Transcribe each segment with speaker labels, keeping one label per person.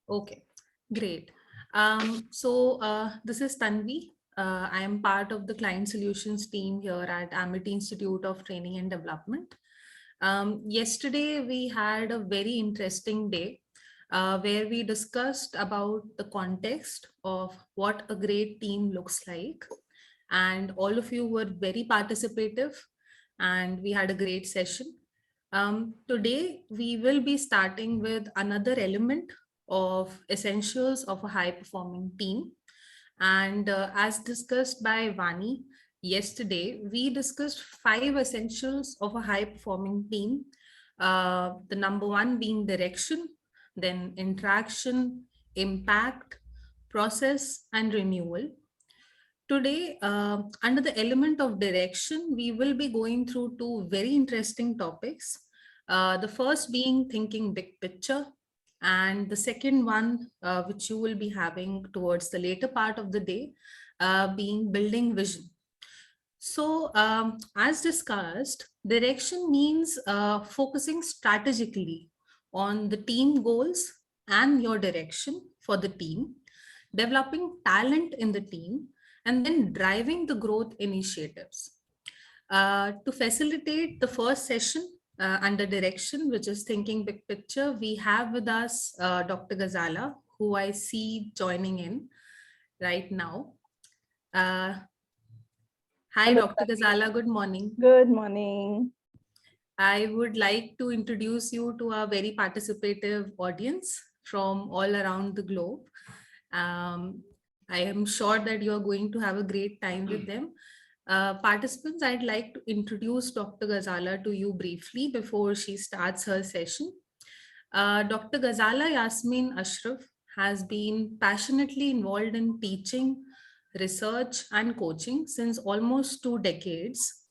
Speaker 1: Okay, great. This is Tanvi. I am part of the client solutions team here at Amity Institute of Training and Development. Yesterday, we had a very interesting day where we discussed about the context of what a great team looks like. And all of you were very participative and we had a great session. Today, we will be starting with another element of essentials of a high performing team. And as discussed by Vani yesterday, we discussed 5 essentials of a high performing team. The number one being direction, then interaction, impact, process, and renewal. Today, under the element of direction, we will be going through two very interesting topics. The first being thinking big picture, and the second one, which you will be having towards the later part of the day, being building vision. So, as discussed, direction means focusing strategically on the team goals and your direction for the team, developing talent in the team, and then driving the growth initiatives. To facilitate the first session under direction, which is thinking big picture, we have with us Dr. Ghazala, who I see joining in right now. Uh, Hi,
Speaker 2: Hello,
Speaker 1: Dr.
Speaker 2: Tanvi.
Speaker 1: Ghazala. Good morning.
Speaker 2: Good morning.
Speaker 1: I would like to introduce you to a very participative audience from all around the globe. Um, I am sure that you are going to have a great time with them. Participants, I'd like to introduce Dr. Ghazala to you briefly before she starts her session. Dr. Ghazala Yasmin Ashraf has been passionately involved in teaching, research, and coaching since almost 2 decades.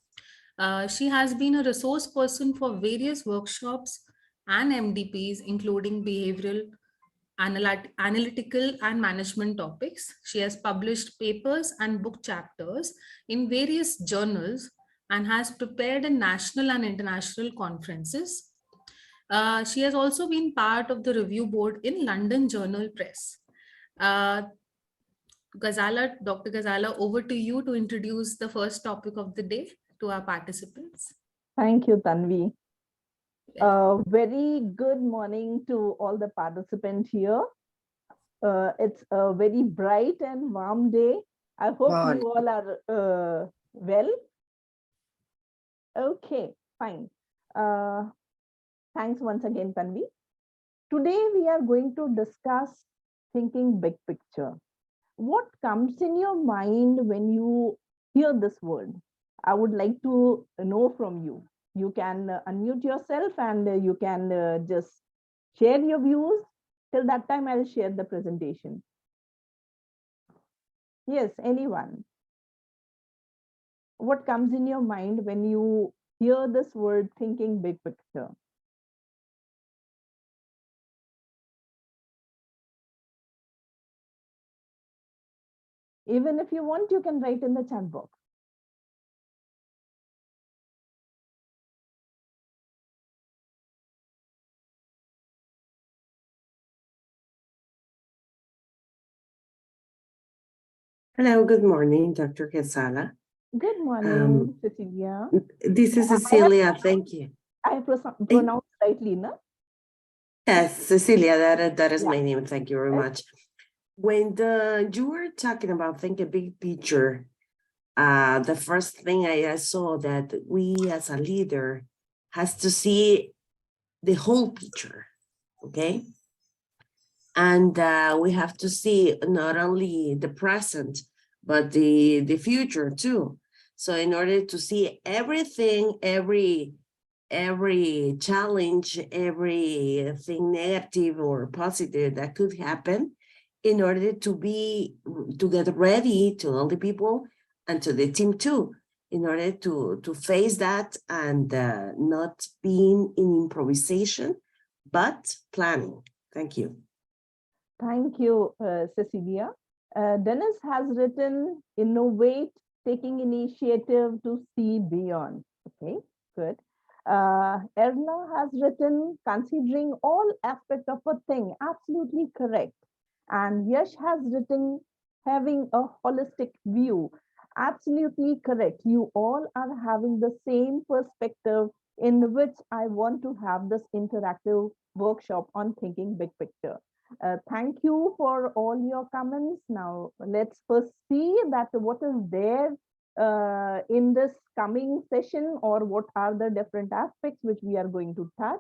Speaker 1: She has been a resource person for various workshops and MDPs, including behavioral, analytical, and management topics. She has published papers and book chapters in various journals and has prepared in national and international conferences. She has also been part of the review board in London Journal Press. Uh, Dr. Ghazala, over to you to introduce the first topic of the day to our participants.
Speaker 2: Thank you, Tanvi. Very good morning to all the participants here. It's a very bright and warm day. I hope you all are well. Okay, fine. Thanks once again, Tanvi. Today we are going to discuss thinking big picture. What comes in your mind when you hear this word? I would like to know from you. You can unmute yourself and you can just share your views. Till that time, I'll share the presentation. Yes, anyone. What comes in your mind when you hear this word thinking big picture? Even if you want, you can write in the chat box.
Speaker 3: Hello, good morning, Dr. Ghazala.
Speaker 2: Good morning, Cecilia.
Speaker 3: This is Cecilia, thank you.
Speaker 2: I pronounced rightly, no?
Speaker 3: Yes, Cecilia, that is
Speaker 2: Yeah.
Speaker 3: my name, thank you very much. When you were talking about think a big picture, the first thing I saw that we as a leader has to see the whole picture, okay? And we have to see not only the present, but the future too. So in order to see everything, every challenge, everything negative or positive that could happen, in order to get ready to all the people and to the team too, in order to face that and not being in improvisation, but planning. Thank you.
Speaker 2: Thank you, Cecilia. Dennis has written, innovate, taking initiative to see beyond. Okay, good. Erla has written considering all aspects of a thing, absolutely correct. And Yash has written having a holistic view, absolutely correct. You all are having the same perspective in which I want to have this interactive workshop on thinking big picture. Thank you for all your comments. Now let's first see that what is there in this coming session, or what are the different aspects which we are going to touch.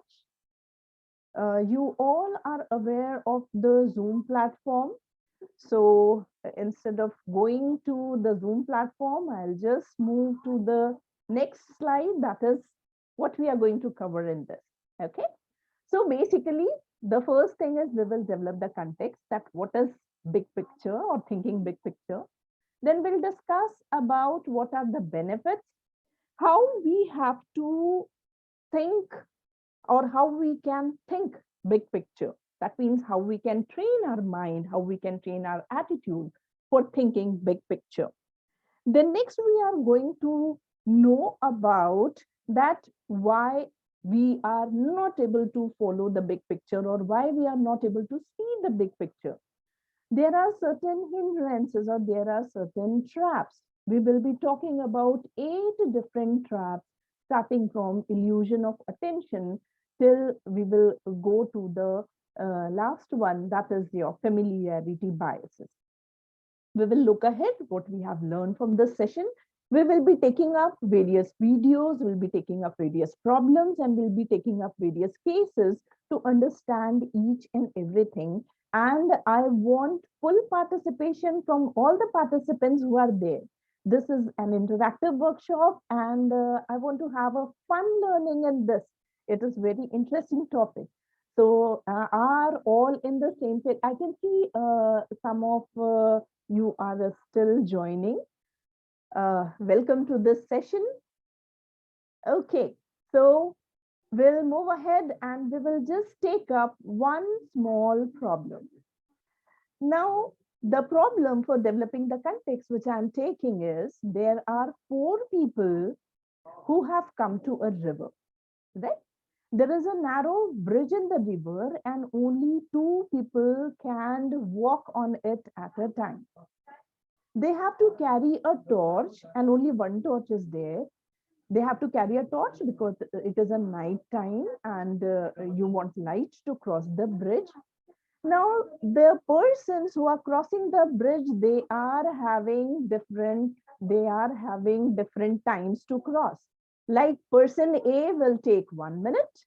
Speaker 2: You all are aware of the Zoom platform. So instead of going to the Zoom platform, I'll just move to the next slide. That is what we are going to cover in this. Okay. So basically, the first thing is we will develop the context, that what is big picture or thinking big picture. Then we'll discuss about what are the benefits, how we have to think, or how we can think big picture. That means how we can train our mind, how we can train our attitude for thinking big picture. Then next we are going to know about that why we are not able to follow the big picture, or why we are not able to see the big picture. There are certain hindrances, or there are certain traps. We will be talking about 8 different traps, starting from illusion of attention till we will go to the last one, that is your familiarity biases. We will look ahead what we have learned from this session. We will be taking up various videos, we'll be taking up various problems, and we'll be taking up various cases to understand each and everything. And I want full participation from all the participants who are there. This is an interactive workshop, and I want to have a fun learning in this. It is very interesting topic. So are all in the same page? I can see some of you are still joining. Welcome to this session. Okay, so we'll move ahead and we will just take up one small problem. Now, the problem for developing the context which I'm taking is there are 4 people who have come to a river, right? There is a narrow bridge in the river and only 2 people can walk on it at a time. They have to carry a torch and only one torch is there. They have to carry a torch because it is a night time and you want light to cross the bridge. Now, the persons who are crossing the bridge, they are having different times to cross. Like person A will take 1 minute,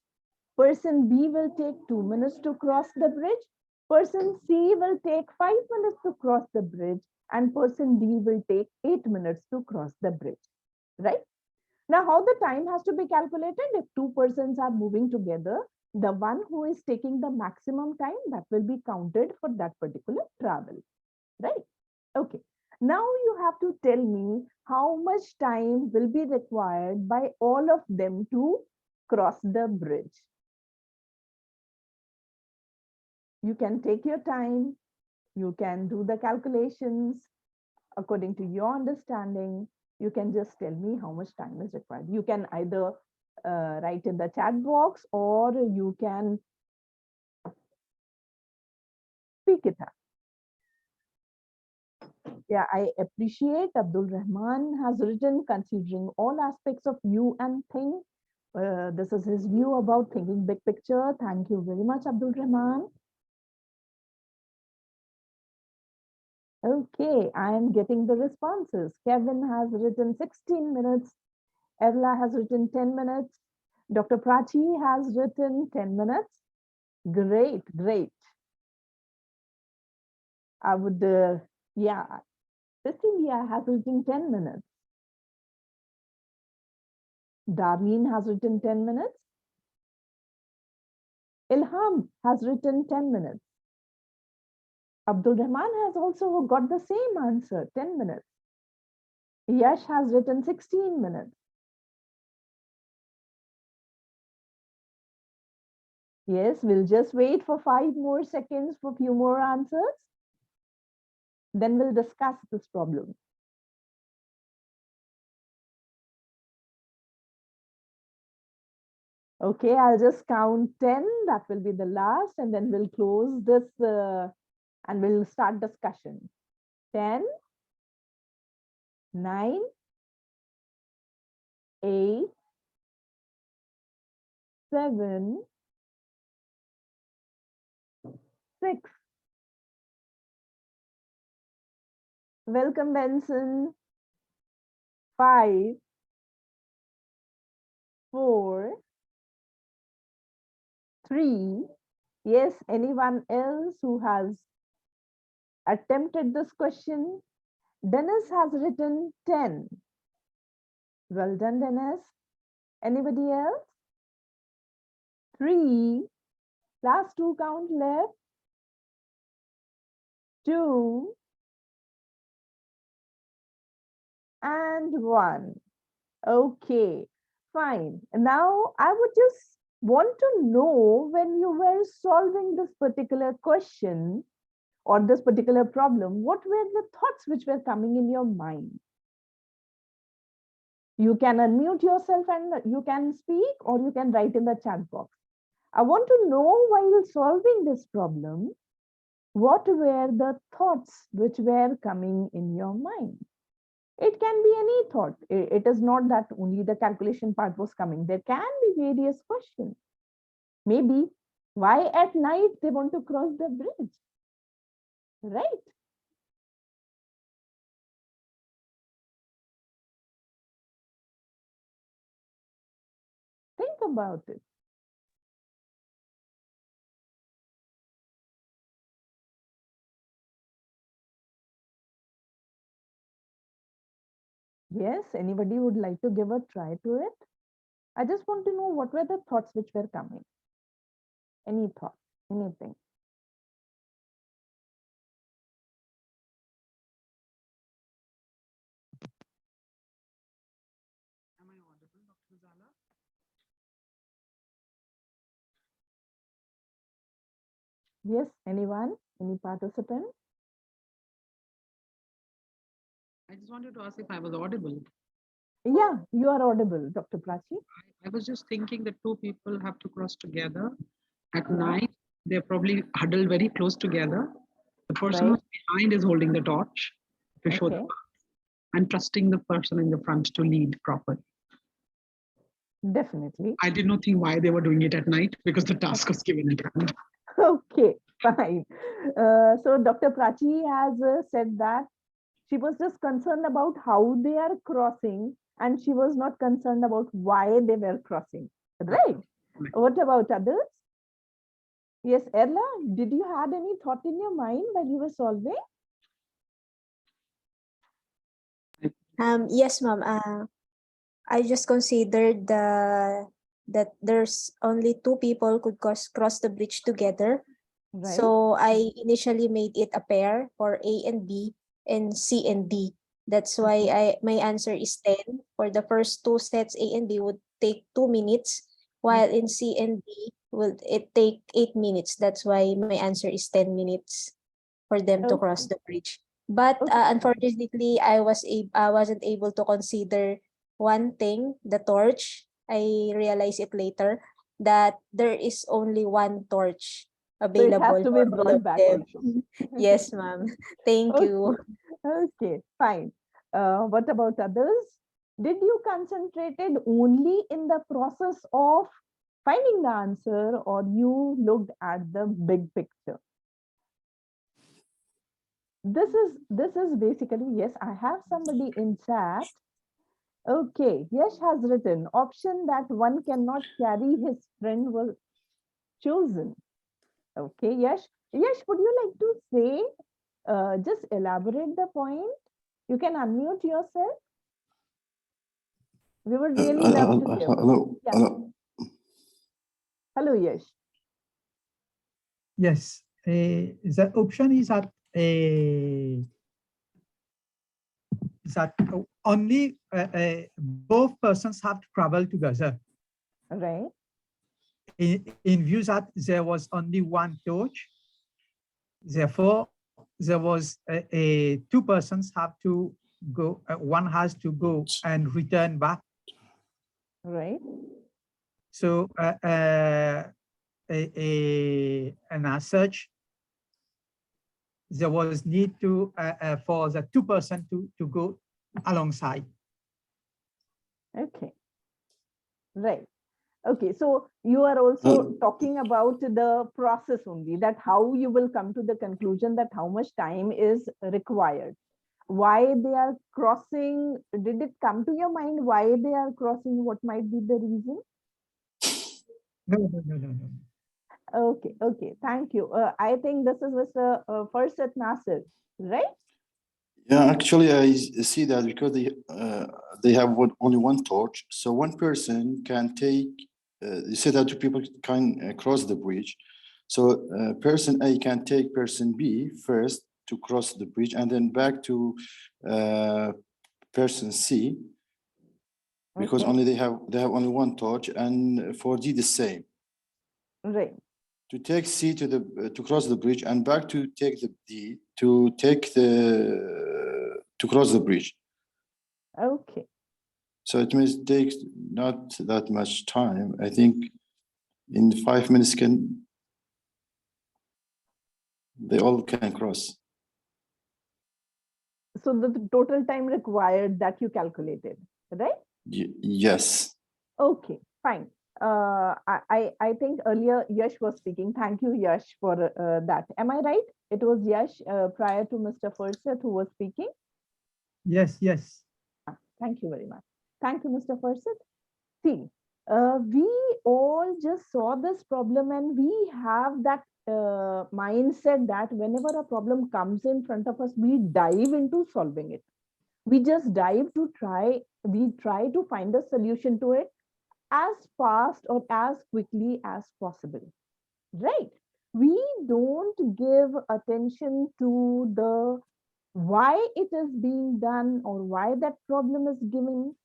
Speaker 2: person B will take 2 minutes to cross the bridge, person C will take 5 minutes to cross the bridge, and person D will take 8 minutes to cross the bridge, right? Now, how the time has to be calculated? If 2 persons are moving together, the one who is taking the maximum time, that will be counted for that particular travel, right? Okay. Now you have to tell me how much time will be required by all of them to cross the bridge. You can take your time. You can do the calculations according to your understanding. You can just tell me how much time is required. You can either write in the chat box or you can speak it up. Yeah, I appreciate Abdul Rahman has written considering all aspects of you and thing. This is his view about thinking big picture. Thank you very much, Abdul Rahman. Okay, I am getting the responses. Kevin has written 16 minutes. Erla has written 10 minutes. Dr. Prachi has written 10 minutes. Great, great. I would, yeah, Cecilia has written 10 minutes. Darlene has written 10 minutes. Ilham has written 10 minutes. Abdul Rahman has also got the same answer, 10 minutes. Yash has written 16 minutes. Yes, we'll just wait for 5 more seconds for a few more answers. Then we'll discuss this problem. Okay, I'll just count 10. That will be the last, and then we'll close this and we'll start discussion. 10, 9, 8, 7, 6. Welcome, Benson. 5, 4, 3. Yes, anyone else who has attempted this question? Dennis has written 10. Well done, Dennis. Anybody else? 3. Last 2 count left. 2. And 1. Okay, fine. Now I would just want to know, when you were solving this particular question or this particular problem, what were the thoughts which were coming in your mind? You can unmute yourself and you can speak, or you can write in the chat box. I want to know, while solving this problem, what were the thoughts which were coming in your mind? It can be any thought. It is not that only the calculation part was coming. There can be various questions. Maybe why at night they want to cross the bridge, right? Think about it. Yes, anybody would like to give a try to it? I just want to know, what were the thoughts which were coming? Any thought, anything?
Speaker 4: Am I audible, Dr. Zala?
Speaker 2: Yes, anyone? Any participant?
Speaker 4: I just wanted to ask if I was audible.
Speaker 2: Yeah, you are audible, Dr. Prachi.
Speaker 4: I was just thinking that two people have to cross together at night. They're probably huddled very close together. The person
Speaker 2: Right.
Speaker 4: who's behind is holding the torch to show the
Speaker 2: Okay.
Speaker 4: path and trusting the person in the front to lead properly.
Speaker 2: Definitely.
Speaker 4: I did not think why they were doing it at night, because the task was given at night.
Speaker 2: Okay, fine. So Dr. Prachi has said that she was just concerned about how they are crossing, and she was not concerned about why they were crossing. Right? What about others? Yes, Erla, did you had any thought in your mind while you were solving?
Speaker 5: Yes, ma'am. I just considered that there's only two people could cross the bridge together.
Speaker 2: Right.
Speaker 5: So I initially made it a pair for A and B and C and D. That's why my answer is 10. For the first two sets, A and B would take 2 minutes, while in C and D will it take 8 minutes. That's why my answer is 10 minutes for them to cross the bridge. But unfortunately, I wasn't able to consider one thing, the torch. I realized it later that there is only one torch
Speaker 2: So it has
Speaker 5: available
Speaker 2: to
Speaker 5: for
Speaker 2: be
Speaker 5: all
Speaker 2: brought
Speaker 5: of
Speaker 2: back
Speaker 5: them.
Speaker 2: also.
Speaker 5: Yes, ma'am. Thank you.
Speaker 2: Okay, fine. What about others? Did you concentrated only in the process of finding the answer, or you looked at the big picture? This is basically, yes, I have somebody in chat. Okay, Yash has written, option that one cannot carry his friend was chosen. Okay, Yash, would you like to say, just elaborate the point? You can unmute yourself. We would really love to hear.
Speaker 6: Hello.
Speaker 2: Yeah.
Speaker 6: Hello.
Speaker 2: Hello, Yash.
Speaker 7: Yes, the option is that only both persons have to travel together.
Speaker 2: Right.
Speaker 7: In view that there was only one torch, therefore there was two persons have to go. One has to go and return back.
Speaker 2: Right.
Speaker 7: So and as such, there was need to for the two person to go alongside.
Speaker 2: Okay, right. Okay, so you are also talking about the process only, that how you will come to the conclusion that how much time is required. Why they are crossing, did it come to your mind why they are crossing? What might be the reason?
Speaker 7: No.
Speaker 2: Okay, okay, thank you. I think this is Mr. Farsad Nasir, right?
Speaker 6: Yeah, actually, I see that because they have only one torch, so one person can take. You said that two people can cross the bridge, so person A can take person B first to cross the bridge, and then back to person C, because
Speaker 2: Okay.
Speaker 6: only they have only one torch, and for D the same.
Speaker 2: Right.
Speaker 6: To take C to the to cross the bridge, and back to take the D to take the to cross the bridge.
Speaker 2: Okay.
Speaker 6: So it may take not that much time. I think in 5 minutes they all can cross.
Speaker 2: So the total time required that you calculated, right?
Speaker 6: Yes.
Speaker 2: Okay, fine. I think earlier Yash was speaking. Thank you, Yash, for that. Am I right? It was Yash prior to Mr. Farsad who was speaking.
Speaker 7: Yes.
Speaker 2: Thank you very much. Thank you, Mr. Farsad. See, we all just saw this problem and we have that mindset that whenever a problem comes in front of us, we dive into solving it. We just dive to we try to find a solution to it as fast or as quickly as possible, right? We don't give attention to the why it is being done or why that problem is given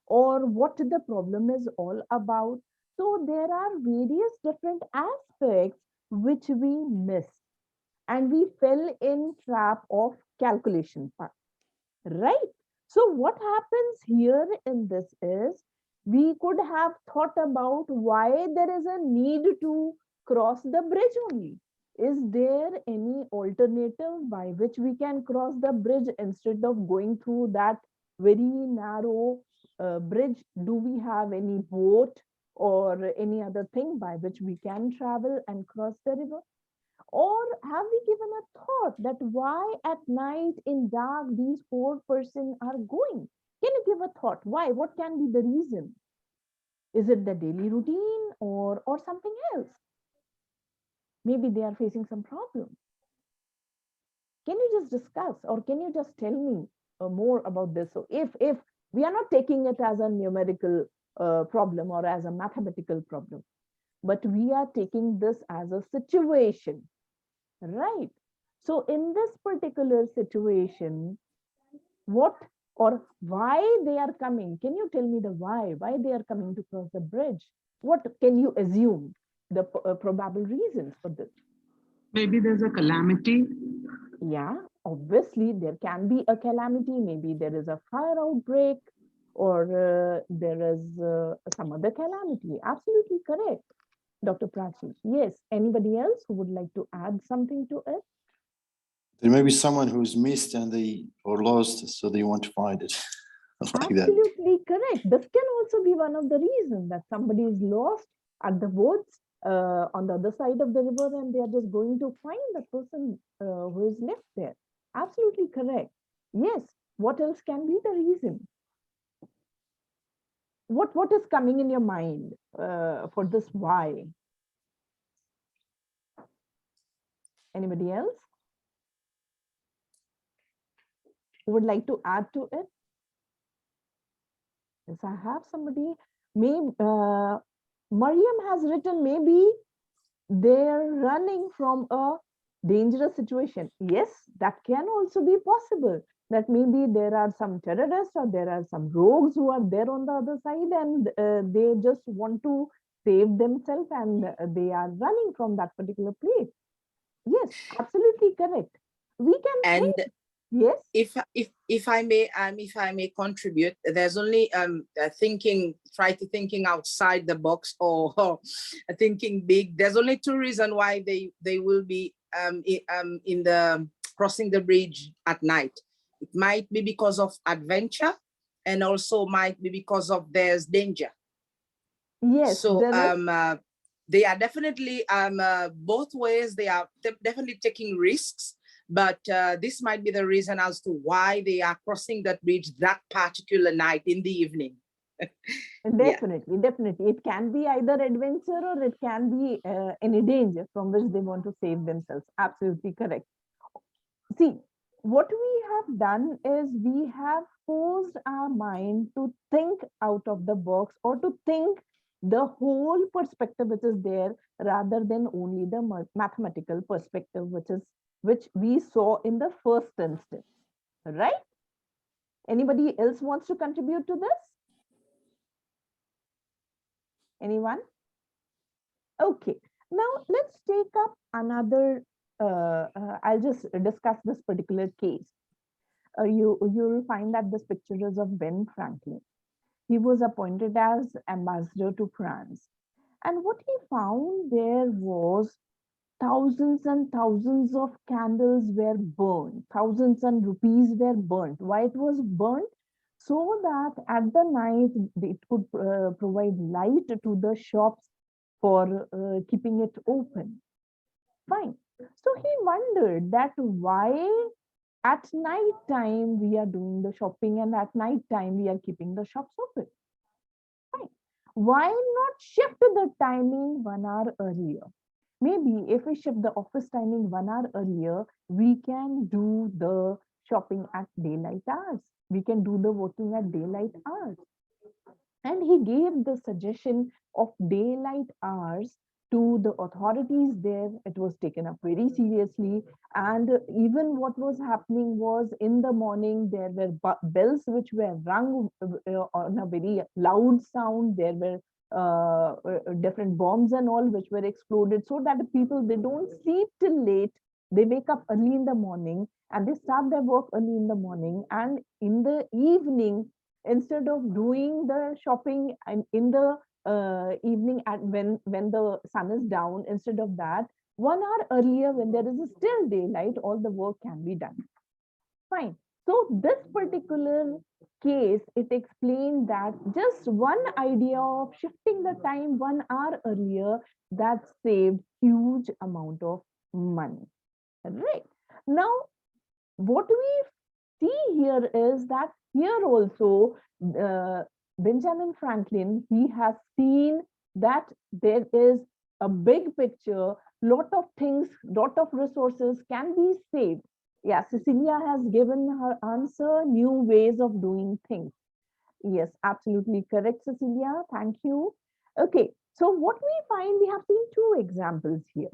Speaker 2: or what the problem is all about. So there are various different aspects which we miss and we fell in trap of calculation part, right? So what happens here in this is we could have thought about why there is a need to cross the bridge only. Is there any alternative by which we can cross the bridge instead of going through that very narrow bridge? Do we have any boat or any other thing by which we can travel and cross the river? Or have we given a thought that why at night in dark these four persons are going? Can you give a thought? Why? What can be the reason? Is it the daily routine or something else? Maybe they are facing some problem. Can you just discuss or can you just tell me more about this? So if we are not taking it as a numerical problem or as a mathematical problem, but we are taking this as a situation, right? So in this particular situation, what or why they are coming? Can you tell me the why they are coming to cross the bridge? What can you assume the probable reasons for this?
Speaker 4: Maybe there's a calamity.
Speaker 2: Yeah, obviously there can be a calamity. Maybe there is a fire outbreak or there is some other calamity. Absolutely correct, Dr. Prachi. Yes, anybody else who would like to add something to it?
Speaker 6: There may be someone who's missed and they or lost, so they want to find it. Like that.
Speaker 2: Absolutely correct. This can also be one of the reasons that somebody is lost at the woods on the other side of the river and they are just going to find the person who is left there. Absolutely correct. Yes. What else can be the reason? What is coming in your mind for this why? Anybody else who would like to add to it? Yes, I have somebody. Maybe Mariam has written, maybe they're running from a dangerous situation. Yes, that can also be possible. That maybe there are some terrorists or there are some rogues who are there on the other side and they just want to save themselves and they are running from that particular place. Yes, absolutely correct. We can
Speaker 3: And
Speaker 2: think. Yes.
Speaker 8: If I may contribute, there's only thinking outside the box, or thinking big. There's only two reasons why they will be in the crossing the bridge at night. It might be because of adventure, and also might be because of there's danger.
Speaker 2: Yes.
Speaker 8: So
Speaker 2: there is-
Speaker 8: they are definitely both ways. They are definitely taking risks, but this might be the reason as to why they are crossing that bridge that particular night in the evening.
Speaker 2: Definitely, definitely. It can be either adventure or it can be any danger from which they want to save themselves. Absolutely correct. See, what we have done is we have forced our mind to think out of the box or to think the whole perspective which is there rather than only the mathematical perspective which we saw in the first instance, right? Anybody else wants to contribute to this? Anyone? Okay, now let's take up another, I'll just discuss this particular case. You'll find that this picture is of Ben Franklin. He was appointed as ambassador to France. And what he found there was thousands and thousands of candles were burned, thousands and rupees were burnt. Why it was burnt? So that at the night it could provide light to the shops for keeping it open. Fine. So he wondered that why at night time we are doing the shopping and at night time we are keeping the shops open. Fine. Why not shift the timing 1 hour earlier? Maybe if we shift the office timing 1 hour earlier, we can do the shopping at daylight hours. We can do the working at daylight hours. And he gave the suggestion of daylight hours to the authorities there. It was taken up very seriously. And even what was happening was in the morning, there were bells which were rung on a very loud sound. There were different bombs and all which were exploded so that the people, they don't sleep till late. They wake up early in the morning and they start their work early in the morning. And in the evening, instead of doing the shopping and in the evening at when the sun is down, instead of that, 1 hour earlier when there is still daylight, all the work can be done. Fine. So this particular case, it explained that just one idea of shifting the time 1 hour earlier, that saved huge amount of money. Right. Now, what we see here is that here also Benjamin Franklin, he has seen that there is a big picture, lot of things, lot of resources can be saved. Yeah, Cecilia has given her answer, new ways of doing things. Yes, absolutely correct, Cecilia. Thank you. Okay, so what we find, we have seen two examples here.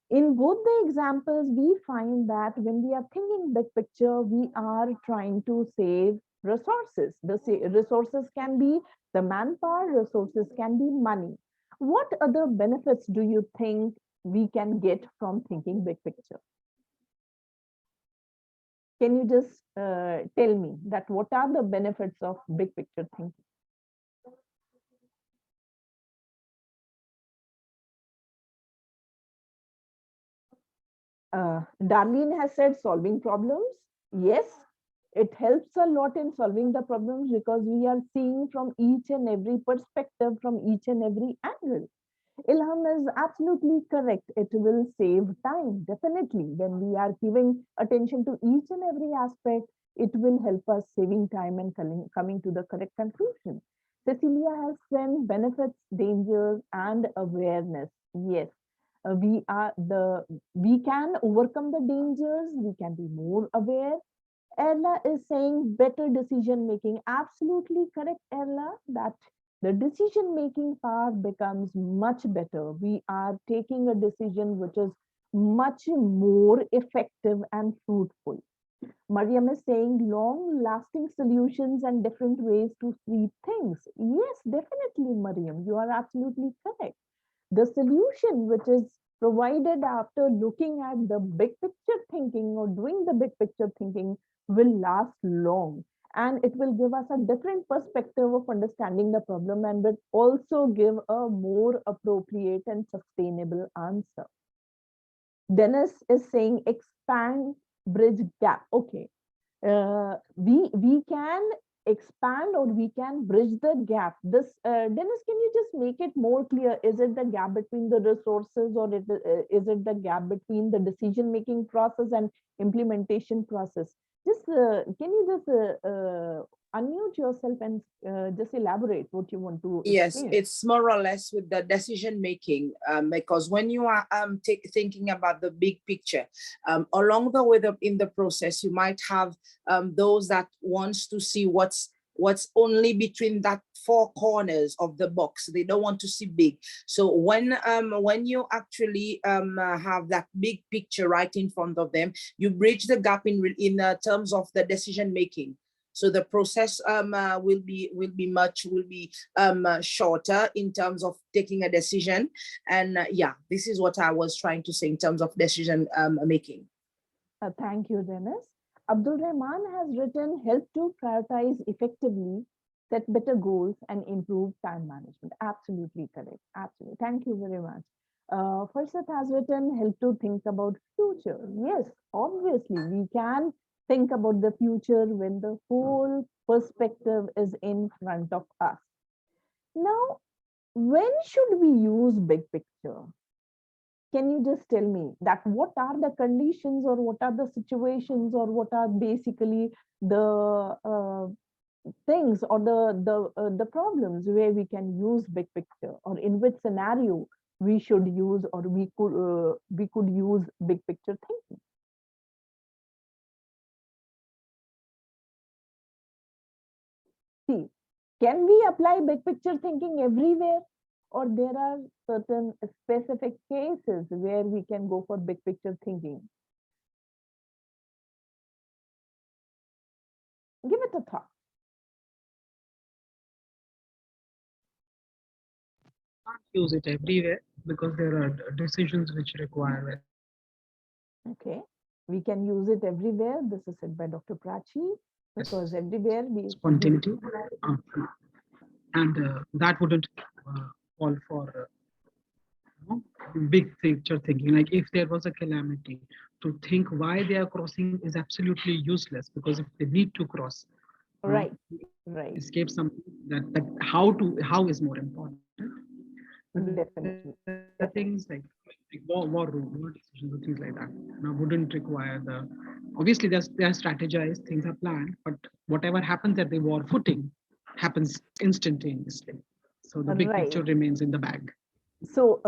Speaker 2: In both the examples, we find that when we are thinking big picture, we are trying to save resources. The resources can be the manpower, resources can be money. What other benefits do you think we can get from thinking big picture? Can you just tell me that what are the benefits of big picture thinking? Darlene has said solving problems. Yes, it helps a lot in solving the problems because we are seeing from each and every perspective, from each and every angle. Ilham is absolutely correct. It will save time, definitely. When we are giving attention to each and every aspect, it will help us saving time and coming to the correct conclusion. Cecilia has said benefits, dangers, and awareness. Yes, we can overcome the dangers, we can be more aware. Erla is saying better decision making. Absolutely correct, Erla, that the decision making power becomes much better. We are taking a decision which is much more effective and fruitful. Mariam is saying long lasting solutions and different ways to see things. Yes, definitely, Mariam, you are absolutely correct. The solution which is provided after looking at the big picture thinking or doing the big picture thinking, will last long. And it will give us a different perspective of understanding the problem and will also give a more appropriate and sustainable answer. Dennis is saying expand, bridge, gap. Okay. We can expand or we can bridge the gap. This Dennis, can you just make it more clear? Is it the gap between the resources, or is it the gap between the decision making process and implementation process? Just can you just unmute yourself and just elaborate what you want to
Speaker 8: Yes,
Speaker 2: explain?
Speaker 8: it's more or less with the decision making, because when you are thinking about the big picture, along the way in the process, you might have those that wants to see what's only between that four corners of the box. They don't want to see big. So when you actually have that big picture right in front of them, you bridge the gap in terms of the decision making. So the process will be shorter in terms of taking a decision. And yeah, this is what I was trying to say in terms of decision making.
Speaker 2: Thank you, Dennis. Abdul Rahman has written, help to prioritize effectively, set better goals, and improve time management. Absolutely correct. Absolutely. Thank you very much. Farsad has written, help to think about future. Yes, obviously, we can think about the future when the whole perspective is in front of us. Now, when should we use big picture? Can you just tell me that what are the conditions, or what are the situations, or what are basically the things, or the problems where we can use big picture, or in which scenario we should use, or we could use big picture thinking? See, can we apply big picture thinking everywhere? Or there are certain specific cases where we can go for big picture thinking? Give it a thought.
Speaker 4: Use it everywhere because there are decisions which require it.
Speaker 2: Okay, we can use it everywhere. This is said by Dr. Prachi, because everywhere we
Speaker 4: Spontaneity, and that wouldn't call for big picture thinking. Like if there was a calamity, to think why they are crossing is absolutely useless, because if they need to cross,
Speaker 2: Right, right,
Speaker 4: escape something, that how is more important.
Speaker 2: definitely.
Speaker 4: There are things like war room, war decisions, and things like that. Now wouldn't require the. Obviously, they are strategized, things are planned, but whatever happens at the war footing happens instantaneously. So the big
Speaker 2: Right.
Speaker 4: picture remains in the bag.
Speaker 2: So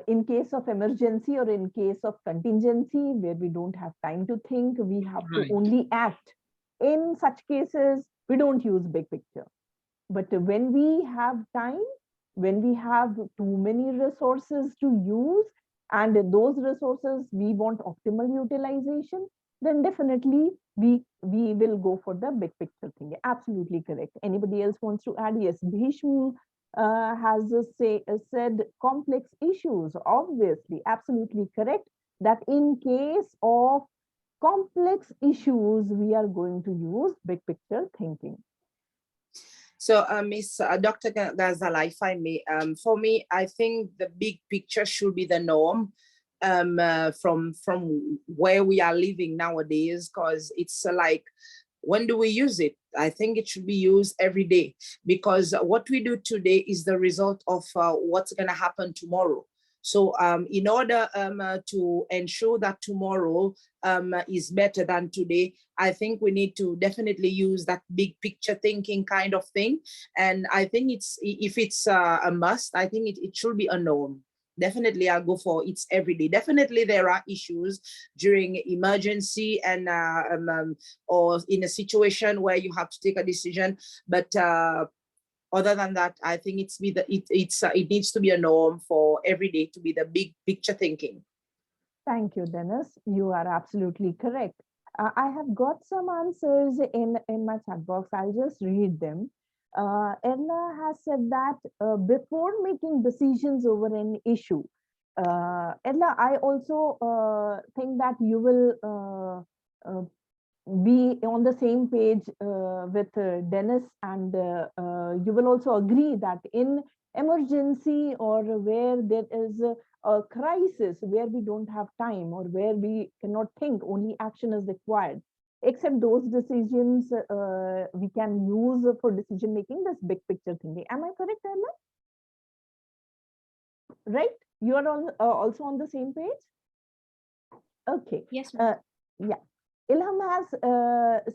Speaker 2: in case of emergency, or in case of contingency where we don't have time to think, we have to
Speaker 4: Right.
Speaker 2: only act. In such cases, we don't use big picture. But when we have time, when we have too many resources to use, and those resources we want optimal utilization, then definitely we will go for the big picture thing. Absolutely correct. Anybody else wants to add? Yes, Bhishmu has said complex issues. Obviously, absolutely correct. That in case of complex issues, we are going to use big picture thinking.
Speaker 8: So, Miss Dr. Ghazala, if I may, for me, I think the big picture should be the norm from where we are living nowadays, because it's like, when do we use it? I think it should be used every day, because what we do today is the result of what's going to happen tomorrow. So in order to ensure that tomorrow is better than today, I think we need to definitely use that big picture thinking kind of thing. And I think if it's a must, I think it should be a norm. Definitely, I'll go for it's every day. Definitely, there are issues during emergency and or in a situation where you have to take a decision. But other than that, I think it needs to be a norm for every day to be the big picture thinking.
Speaker 2: Thank you, Dennis. You are absolutely correct. I have got some answers in my chat box. I'll just read them. Erla has said that before making decisions over an issue, Ella, I also think that you will be on the same page with Dennis, and you will also agree that in emergency or where there is a crisis, where we don't have time or where we cannot think, only action is required. Except those decisions we can use for decision making, this big picture thinking. Am I correct, Ella? Right? You are also on the same page? Okay.
Speaker 5: Yes,
Speaker 2: Yeah. Ilham has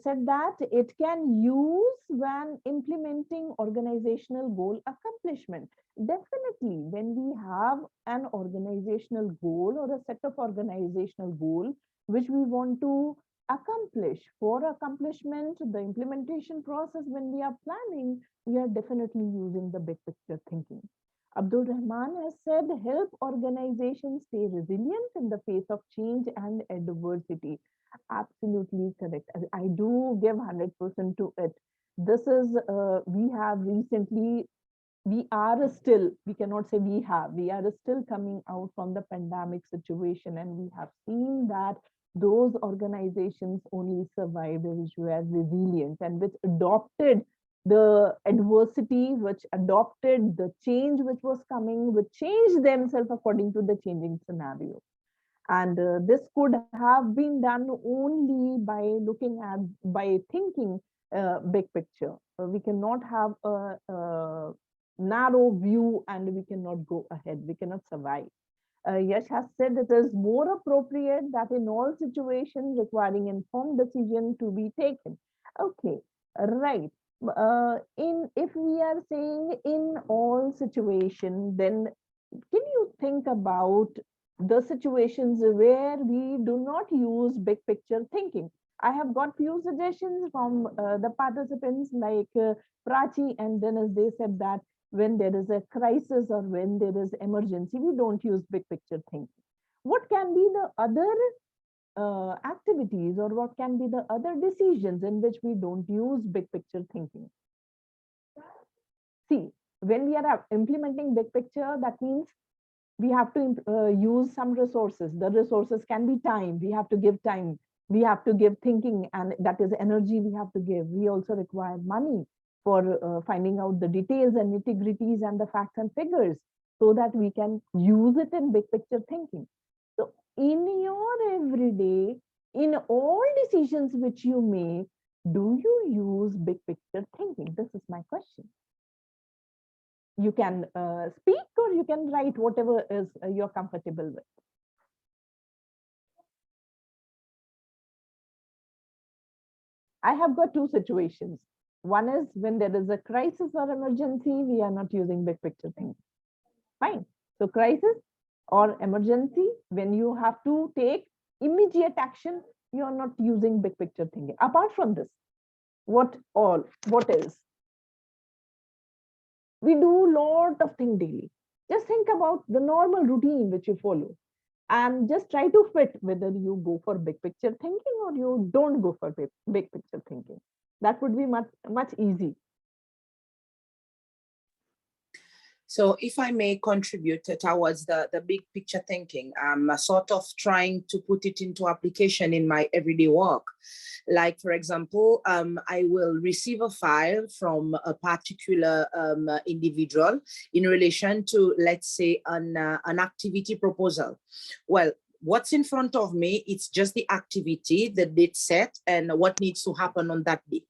Speaker 2: said that it can use when implementing organizational goal accomplishment. Definitely, when we have an organizational goal or a set of organizational goal which we want to accomplish, for accomplishment, the implementation process, when we are planning, we are definitely using the big picture thinking. Abdul Rahman has said, help organizations stay resilient in the face of change and adversity. Absolutely correct. I do give 100% to it. This is, we have recently, we are still, we cannot say we are still coming out from the pandemic situation, and we have seen that those organizations only survived which were resilient and which adopted the adversity, which adopted the change which was coming, which changed themselves according to the changing scenario. And this could have been done only by looking at, by thinking big picture. We cannot have a narrow view and we cannot go ahead. We cannot survive. Yash has said it is more appropriate that in all situations requiring informed decision to be taken. Okay, right. If we are saying in all situations, then can you think about the situations where we do not use big picture thinking? I have got few suggestions from the participants like Prachi and Dennis. They said that when there is a crisis or when there is emergency, we don't use big picture thinking. What can be the other activities, or what can be the other decisions in which we don't use big picture thinking? See, when we are implementing big picture, that means we have to use some resources. The resources can be time. We have to give time. We have to give thinking, and that is energy we have to give. We also require money for finding out the details and nitty-gritties and the facts and figures so that we can use it in big picture thinking. So in your everyday, in all decisions which you make, do you use big picture thinking? This is my question. You can speak or you can write, whatever is you're comfortable with. I have got two situations. One is when there is a crisis or emergency, we are not using big picture thinking. Fine. So crisis or emergency, when you have to take immediate action, you are not using big picture thinking. Apart from this, what else? We do a lot of things daily. Just think about the normal routine which you follow and just try to fit whether you go for big picture thinking or you don't go for big picture thinking. That would be much easy.
Speaker 8: So if I may contribute towards the big picture thinking, I'm sort of trying to put it into application in my everyday work. Like, for example, I will receive a file from a particular individual in relation to, let's say, an activity proposal. Well, what's in front of me, it's just the activity, the date set, and what needs to happen on that day.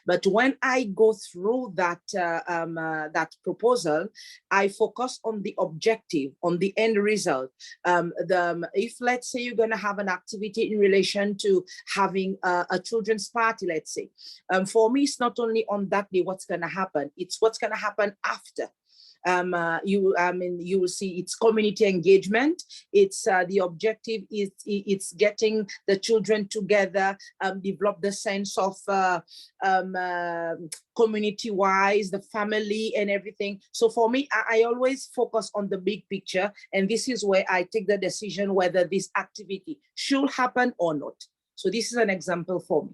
Speaker 8: But when I go through that, that proposal, I focus on the objective, on the end result. If, let's say, you're going to have an activity in relation to having a children's party, let's say, for me, it's not only on that day what's going to happen, it's what's going to happen after. You will see it's community engagement. It's the objective is it's getting the children together, develop the sense of community-wise, the family and everything. So for me, I always focus on the big picture, and this is where I take the decision whether this activity should happen or not. So this is an example for me.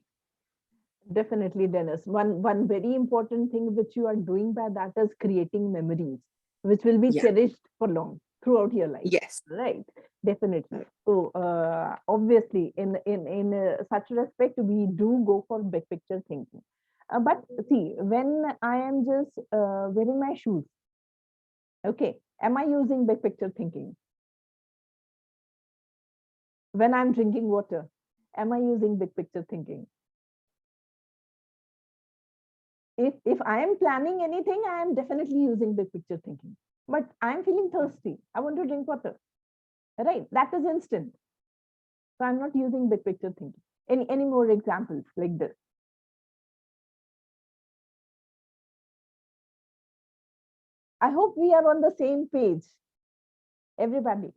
Speaker 2: Definitely, Dennis. One very important thing which you are doing by that is creating memories, which will be cherished for long. throughout your life.
Speaker 8: Yes.
Speaker 2: Right, definitely. So obviously, in such respect, we do go for big picture thinking. But see, when I am just wearing my shoes, okay, am I using big picture thinking? When I'm drinking water, am I using big picture thinking? If I am planning anything, I am definitely using big picture thinking. But I'm feeling thirsty. I want to drink water. Right? That is instant. So I'm not using big picture thinking. Any more examples like this? I hope we are on the same page. Everybody.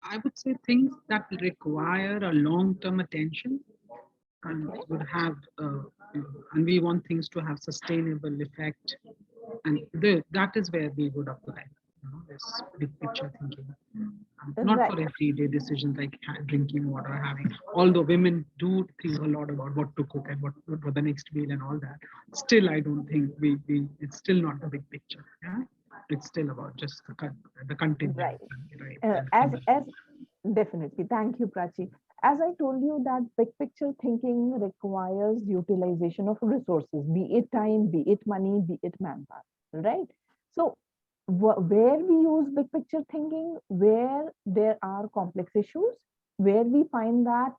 Speaker 4: I would say things that require a long-term attention and
Speaker 2: Okay.
Speaker 4: would have, and we want things to have sustainable effect, and that is where we would apply, this big picture thinking. Not
Speaker 2: Right.
Speaker 4: for everyday decisions like drinking water, having. Although women do think a lot about what to cook and what for the next meal and all that. Still, I don't think we it's still not the big picture. Yeah, it's still about just the content.
Speaker 2: Right.
Speaker 4: Right.
Speaker 2: As definitely. Thank you, Prachi. As I told you that big picture thinking requires utilization of resources, be it time, be it money, be it manpower, right? So where we use big picture thinking, where there are complex issues, where we find that,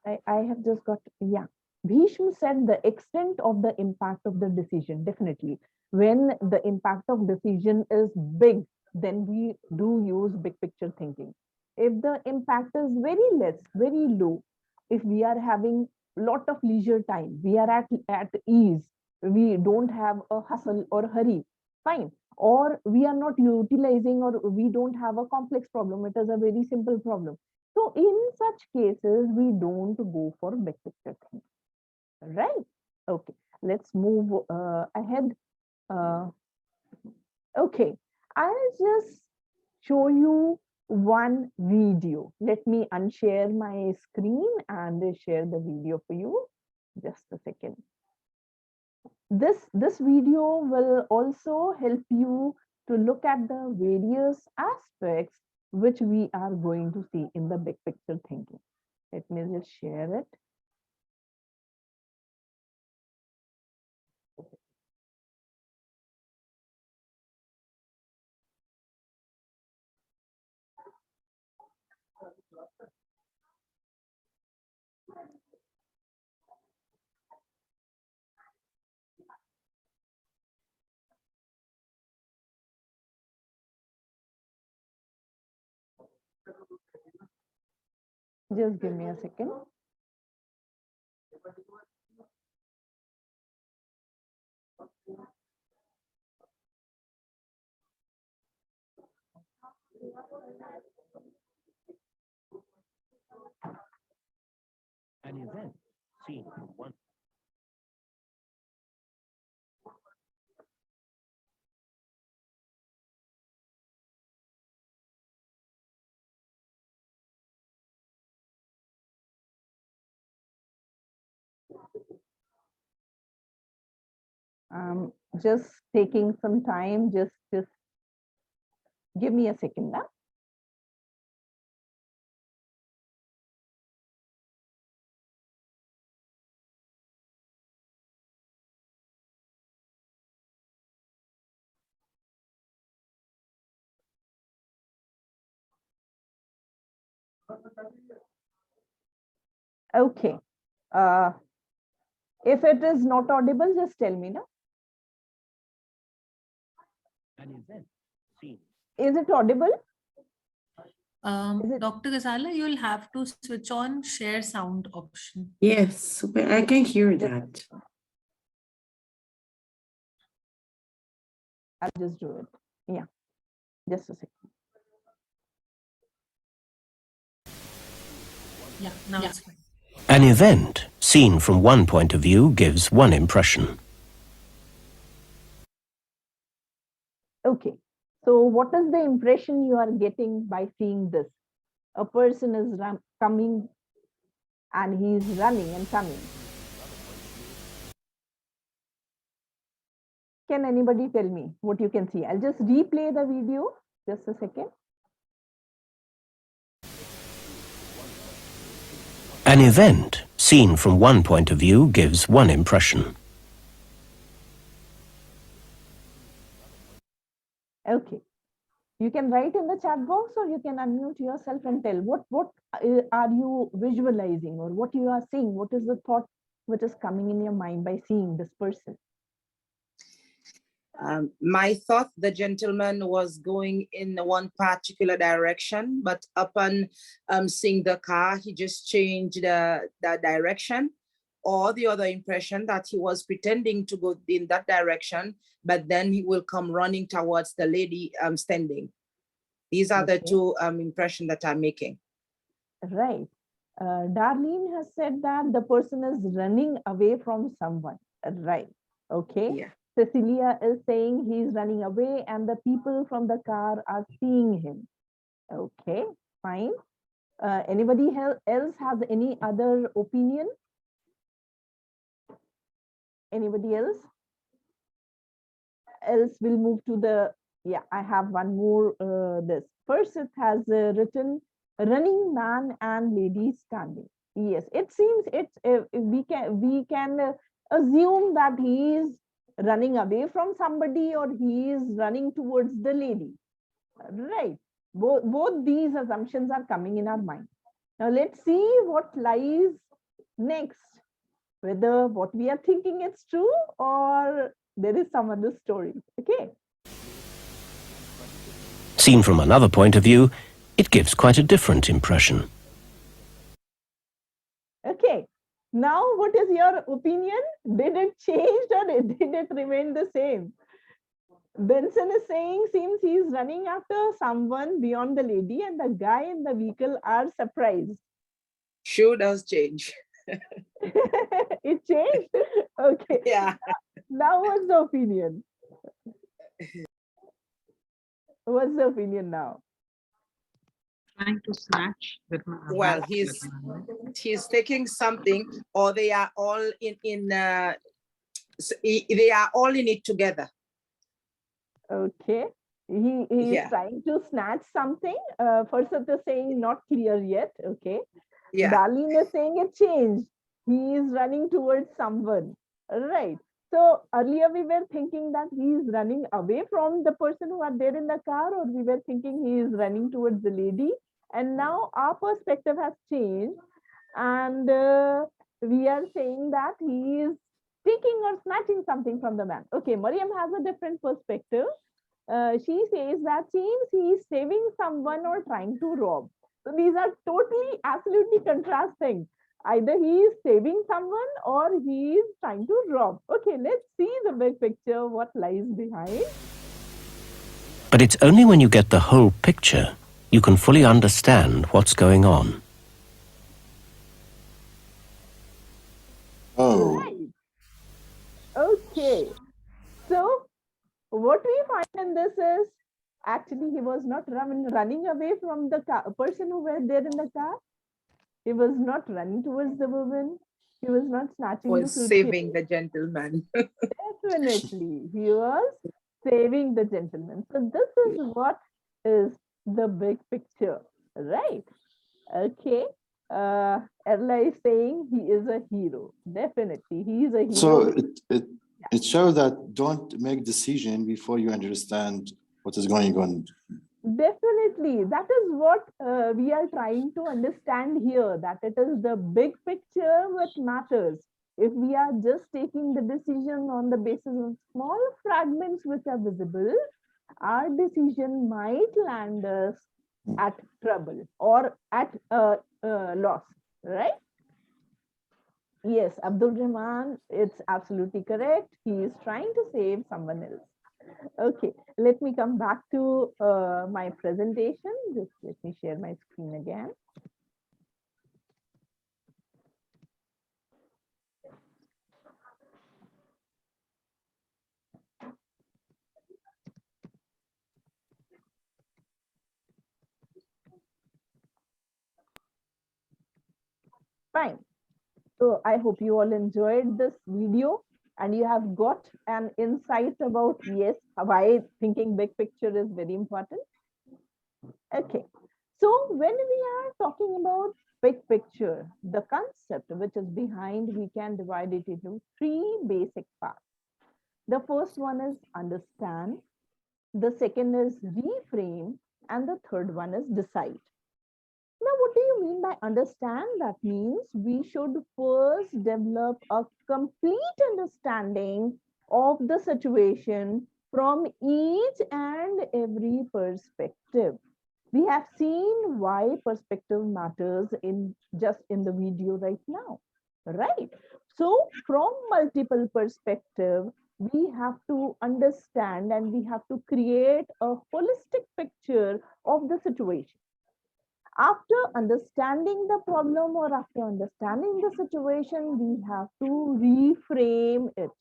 Speaker 2: I have just got, yeah. Bhishma said the extent of the impact of the decision, definitely. When the impact of decision is big, then we do use big picture thinking. If the impact is very less, very low, if we are having lot of leisure time, we are at ease, we don't have a hustle or hurry, fine. Or we are not utilizing, or we don't have a complex problem, it is a very simple problem. So in such cases, we don't go for big picture thinking, right? Okay, let's move ahead. Okay, I'll just show you one video. Let me unshare my screen and share the video for you. Just a second. This video will also help you to look at the various aspects which we are going to see in the big picture thinking. Let me just share it. Just give me a second.
Speaker 9: An event seen from one.
Speaker 2: Just taking some time, just give me a second now. Okay. If it is not audible, just tell me now.
Speaker 9: An event seen.
Speaker 2: Is it audible?
Speaker 1: Dr. Ghazala, you'll have to switch on share sound option.
Speaker 3: Yes, but I can hear that.
Speaker 2: I'll just do it. Yeah, just a second.
Speaker 1: Yeah, now it's fine.
Speaker 9: An event seen from one point of view gives one impression.
Speaker 2: Okay, so what is the impression you are getting by seeing this? A person is coming and he's running and coming. Can anybody tell me what you can see? I'll just replay the video. Just a second.
Speaker 9: An event, seen from one point of view, gives one impression.
Speaker 2: Okay. You can write in the chat box, or you can unmute yourself and tell what are you visualizing, or what you are seeing. What is the thought which is coming in your mind by seeing this person?
Speaker 8: My thought, the gentleman was going in one particular direction, but upon seeing the car, he just changed the direction. Or the other impression that he was pretending to go in that direction, but then he will come running towards the lady standing. These are the
Speaker 2: Okay.
Speaker 8: two impressions that I'm making.
Speaker 2: Right. Darlene has said that the person is running away from someone. Right. Okay.
Speaker 8: Yeah.
Speaker 2: Cecilia is saying he's running away and the people from the car are seeing him. Okay, fine. Anybody else has any other opinion? Anybody else? Else we'll move to the, yeah, I have one more, this. First it has written running man and lady standing. Yes, it seems it's, we can assume that he is running away from somebody or he is running towards the lady. Right. Both these assumptions are coming in our mind. Now let's see what lies next. Whether what we are thinking is true or there is some other story. Okay.
Speaker 9: Seen from another point of view, it gives quite a different impression.
Speaker 2: Okay. Now what is your opinion? Did it change or did it remain the same? Benson is saying seems he's running after someone beyond the lady and the guy in the vehicle are surprised.
Speaker 8: Sure does change.
Speaker 2: It changed? Okay.
Speaker 8: Yeah.
Speaker 2: Now what's the opinion? What's the opinion now?
Speaker 4: Trying to snatch that man.
Speaker 8: Well, he's taking something, or they are all they are all in it together.
Speaker 2: Okay. He is
Speaker 8: Yeah.
Speaker 2: trying to snatch something. First it is saying not clear yet. Okay.
Speaker 8: Yeah.
Speaker 2: Darlene is saying it changed. He is running towards someone. Right. So earlier we were thinking that he is running away from the person who are there in the car, or we were thinking he is running towards the lady. And now our perspective has changed. And we are saying that he is taking or snatching something from the man. Okay, Mariam has a different perspective. She says that seems he is saving someone or trying to rob. So these are totally, absolutely contrasting. Either he is saving someone or he is trying to rob. Okay, let's see the big picture, what lies behind.
Speaker 9: But it's only when you get the whole picture you can fully understand what's going on.
Speaker 6: Oh,
Speaker 2: Right. Okay. So what we find in this is actually he was not running away from the person who were there in the car. He was not running towards the woman. He was not snatching the
Speaker 8: Was
Speaker 2: suitcase.
Speaker 8: saving the gentleman.
Speaker 2: Definitely, he was saving the gentleman. So this is what is the big picture, right? Okay. Erla is saying he is a hero. Definitely, he is a hero.
Speaker 6: so it shows that don't make decision before you understand what is going on.
Speaker 2: Definitely, that is what we are trying to understand here, that it is the big picture what matters. If we are just taking the decision on the basis of small fragments which are visible, our decision might land us at trouble or at loss, right? Yes, Abdul Rahman, it's absolutely correct. He is trying to save someone else. Okay, let me come back to my presentation. Just let me share my screen again. Fine. So I hope you all enjoyed this video and you have got an insight about, yes, why thinking big picture is very important. Okay. So when we are talking about big picture, the concept which is behind, we can divide it into three basic parts. The first one is understand, the second is reframe, and the third one is decide. Now, what do you mean by understand? That means we should first develop a complete understanding of the situation from each and every perspective. We have seen why perspective matters in just in the video right now, right? So from multiple perspective, we have to understand and we have to create a holistic picture of the situation. After understanding the problem or after understanding the situation, we have to reframe it,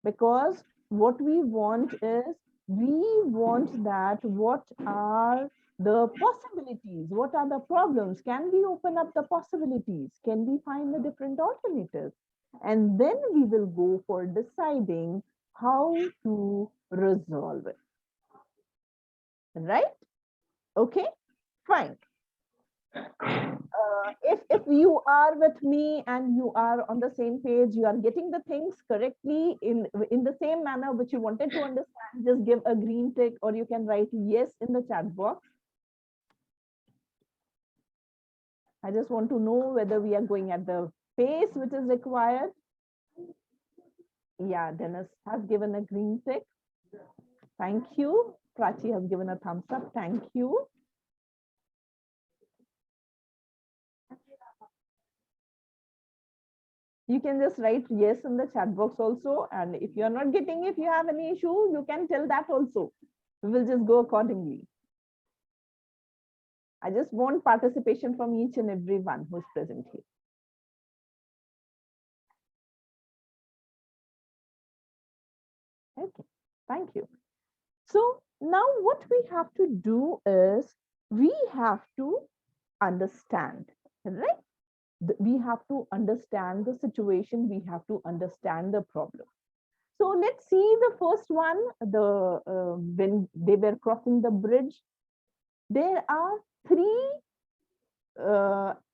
Speaker 2: because what we want is, we want that what are the possibilities, what are the problems, can we open up the possibilities, can we find a different alternative, and then we will go for deciding how to resolve it, right? Okay, fine. If you are with me and you are on the same page, you are getting the things correctly in the same manner which you wanted to understand, just give a green tick, or you can write yes in the chat box. I just want to know whether we are going at the pace which is required. Yeah, Dennis has given a green tick. Thank you. Prachi has given a thumbs up. Thank you. You can just write yes in the chat box also. And if you're not getting, if you have any issue, you can tell that also. We will just go accordingly. I just want participation from each and every one who's present here. Okay, thank you. So now what we have to do is, we have to understand, right? We have to understand the situation, we have to understand the problem. So let's see the first one, when they were crossing the bridge, there are three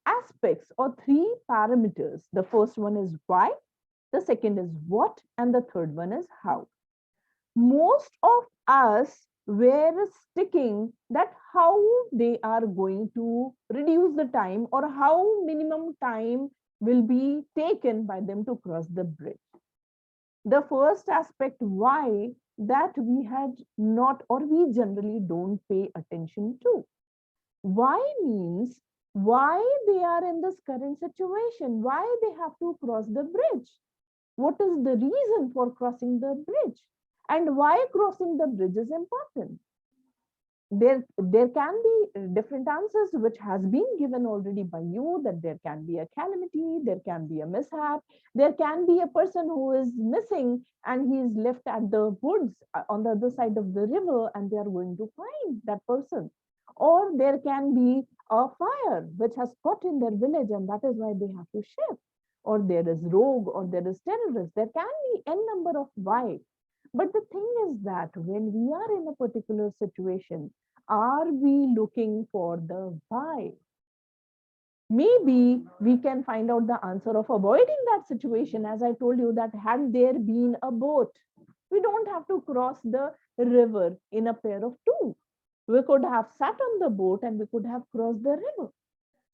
Speaker 2: aspects or three parameters. The first one is why, the second is what, and the third one is how. Most of us were sticking that how they are going to reduce the time, or how minimum time will be taken by them to cross the bridge. The first aspect, why, that we had not, or we generally don't pay attention to. Why means why they are in this current situation, why they have to cross the bridge, what is the reason for crossing the bridge, and why crossing the bridge is important. There can be different answers which has been given already by you, that there can be a calamity, there can be a mishap, there can be a person who is missing and he is left at the woods on the other side of the river, and they are going to find that person. Or there can be a fire which has caught in their village and that is why they have to shift. Or there is rogue, or there is terrorist. There can be n number of why. But the thing is that when we are in a particular situation, are we looking for the why? Maybe we can find out the answer of avoiding that situation. As I told you, that had there been a boat, we don't have to cross the river in a pair of two. We could have sat on the boat and we could have crossed the river.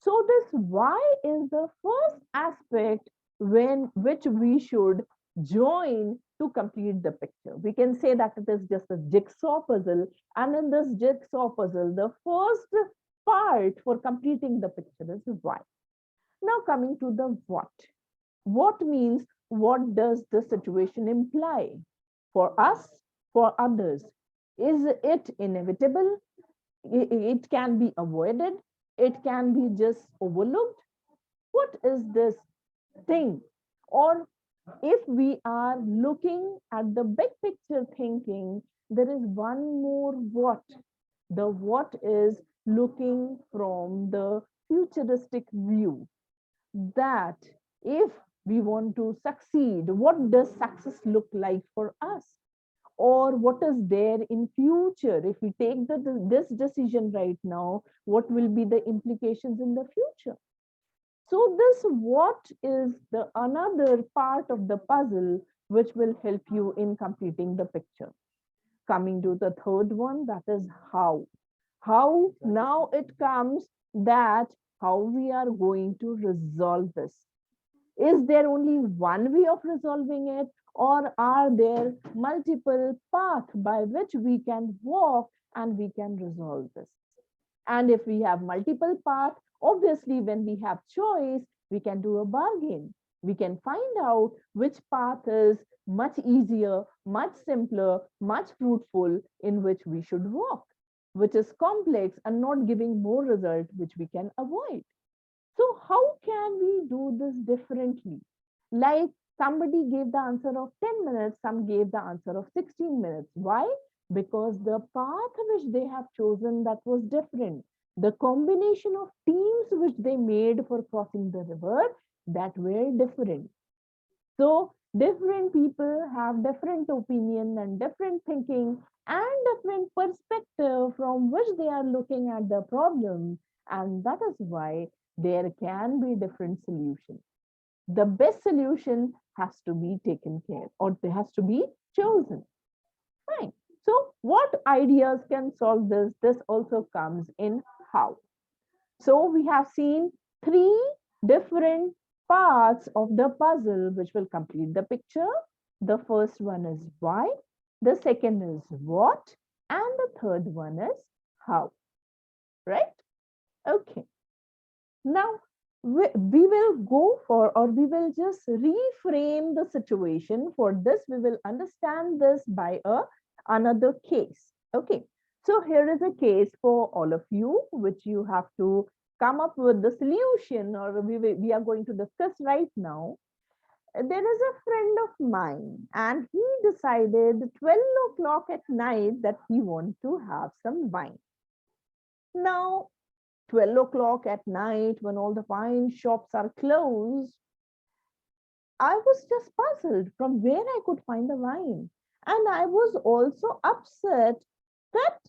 Speaker 2: So this why is the first aspect which we should join to complete the picture. We can say that it is just a jigsaw puzzle, and in this jigsaw puzzle, the first part for completing the picture is why. Now coming to the what. What means, what does the situation imply for us, for others? Is it inevitable? It can be avoided. It can be just overlooked. What is this thing? Or if we are looking at the big picture thinking, there is one more what. The what is looking from the futuristic view. that if we want to succeed, what does success look like for us? Or what is there in future? If we take this decision right now, what will be the implications in the future? So this what is the another part of the puzzle which will help you in completing the picture. Coming to the third one, that is how. How now it comes that how we are going to resolve this. Is there only one way of resolving it, or are there multiple paths by which we can walk and we can resolve this? And if we have multiple paths, obviously when we have choice, we can do a bargain. We can find out which path is much easier, much simpler, much fruitful in which we should walk, which is complex and not giving more result, which we can avoid. So how can we do this differently? Like somebody gave the answer of 10 minutes, some gave the answer of 16 minutes. Why? Because the path which they have chosen, that was different. The combination of teams which they made for crossing the river, that were different. So different people have different opinion and different thinking and different perspective from which they are looking at the problem. And that is why there can be different solutions. The best solution has to be taken care or there has to be chosen. Fine. So what ideas can solve this? This also comes in how. So we have seen 3 different parts of the puzzle which will complete the picture. The first one is why, the second is what, and the third one is how, right? Okay. Now, we will go for, or we will just reframe the situation. For this, we will understand this by another case. Okay. So here is a case for all of you, which you have to come up with the solution, or we are going to discuss right now. There is a friend of mine, and he decided 12 o'clock at night that he wants to have some wine. Now, 12 o'clock at night, when all the wine shops are closed, I was just puzzled from where I could find the wine. And I was also upset that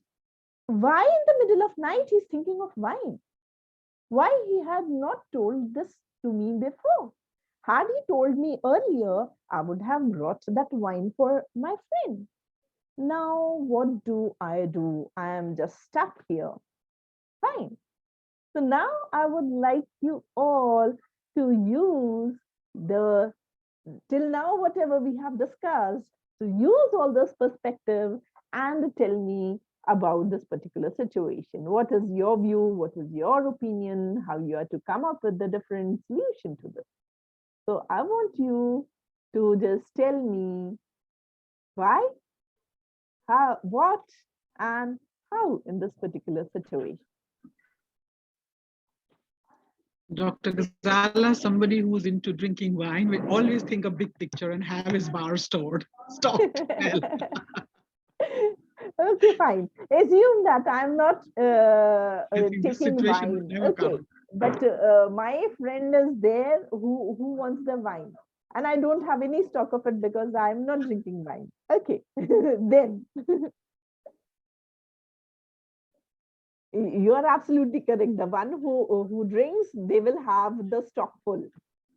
Speaker 2: why in the middle of night he's thinking of wine. Why he had not told this to me before. Had he told me earlier, I would have brought that wine for my friend. Now, what do? I am just stuck here. Fine. So now I would like you all to use the, till now, whatever we have discussed, to use all this perspective and tell me about this particular situation. What is your view? What is your opinion? How you are to come up with the different solution to this? So I want you to just tell me why, how, what, and how in this particular situation.
Speaker 4: Dr. Ghazala, somebody who's into drinking wine, will always think a big picture and have his bar stored. Stop.
Speaker 2: Okay, fine. Assume that I'm not taking wine. Okay, but my friend is there who wants the wine, and I don't have any stock of it because I'm not drinking wine. Okay, then you are absolutely correct. The one who drinks, they will have the stock full,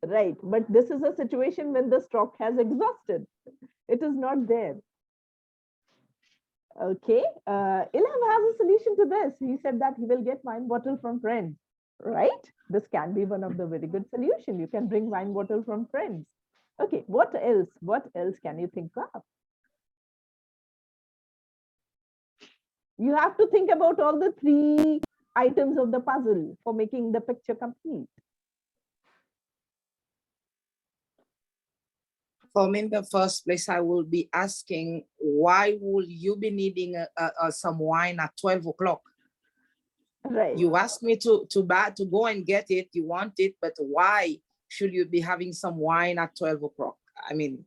Speaker 2: right? But this is a situation when the stock has exhausted. It is not there. Okay, Ilham has a solution to this. He said that he will get wine bottle from friends, right? This can be one of the very good solution. You can bring wine bottle from friends. Okay, what else? What else can you think of? You have to think about all the 3 items of the puzzle for making the picture complete.
Speaker 8: For me, in the first place, I will be asking, why will you be needing some wine at 12 o'clock?
Speaker 2: Right.
Speaker 8: You asked me to go and get it. You want it, but why should you be having some wine at 12 o'clock? I mean,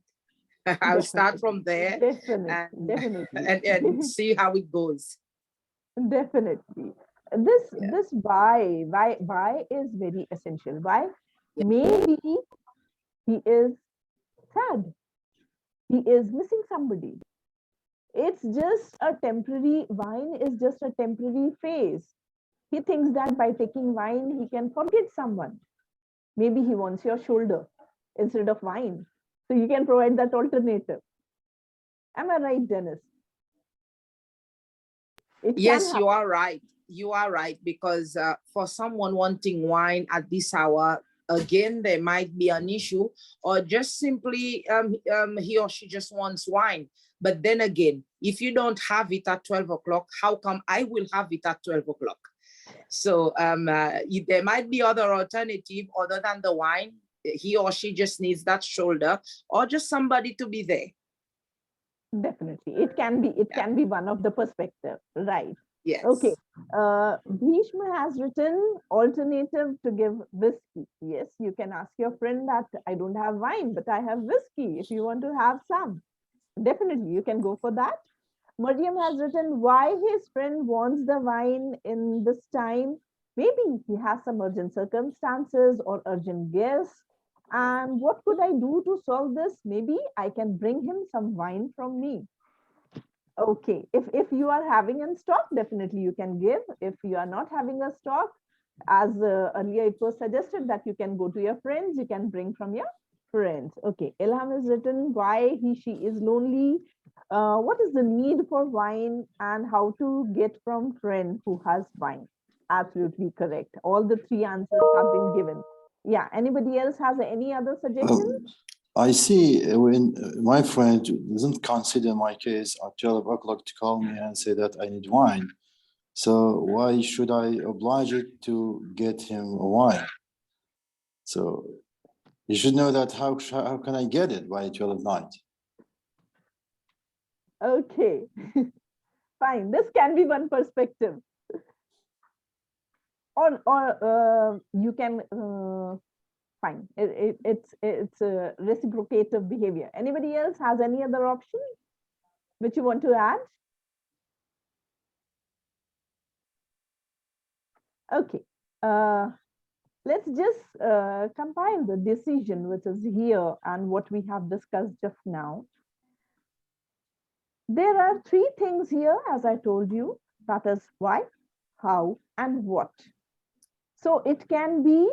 Speaker 8: I'll start from there.
Speaker 2: Definitely.
Speaker 8: And see how it goes.
Speaker 2: Definitely. This why is very essential. Why? Maybe he is sad. He is missing somebody. It's just a temporary, wine is just a temporary phase. He thinks that by taking wine, he can forget someone. Maybe he wants your shoulder instead of wine. So you can provide that alternative. Am I right, Dennis? It
Speaker 8: Yes,
Speaker 2: can
Speaker 8: you are right. You are right, because for someone wanting wine at this hour, again, there might be an issue, or just simply he or she just wants wine. But then again, if you don't have it at 12 o'clock, how come I will have it at 12 o'clock? So there might be other alternative other than the wine. He or she just needs that shoulder, or just somebody to be there.
Speaker 2: definitely. It can be one of the perspective, right?
Speaker 8: Yes.
Speaker 2: Okay. Bhishma has written alternative to give whiskey. Yes, you can ask your friend that I don't have wine, but I have whiskey if you want to have some. Definitely, you can go for that. Mariam has written why his friend wants the wine in this time. Maybe he has some urgent circumstances or urgent guests. And what could I do to solve this? Maybe I can bring him some wine from me. Okay, if you are having in stock, definitely you can give. If you are not having a stock, as earlier it was suggested that you can go to your friends, you can bring from your friends. Okay, Ilham has written why she is lonely. What is the need for wine and how to get from friend who has wine? Absolutely correct. All the three answers have been given. Yeah, anybody else has any other suggestion?
Speaker 6: I see when my friend doesn't consider my case at 12 o'clock to call me and say that I need wine. So why should I oblige it to get him a wine? So you should know that how can I get it by 12 at night?
Speaker 2: Okay, fine. This can be one perspective. Or you can fine. It's a reciprocative behavior. Anybody else has any other option which you want to add? Okay. Let's just compile the decision which is here and what we have discussed just now. There are three things here, as I told you, that is why, how, and what. So it can be,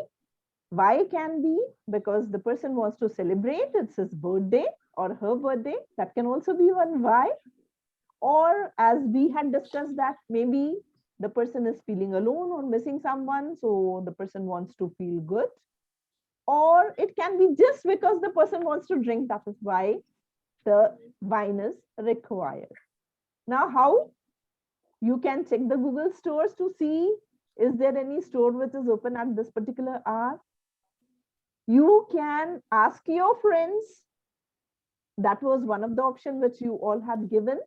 Speaker 2: why can be because the person wants to celebrate, it's his birthday or her birthday. That can also be one why. Or as we had discussed that maybe the person is feeling alone or missing someone, so the person wants to feel good. Or it can be just because the person wants to drink, that is why the wine is required. Now, how? You can check the Google stores to see, is there any store which is open at this particular hour? You can ask your friends. That was one of the options which you all had given.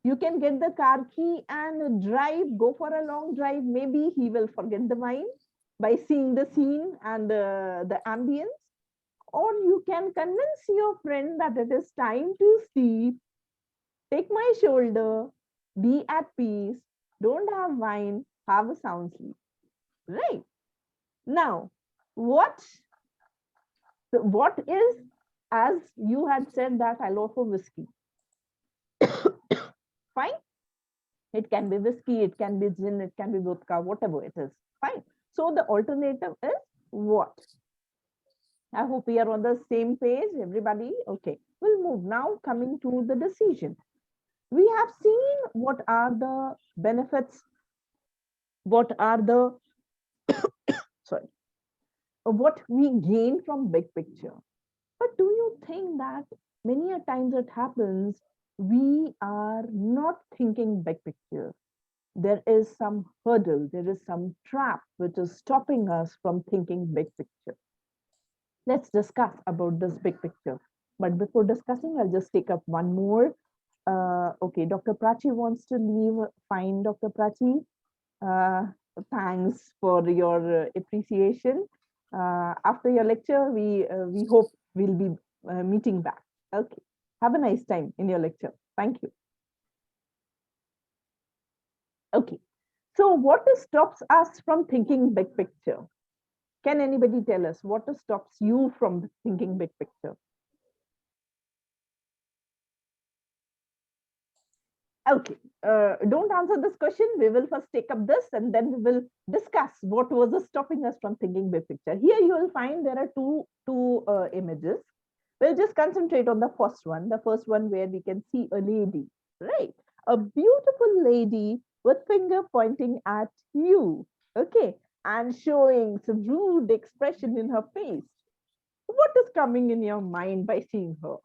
Speaker 2: You can get the car key and drive, go for a long drive. Maybe he will forget the wine by seeing the scene and the ambience. Or you can convince your friend that it is time to sleep. Take my shoulder, be at peace, don't have wine, have a sound sleep. Right. Now, what is, as you had said that I love for whiskey. Fine. It can be whiskey, it can be gin, it can be vodka, whatever it is. Fine. So the alternative is what? I hope we are on the same page, everybody. Okay, we'll move now, coming to the decision. We have seen what are the benefits, what are the, sorry, what we gain from big picture. But do you think that many a times it happens, we are not thinking big picture? There is some hurdle, there is some trap which is stopping us from thinking big picture. Let's discuss about this big picture. But before discussing, I'll just take up one more. Okay, Dr. Prachi wants to leave. Fine, Dr. Prachi. Thanks for your appreciation. After your lecture, we hope we'll be meeting back. Okay, have a nice time in your lecture. Thank you. Okay, so what stops us from thinking big picture? Can anybody tell us what stops you from thinking big picture? Okay, don't answer this question. We will first take up this and then we will discuss what was stopping us from thinking big picture. Here you will find there are two images. We'll just concentrate on the first one where we can see a lady, right? A beautiful lady with finger pointing at you, okay? And showing some rude expression in her face. What is coming in your mind by seeing her?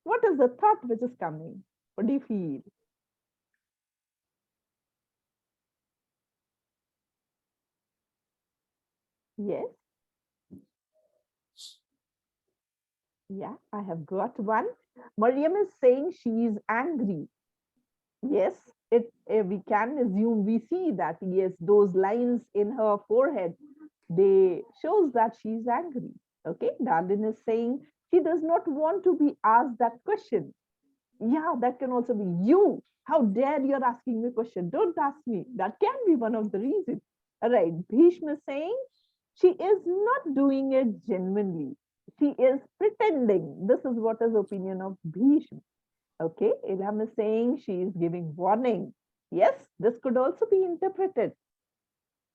Speaker 2: What is the thought which is coming? What do you feel? Yes. Yeah, I have got one. Mariam is saying she is angry. Yes, we can assume, we see that, yes, those lines in her forehead, they shows that she's angry. Okay, Darlene is saying she does not want to be asked that question. Yeah, that can also be you. How dare you're asking me a question? Don't ask me. That can be one of the reasons. All right, Bhishma is saying she is not doing it genuinely. She is pretending. This is what is opinion of Bhishma. Okay, Ilham is saying she is giving warning. Yes, this could also be interpreted.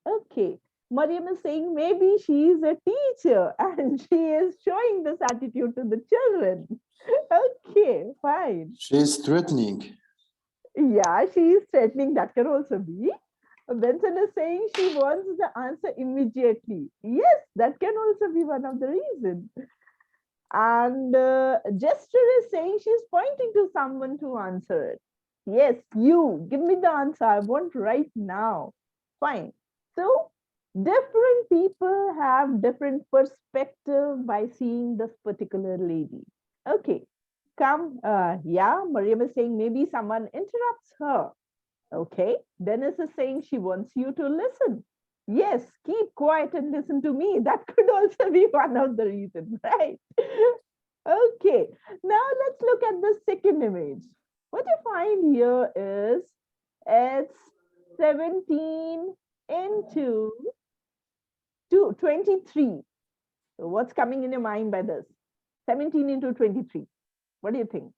Speaker 2: Okay, Mariam is saying maybe she is a teacher and she is showing this attitude to the children. Okay, fine.
Speaker 6: She's threatening.
Speaker 2: Yeah, she is threatening. That can also be. Benson is saying she wants the answer immediately. Yes, that can also be one of the reasons. And Jester is saying she's pointing to someone to answer it. Yes, you, give me the answer. I want right now. Fine. So different people have different perspective by seeing this particular lady. Okay, come. Yeah, Mariam is saying maybe someone interrupts her. Okay, Dennis is saying she wants you to listen. Yes, keep quiet and listen to me. That could also be one of the reasons, right? Okay, now let's look at the second image. What you find here is it's 17 into 23. So what's coming in your mind by this? 17 into 23. What do you think?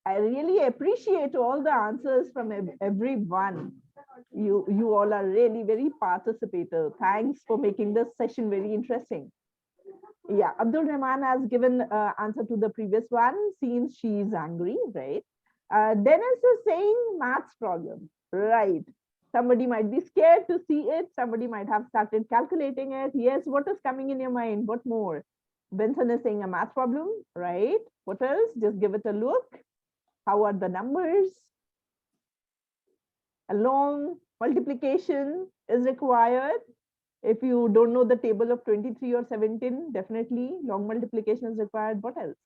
Speaker 2: I really appreciate all the answers from everyone. You all are really very participative. Thanks for making this session very interesting. Yeah, Abdul Rahman has given answer to the previous one, since she is angry, right? Dennis is saying maths problem, right? Somebody might be scared to see it. Somebody might have started calculating it. Yes, what is coming in your mind? What more? Benson is saying a math problem, right? What else? Just give it a look. How are the numbers? A long multiplication is required. If you don't know the table of 23 or 17, definitely long multiplication is required. What else?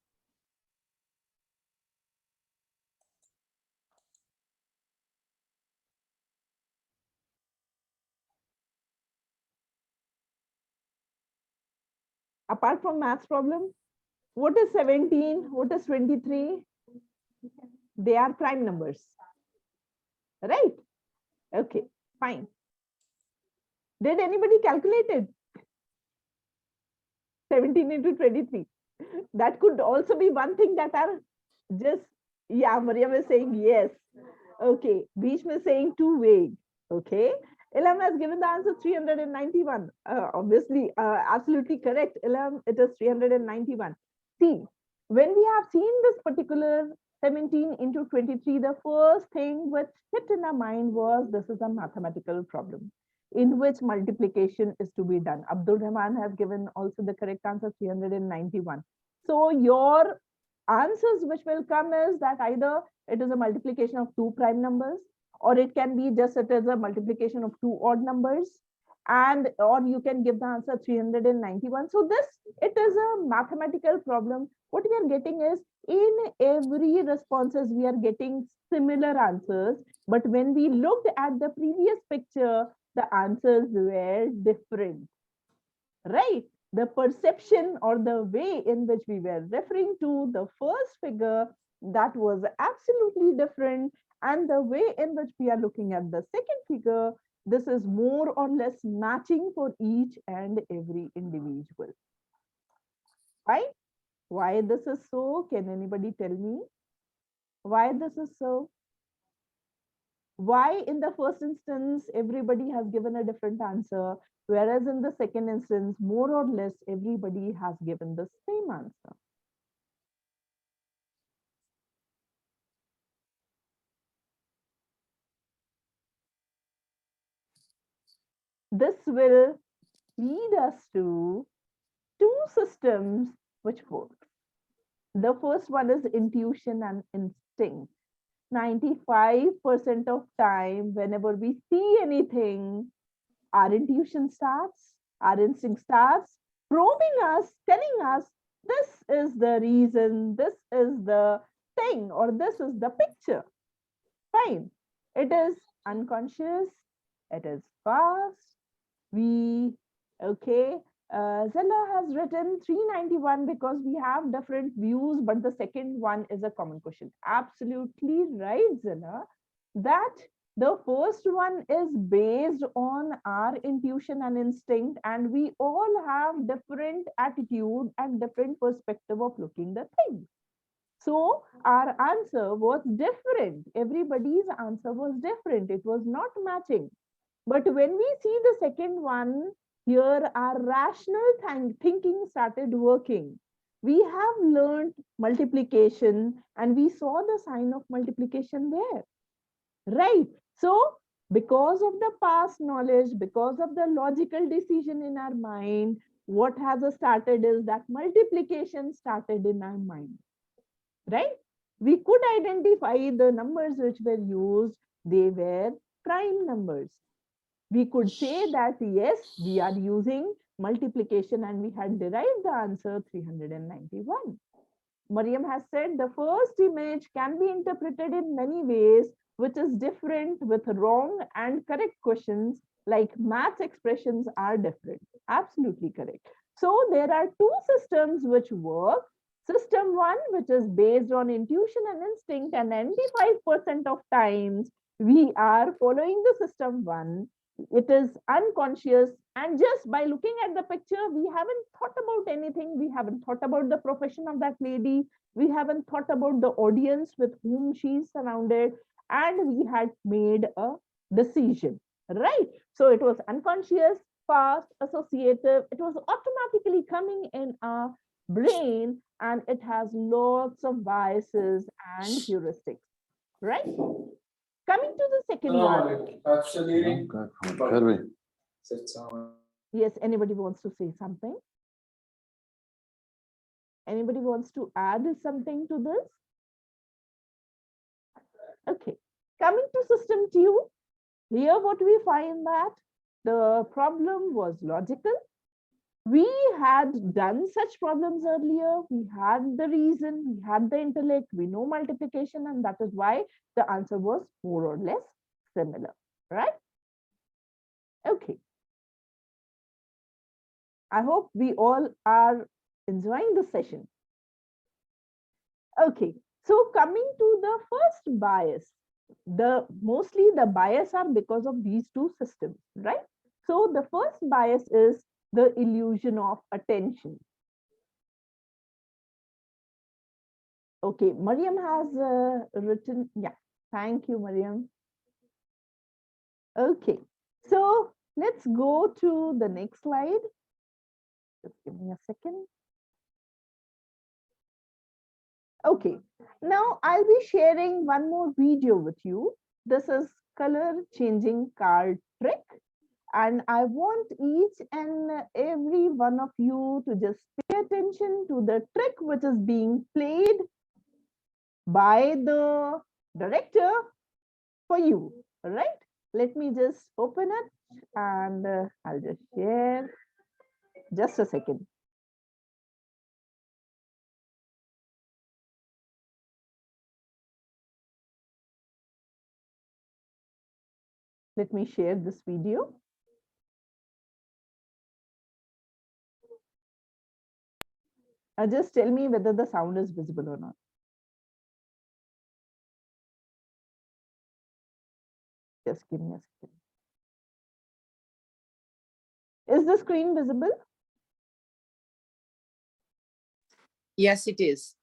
Speaker 2: Apart from maths problem, what is 17? What is 23? They are prime numbers, right? Okay, fine. Did anybody calculate it? 17 into 23. That could also be one thing that are just, yeah, Mariam is saying yes. Okay, Bhishma is saying too vague. Okay, Ilham has given the answer 391. Obviously, absolutely correct. Ilham, it is 391. See, when we have seen this particular 17 into 23, the first thing which hit in our mind was this is a mathematical problem in which multiplication is to be done. Abdul Rahman has given also the correct answer, 391. So your answers which will come is that either it is a multiplication of two prime numbers, or it can be just it is a multiplication of two odd numbers, and or you can give the answer 391. So this, it is a mathematical problem. What we are getting is in every responses we are getting similar answers, but when we looked at the previous picture, the answers were different, right? The perception or the way in which we were referring to the first figure That was absolutely different. And the way in which we are looking at the second figure, this is more or less matching for each and every individual. Right? Why this is so? Can anybody tell me why this is so? Why in the first instance, everybody has given a different answer, whereas in the second instance, more or less, everybody has given the same answer? This will lead us to two systems which work. The first one is intuition and instinct. 95% of time, whenever we see anything, our intuition starts, our instinct starts probing us, telling us this is the reason, this is the thing, or this is the picture. Fine. It is unconscious, it is fast. Zella has written 391 because we have different views, but the second one is a common question. Absolutely right, Zella, that the first one is based on our intuition and instinct, and we all have different attitude and different perspective of looking the thing. So our answer was different. Everybody's answer was different. It was not matching. But when we see the second one, here our rational thinking started working. We have learned multiplication and we saw the sign of multiplication there. Right. So because of the past knowledge, because of the logical decision in our mind, what has started is that multiplication started in our mind. Right? We could identify the numbers which were used, they were prime numbers. We could say that yes, we are using multiplication and we had derived the answer 391. Mariam has said the first image can be interpreted in many ways, which is different with wrong and correct questions, like maths expressions are different. Absolutely correct. So there are two systems which work. System one, which is based on intuition and instinct, and 95% of times we are following the system one. It is unconscious, and just by looking at the picture, we haven't thought about anything. We haven't thought about the profession of that lady. We haven't thought about the audience with whom she's surrounded, and we had made a decision, right? So it was unconscious, fast, associative. It was automatically coming in our brain, and it has lots of biases and heuristics, right? Coming to the second one. Yes, anybody wants to say something? Anybody wants to add something to this? Okay, coming to system two, here what we find that the problem was logical. We had done such problems earlier. We had the reason, we had the intellect, we know multiplication, and that is why the answer was more or less similar, right? Okay. I hope we all are enjoying the session. Okay, so coming to the first bias, mostly the bias are because of these two systems, right? So the first bias is the illusion of attention. Okay, Mariam has written, yeah, thank you, Mariam. Okay, so let's go to the next slide. Just give me a second. Okay, now I'll be sharing one more video with you. This is color changing card trick. And I want each and every one of you to just pay attention to the trick which is being played by the director for you, right? Let me just open it and I'll just share. Just a second. Let me share this video. Just tell me whether the sound is visible or not. Just give me a second. Is the screen visible?
Speaker 8: Yes, it is.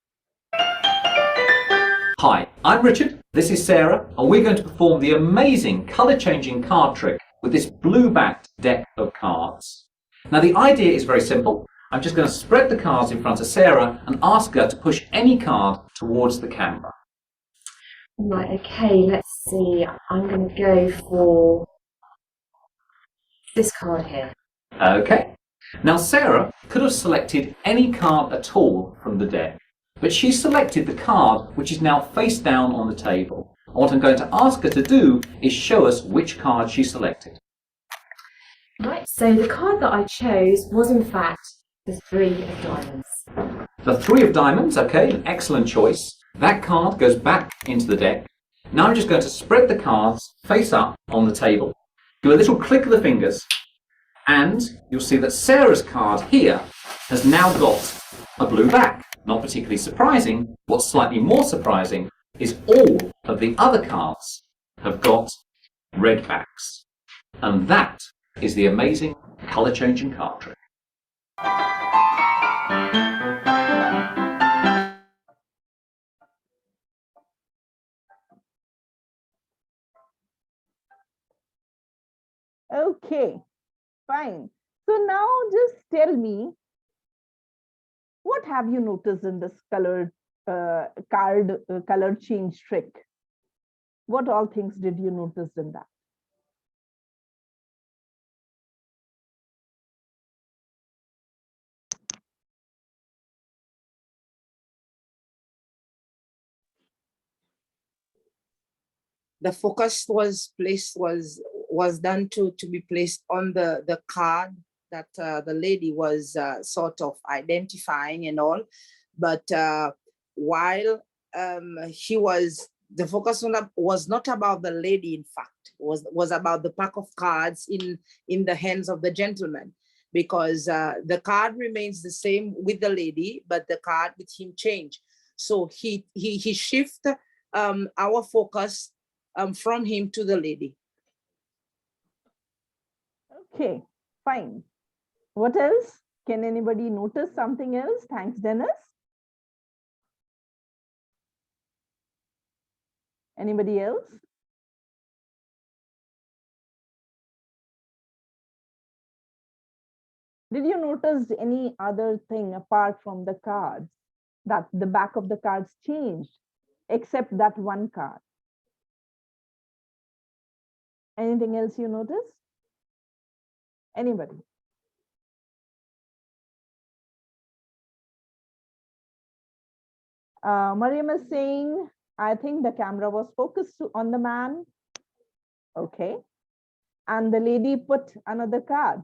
Speaker 10: Hi, I'm Richard, this is Sarah, and we're going to perform the amazing colour-changing card trick with this blue-backed deck of cards. Now the idea is very simple. I'm just going to spread the cards in front of Sarah and ask her to push any card towards the camera.
Speaker 11: Right, okay, let's see. I'm going to go for this card here.
Speaker 10: Okay. Now Sarah could have selected any card at all from the deck, but she selected the card which is now face down on the table. And what I'm going to ask her to do is show us which card she selected.
Speaker 11: Right, so the card that I chose was in fact the 3 of diamonds.
Speaker 10: The 3 of diamonds, okay, an excellent choice. That card goes back into the deck. Now I'm just going to spread the cards face up on the table. Do a little click of the fingers, and you'll see that Sarah's card here has now got a blue back. Not particularly surprising. What's slightly more surprising is all of the other cards have got red backs. And that is the amazing colour-changing card trick.
Speaker 2: Okay, fine. So now just tell me, what have you noticed in this card color change trick? What all things did you notice in that?
Speaker 8: The focus was done to be placed on the card that the lady was sort of identifying and all, but while the focus was not about the lady, in fact, was about the pack of cards in the hands of the gentleman, because the card remains the same with the lady, but the card with him changed. So he shifted our focus from him to the lady.
Speaker 2: Okay, fine. What else? Can anybody notice something else? Thanks, Dennis. Anybody else? Did you notice any other thing apart from the cards, that the back of the cards changed, except that one card? Anything else you noticed? Anybody? Mariam is saying, I think the camera was focused on the man. Okay. And the lady put another card.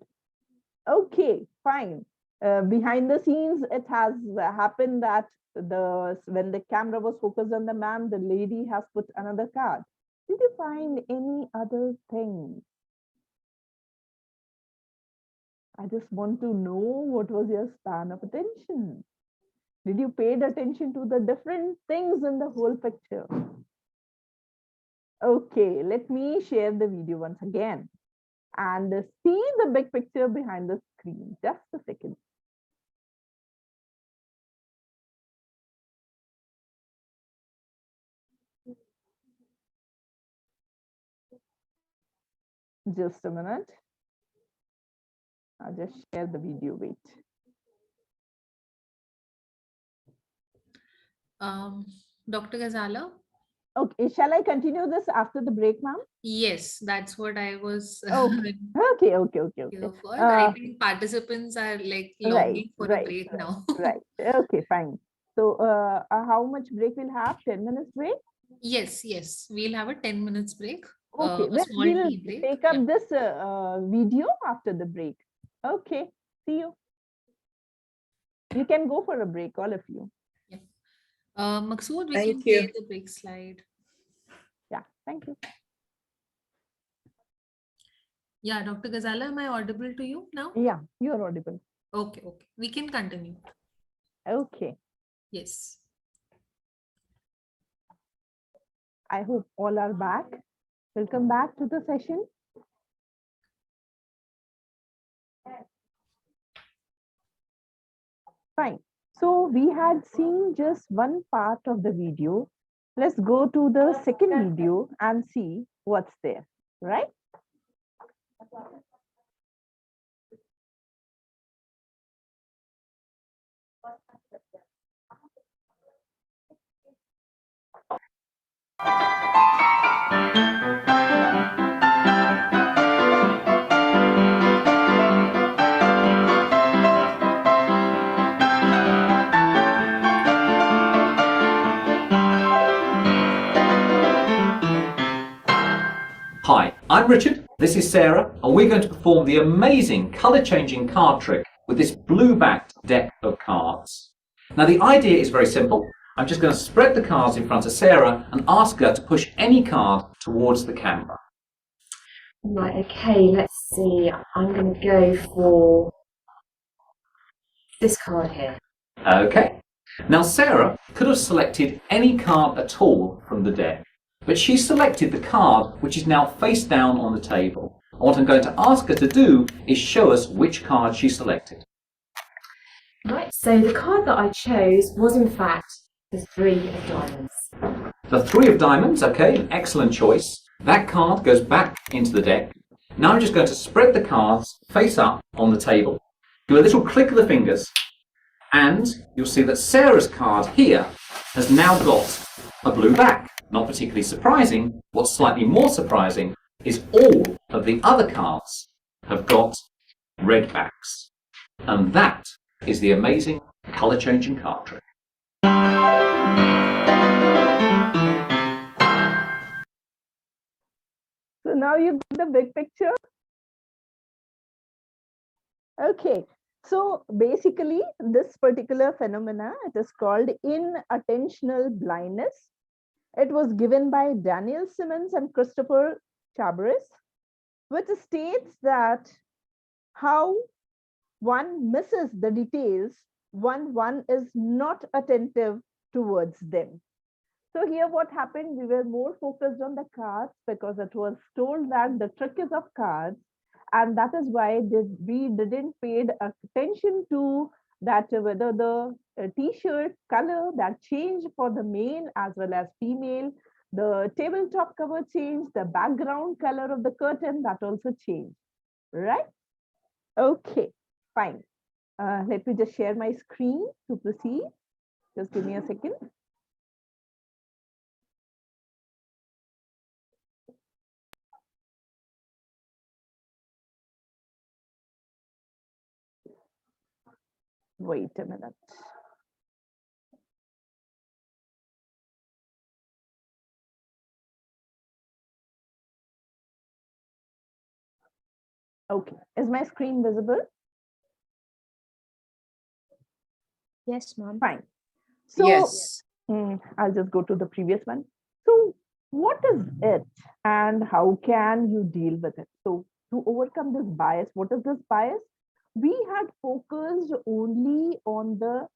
Speaker 2: Okay, fine. Behind the scenes, it has happened that when the camera was focused on the man, the lady has put another card. Did you find any other thing? I just want to know what was your span of attention. Did you pay attention to the different things in the whole picture? Okay, let me share the video once again and see the big picture behind the screen. Just a second. Just a minute. I'll just share the video. Wait.
Speaker 1: Dr. Ghazala?
Speaker 2: Okay, shall I continue this after the break, ma'am?
Speaker 1: Yes, that's what I was
Speaker 2: Okay, okay.
Speaker 1: here for. I think participants are like longing for a break now.
Speaker 2: Right. Okay, fine. So how much break we'll have? 10 minutes break?
Speaker 1: Yes, we'll have a 10 minutes break.
Speaker 2: Okay,
Speaker 1: A small
Speaker 2: we'll
Speaker 1: tea break.
Speaker 2: take up
Speaker 1: Yeah.
Speaker 2: this video after the break. Okay, see you. You can go for a break, all of you.
Speaker 1: Maqsood, we
Speaker 8: Thank
Speaker 1: can
Speaker 8: you.
Speaker 1: play the break slide.
Speaker 2: Yeah, thank you.
Speaker 1: Yeah, Dr. Ghazala, am I audible to you now?
Speaker 2: Yeah, you are audible.
Speaker 1: Okay. We can continue.
Speaker 2: Okay,
Speaker 1: Yes.
Speaker 2: I hope all are back. Welcome back to the session. Fine. So we had seen just one part of the video. Let's go to the second video and see what's there, right?
Speaker 10: Hi, I'm Richard, this is Sarah, and we're going to perform the amazing colour-changing card trick with this blue-backed deck of cards. Now the idea is very simple. I'm just going to spread the cards in front of Sarah and ask her to push any card towards the camera.
Speaker 11: Right, okay, let's see. I'm going to go for this card here.
Speaker 10: Okay. Now Sarah could have selected any card at all from the deck, but she selected the card which is now face down on the table. And what I'm going to ask her to do is show us which card she selected.
Speaker 11: Right, so the card that I chose was in fact the 3 of diamonds.
Speaker 10: The 3 of diamonds, okay, an excellent choice. That card goes back into the deck. Now I'm just going to spread the cards face up on the table. Do a little click of the fingers, and you'll see that Sarah's card here has now got a blue back. Not particularly surprising. What's slightly more surprising is all of the other cards have got red backs. And that is the amazing colour-changing card trick.
Speaker 2: So now you get the big picture. Okay, so basically this particular phenomena, it is called inattentional blindness. It was given by Daniel Simmons and Christopher Chabris, which states that how one misses the details when one is not attentive towards them. So here what happened, we were more focused on the cards because it was told that the trick is of cards, and that is why we didn't pay attention to that whether the t-shirt color that changed for the male as well as female, the tabletop cover changed, the background color of the curtain that also changed, right? Okay, fine. Let me just share my screen to proceed. Just give me a second. Wait a minute. Okay, is my screen visible?
Speaker 5: Yes, ma'am.
Speaker 2: Fine. So
Speaker 8: Yes.
Speaker 2: I'll just go to the previous one. So what is it and how can you deal with it? So to overcome this bias, what is this bias? We had focused only on the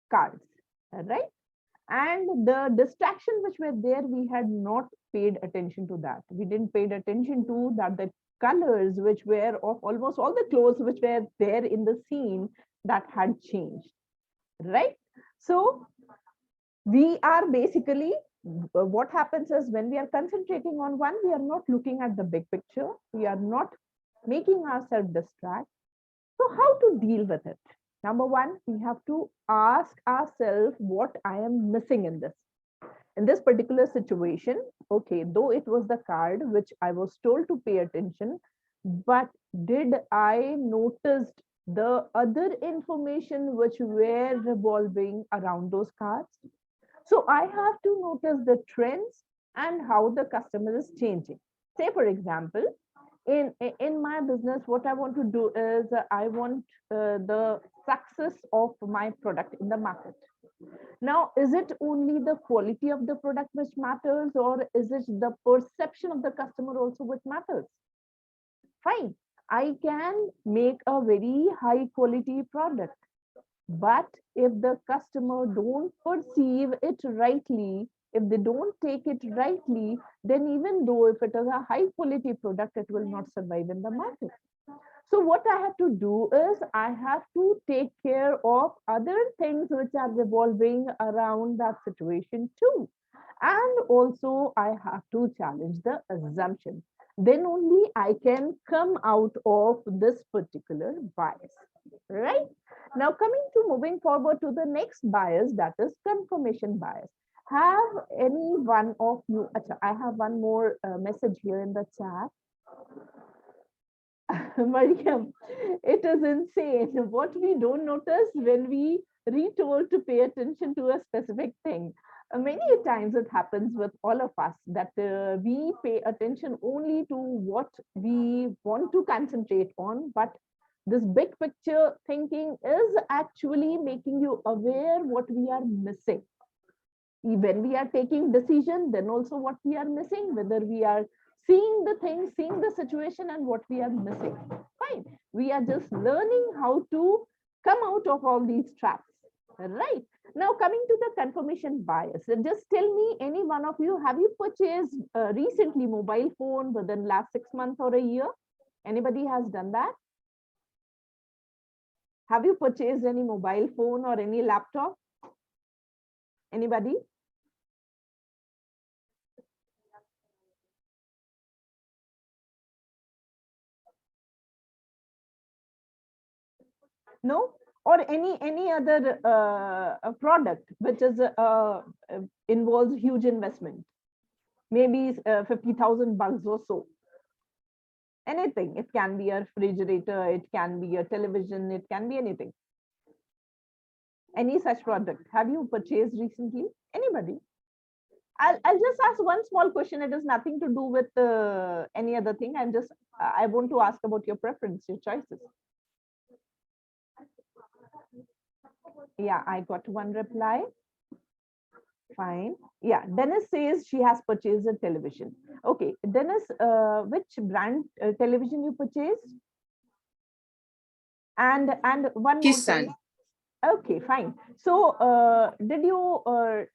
Speaker 2: cards, right? And the distractions which were there, we had not paid attention to that. We didn't pay attention to that the colors which were of almost all the clothes which were there in the scene that had changed, right? So we are basically, what happens is when we are concentrating on one, we are not looking at the big picture. We are not making ourselves distract. So how to deal with it? Number one, we have to ask ourselves what I am missing in this. In this particular situation, okay, though it was the card which I was told to pay attention, but did I notice the other information which were revolving around those cards? So I have to notice the trends and how the customer is changing. Say, for example, in my business, what I want to do is I want the success of my product in the market. Now, is it only the quality of the product which matters, or is it the perception of the customer also which matters? Fine, I can make a very high quality product, but if the customer don't perceive it rightly, If they don't take it rightly, then even though if it is a high quality product, it will not survive in the market. So what I have to do is I have to take care of other things which are revolving around that situation too. And also I have to challenge the assumption. Then only I can come out of this particular bias, right? Now moving forward to the next bias, that is confirmation bias. Have any one of you, I have one more message here in the chat. Mariam, it is insane what we don't notice when we retold to pay attention to a specific thing. Many times it happens with all of us that we pay attention only to what we want to concentrate on, but this big picture thinking is actually making you aware what we are missing. When we are taking decision, then also what we are missing, whether we are seeing the thing, seeing the situation, and what we are missing. Fine. We are just learning how to come out of all these traps. Right. Now coming to the confirmation bias. Just tell me, any one of you, have you purchased recently mobile phone within last 6 months or a year? Anybody has done that? Have you purchased any mobile phone or any laptop? Anybody? No? Or any other product which is involves huge investment, maybe 50,000 bucks or so. Anything. It can be a refrigerator, it can be a television, it can be anything. Any such product have you purchased recently? Anybody? I'll just ask one small question. It has nothing to do with any other thing. I want to ask about your preference, your choices. Yeah, I got one reply. Fine. Yeah, Dennis says she has purchased a television. Okay, Dennis, which brand television you purchased? And one more
Speaker 8: Kisan.
Speaker 2: thing. Okay, fine. So did you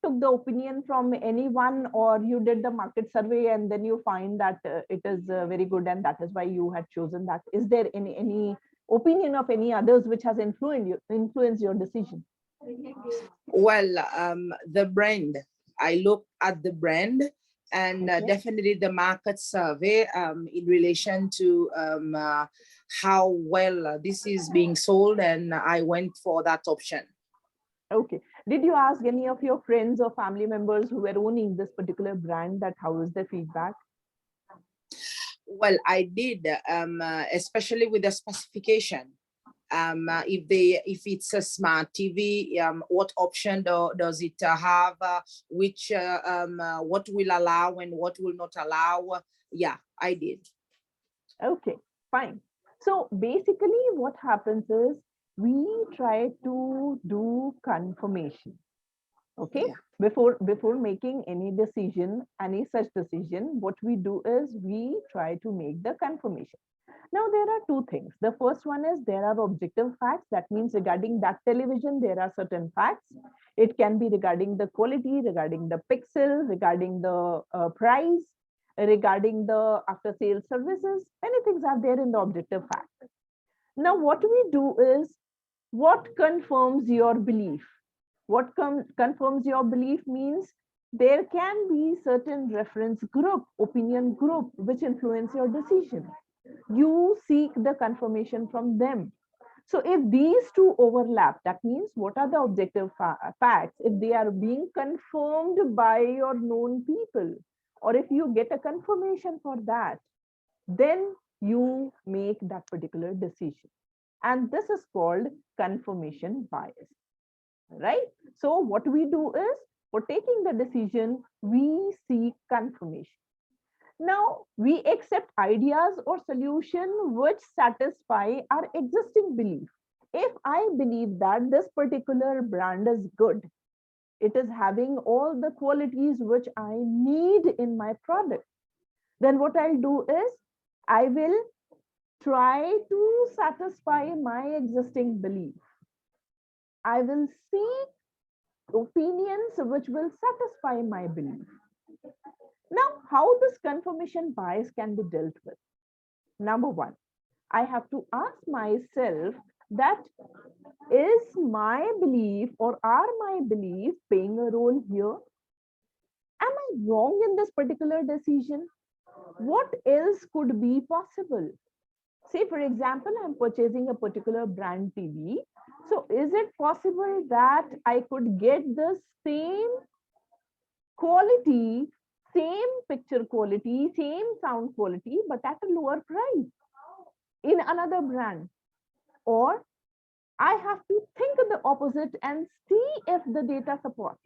Speaker 2: took the opinion from anyone, or you did the market survey and then you find that it is very good and that is why you had chosen that? Is there any opinion of any others which has influenced your decision?
Speaker 8: Well, the brand, I look at the brand and
Speaker 2: Okay.
Speaker 8: definitely the market survey in relation to how well this is being sold, and I went for that option.
Speaker 2: Okay. Did you ask any of your friends or family members who were owning this particular brand that how is their feedback?
Speaker 8: Well, I did, especially with the specification. If it's a smart TV, what option does it have? What will allow and what will not allow? Yeah, I did.
Speaker 2: Okay, fine. So basically what happens is we try to do confirmation. Okay,
Speaker 8: Yeah.
Speaker 2: before making any decision, any such decision, what we do is we try to make the confirmation. Now there are two things. The first one is there are objective facts. That means regarding that television, there are certain facts. It can be regarding the quality, regarding the pixel, regarding the price, regarding the after sales services. Many things are there in the objective fact. Now what we do is what confirms your belief. What confirms your belief means there can be certain reference group, opinion group, which influence your decision. You seek the confirmation from them. So if these two overlap, that means what are the objective facts? If they are being confirmed by your known people, or if you get a confirmation for that, then you make that particular decision. And this is called confirmation bias, right? So what we do is for taking the decision, we seek confirmation. Now we accept ideas or solution which satisfy our existing belief. If I believe that this particular brand is good, it is having all the qualities which I need in my product, then what I'll do is I will try to satisfy my existing belief. I will seek opinions which will satisfy my belief. Now, how this confirmation bias can be dealt with? Number one, I have to ask myself that is my belief or are my beliefs playing a role here? Am I wrong in this particular decision? What else could be possible? Say, for example, I'm purchasing a particular brand TV. So is it possible that I could get the same quality, same picture quality, same sound quality, but at a lower price in another brand? Or I have to think of the opposite and see if the data supports.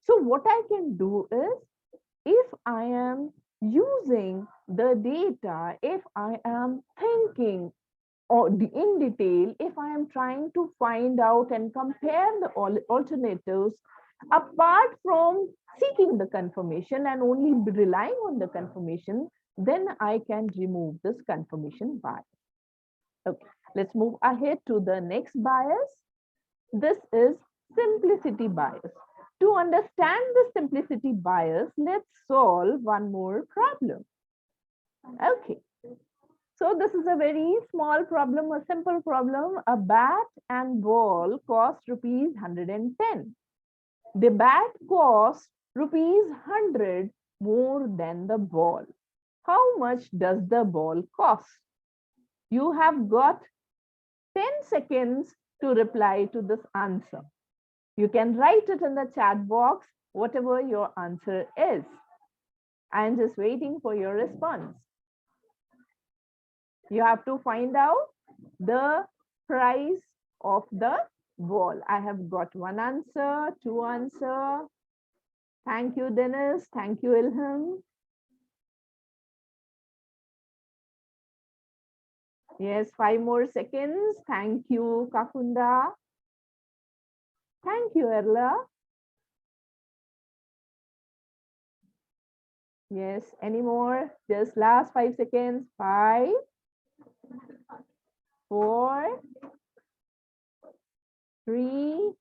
Speaker 2: So what I can do is, if I am using the data, if I am thinking or in detail, if I am trying to find out and compare the alternatives, apart from seeking the confirmation and only relying on the confirmation, then I can remove this confirmation bias. Okay, let's move ahead to the next bias. This is simplicity bias. To understand the simplicity bias, let's solve one more problem. Okay, so this is a very small problem, a simple problem. A bat and ball cost rupees 110. The bat costs rupees 100 more than the ball. How much does the ball cost? You have got 10 seconds to reply to this answer. You can write it in the chat box, whatever your answer is. I'm just waiting for your response. You have to find out the price of the ball. I have got one answer, two answer. Thank you, Dennis. Thank you, Ilham. Yes, 5 more seconds. Thank you, Kakunda. Thank you, Erla. Yes, any more? Just last 5 seconds. 5, 4, 3,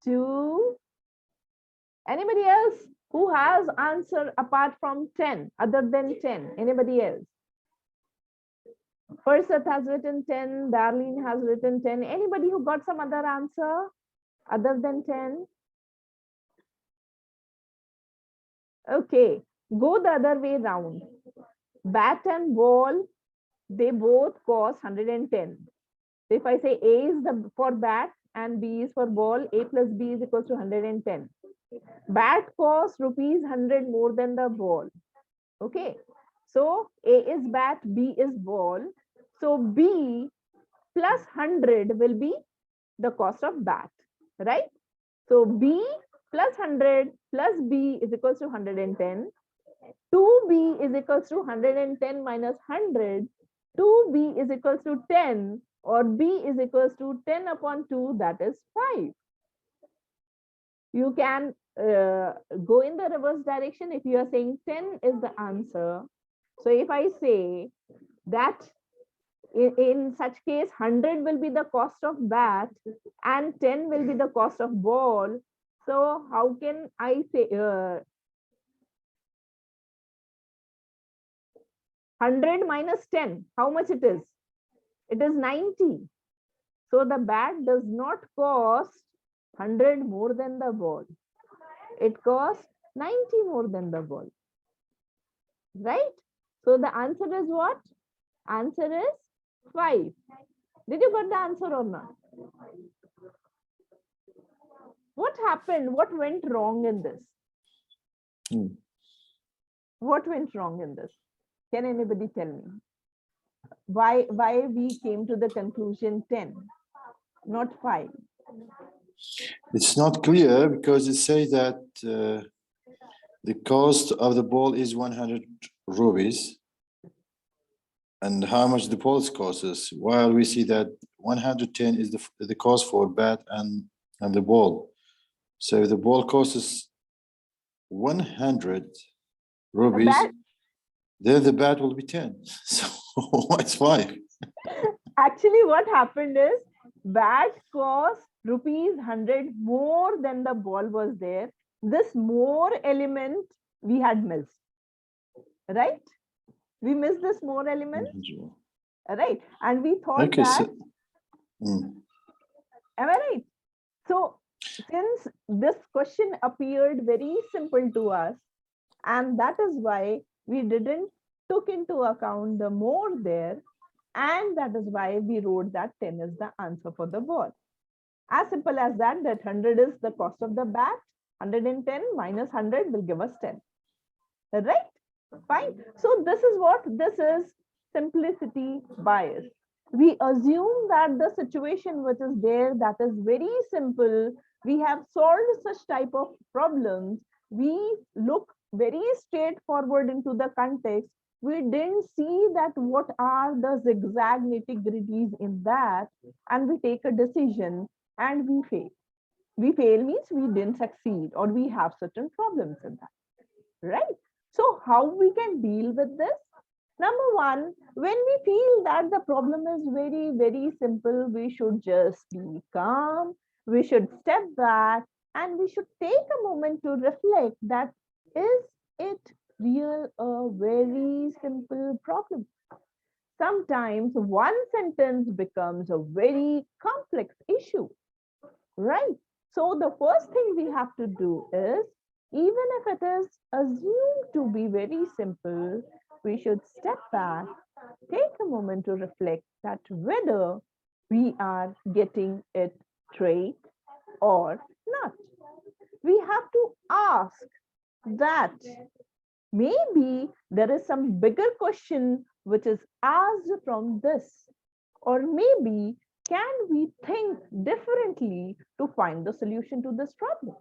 Speaker 2: 2. Anybody else who has answer apart from 10, other than 10? Anybody else? Farsad has written 10, Darlene has written 10. Anybody who got some other answer other than 10? Okay, go the other way round. Bat and ball, they both cost 110. So if I say A is for bat and B is for ball, A plus B is equals to 110. Bat costs rupees 100 more than the ball. Okay, so A is bat, B is ball. So B plus 100 will be the cost of bat, right? So B plus 100 plus B is equals to 110. 2B is equals to 110 minus 100. 2B is equals to 10, or B is equals to 10 upon 2, that is 5. You can go in the reverse direction if you are saying 10 is the answer. So if I say that in such case 100 will be the cost of bat and 10 will be the cost of ball, so how can I say 100 minus 10, how much it is? It is 90. So the bat does not cost 100 more than the ball. It costs 90 more than the ball, right? So the answer is what? Answer is 5. Did you get the answer or not? What happened? What went wrong in this? What went wrong in this? Can anybody tell me? Why we came to the conclusion 10, not 5?
Speaker 6: It's not clear because it says that the cost of the ball is 100 rupees. And how much the balls cost us, while we see that 110 is the cost for bat and the ball. So if the ball costs us 100 rupees, then the bat will be 10. So it's 5.
Speaker 2: Actually, what happened is bat cost rupees 100 more than the ball was there. This more element we had missed, right? We missed this more element, right? And we thought
Speaker 6: Okay,
Speaker 2: that,
Speaker 6: mm.
Speaker 2: am I right? So since this question appeared very simple to us, and that is why we didn't took into account the more there, and that is why we wrote that 10 is the answer for the ball. As simple as that, that 100 is the cost of the bat, 110 minus 100 will give us 10. Right? Fine. So this is what this is, simplicity bias. We assume that the situation which is there, that is very simple. We have solved such type of problems. We look very straightforward into the context. We didn't see that what are the zigzag nitty-gritties in that, and we take a decision and we fail. We fail means we didn't succeed, or we have certain problems in that, right? So how we can deal with this? Number one, when we feel that the problem is very, very simple, we should just be calm. We should step back and we should take a moment to reflect that is it real a very simple problem? Sometimes one sentence becomes a very complex issue, right? So the first thing we have to do is, even if it is assumed to be very simple, we should step back, take a moment to reflect that whether we are getting it straight or not. We have to ask that maybe there is some bigger question which is asked from this, or maybe can we think differently to find the solution to this problem,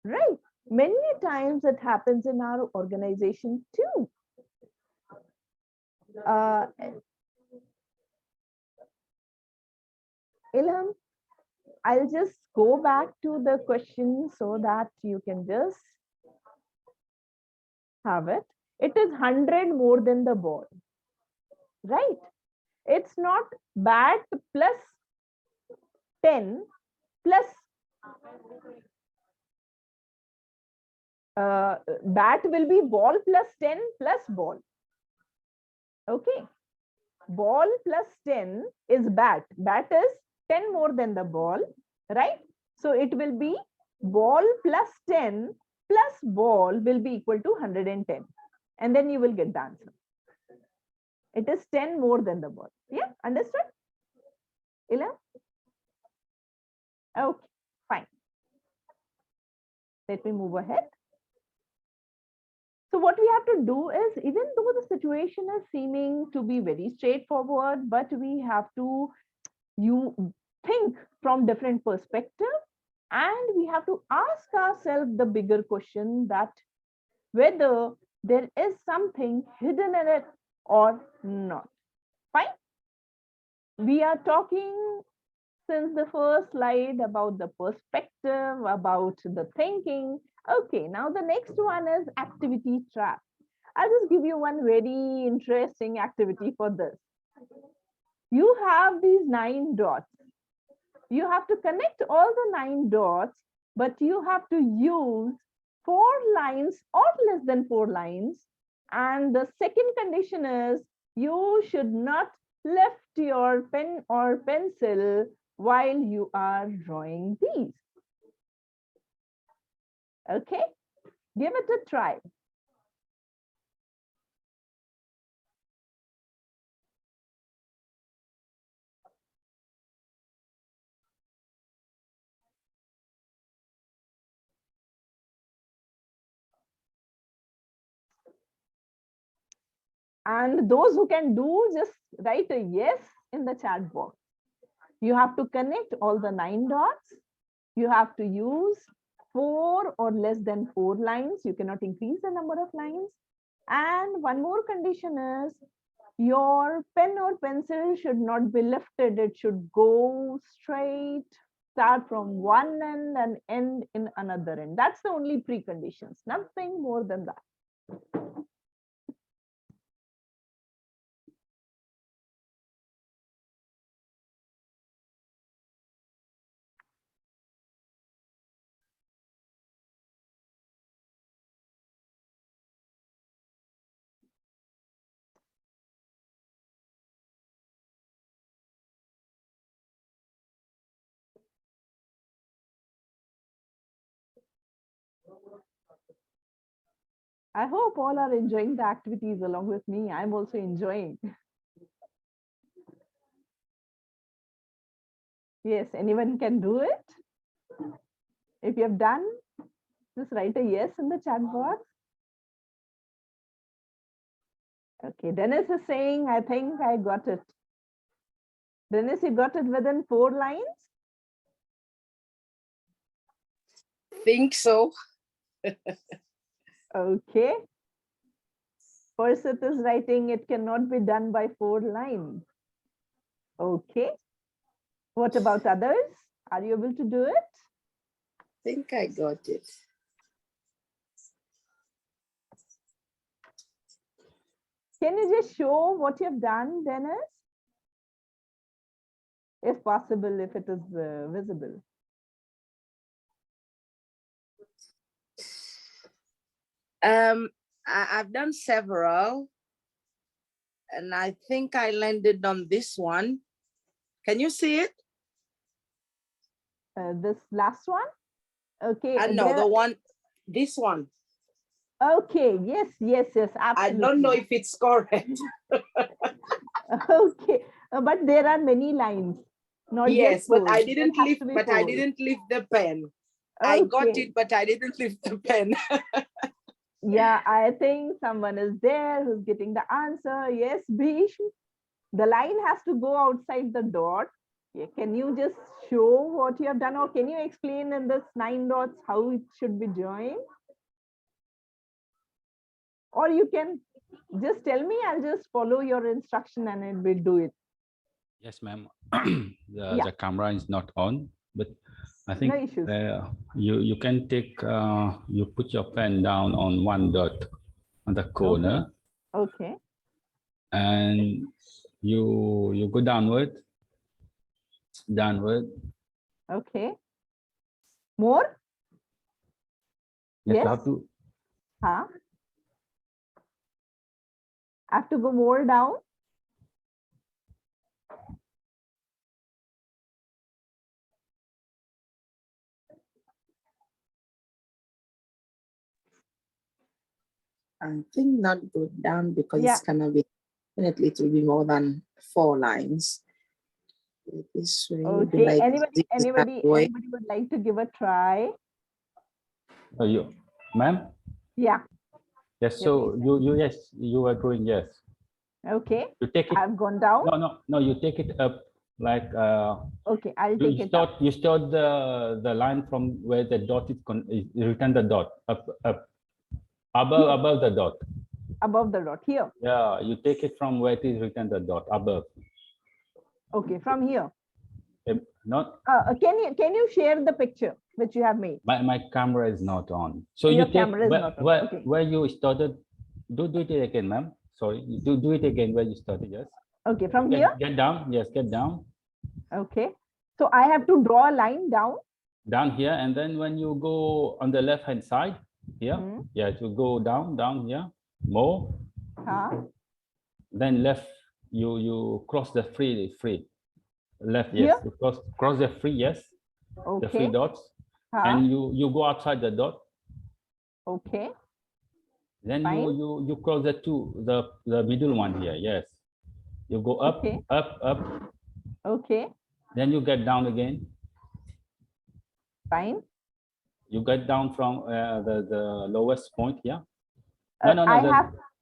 Speaker 2: right? Many times it happens in our organization too. Ilham, I'll just go back to the question so that you can just have it. It is 100 more than the ball, right? It's not bat plus 10 plus bat will be ball plus 10 plus ball. Okay. Ball plus 10 is bat. Bat is 10 more than the ball, right? So it will be ball plus 10 plus ball will be equal to 110. And then you will get the answer. It is 10 more than the ball. Yeah, understood? Ila? Okay, fine. Let me move ahead. So what we have to do is, even though the situation is seeming to be very straightforward, but we have to think from different perspective, and we have to ask ourselves the bigger question that whether there is something hidden in it or not. Fine. We are talking since the first slide about the perspective, about the thinking. Okay, now the next one is activity trap. I'll just give you one very interesting activity for this. You have these 9 dots. You have to connect all the 9 dots, but you have to use 4 lines or less than 4 lines. And the second condition is you should not lift your pen or pencil while you are drawing these. Okay, give it a try. And those who can do, just write a yes in the chat box. You have to connect all the 9 dots. You have to use 4 or less than 4 lines. You cannot increase the number of lines. And one more condition is your pen or pencil should not be lifted. It should go straight, start from one end and end in another end. That's the only preconditions, nothing more than that. I hope all are enjoying the activities along with me. I'm also enjoying. Yes, anyone can do it. If you have done, just write a yes in the chat box. Okay, Dennis is saying, I think I got it. Dennis, you got it within 4 lines?
Speaker 8: Think so.
Speaker 2: Okay. Persit is writing, it cannot be done by 4 lines. Okay. What about others? Are you able to do it?
Speaker 8: Think I got it.
Speaker 2: Can you just show what you've done, Dennis? If possible, if it is visible.
Speaker 8: I've done several, and I think I landed on this one. Can you see it?
Speaker 2: This last one? Okay.
Speaker 8: No, the one, this one.
Speaker 2: Okay, yes, absolutely.
Speaker 8: I don't know if it's correct.
Speaker 2: Okay, but there are many lines. Not
Speaker 8: Yes,
Speaker 2: just
Speaker 8: but
Speaker 2: 4.
Speaker 8: I
Speaker 2: It
Speaker 8: didn't
Speaker 2: has
Speaker 8: lift,
Speaker 2: to be
Speaker 8: but I
Speaker 2: 4.
Speaker 8: didn't lift the pen. I got
Speaker 2: Okay.
Speaker 8: it, but I didn't lift the pen.
Speaker 2: Yeah, I think someone is there who's getting the answer. Yes, Bish. The line has to go outside the dot. Yeah, can you just show what you have done, or can you explain in this 9 dots how it should be joined? Or you can just tell me, I'll just follow your instruction and it will do it.
Speaker 12: Yes, ma'am.
Speaker 2: Yeah.
Speaker 12: The camera is not on, but I think
Speaker 2: No issues.
Speaker 12: you can take, you put your pen down on 1 dot on the corner.
Speaker 2: Okay.
Speaker 12: And you go downward.
Speaker 2: Okay. More?
Speaker 12: Yes,
Speaker 2: Yes.
Speaker 12: you have to.
Speaker 2: Huh? Have to go more down?
Speaker 8: I think not go down because
Speaker 2: Yeah.
Speaker 8: it's gonna be, definitely it will be more than 4 lines. This way, maybe
Speaker 2: Okay.
Speaker 8: like
Speaker 2: Anybody
Speaker 8: way.
Speaker 2: would like to give a try?
Speaker 12: You, ma'am.
Speaker 2: Yeah.
Speaker 12: Yes.
Speaker 2: Yeah,
Speaker 12: So you are doing yes.
Speaker 2: Okay.
Speaker 12: You take it.
Speaker 2: I've gone down.
Speaker 12: No. You take it up like.
Speaker 2: Okay, I'll
Speaker 12: You
Speaker 2: take it up.
Speaker 12: start the line from where the dot is written, the dot up above the dot.
Speaker 2: Above the dot here.
Speaker 12: Yeah, you take it from where it is written, the dot above.
Speaker 2: Okay, from here.
Speaker 12: Not
Speaker 2: Can you share the picture which you have made?
Speaker 12: my camera is not on. So
Speaker 2: Your
Speaker 12: you take
Speaker 2: camera is not on. Okay.
Speaker 12: where you started. Do it again, ma'am. Sorry, do it again where you started. Yes.
Speaker 2: Okay, from here.
Speaker 12: Get down. Yes, get down.
Speaker 2: Okay. So I have to draw a line down.
Speaker 12: Down here, and then when you go on the left hand side here, yeah, to go down here more. Then left, you cross the free left. Yes, you cross the free. Yes.
Speaker 2: Okay.
Speaker 12: The 3 dots, and you go outside the dot.
Speaker 2: Okay.
Speaker 12: Then you cross the middle one here. Yes. You go up, up.
Speaker 2: Okay.
Speaker 12: Then you get down again.
Speaker 2: Fine.
Speaker 12: You get down from the lowest point here.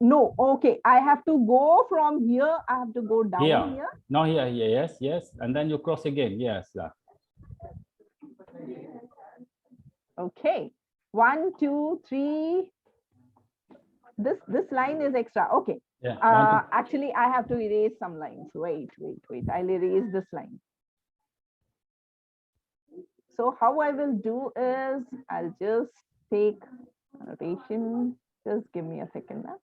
Speaker 2: No. Okay. I have to go from here. I have to go down here.
Speaker 12: No, here. Yes. And then you cross again. Yes.
Speaker 2: Okay. 1, 2, 3. This line is extra. Okay.
Speaker 12: Yeah.
Speaker 2: Actually, I have to erase some lines. Wait. I'll erase this line. So how I will do is I'll just take notation. Just give me a second now.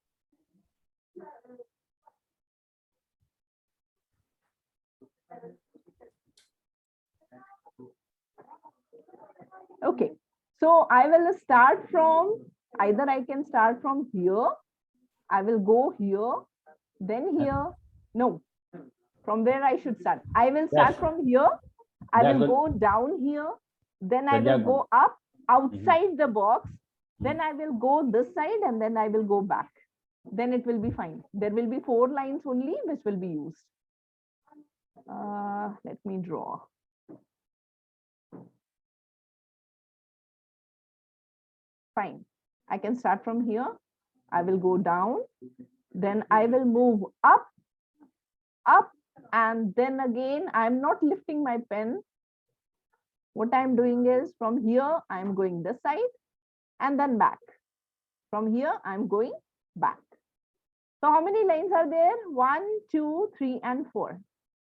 Speaker 2: Okay. So I will start from, either I can start from here. I will go here, then here. No, from where I should start. I will start from here. I will go down here. Then I will go up outside the box. Then I will go this side and then I will go back. Then it will be fine. There will be 4 lines only which will be used. Let me draw. Fine. I can start from here. I will go down. Then I will move up, and then again, I'm not lifting my pen. What I'm doing is from here, I'm going this side and then back. From here, I'm going back. So how many lines are there? 1, 2, 3, and 4.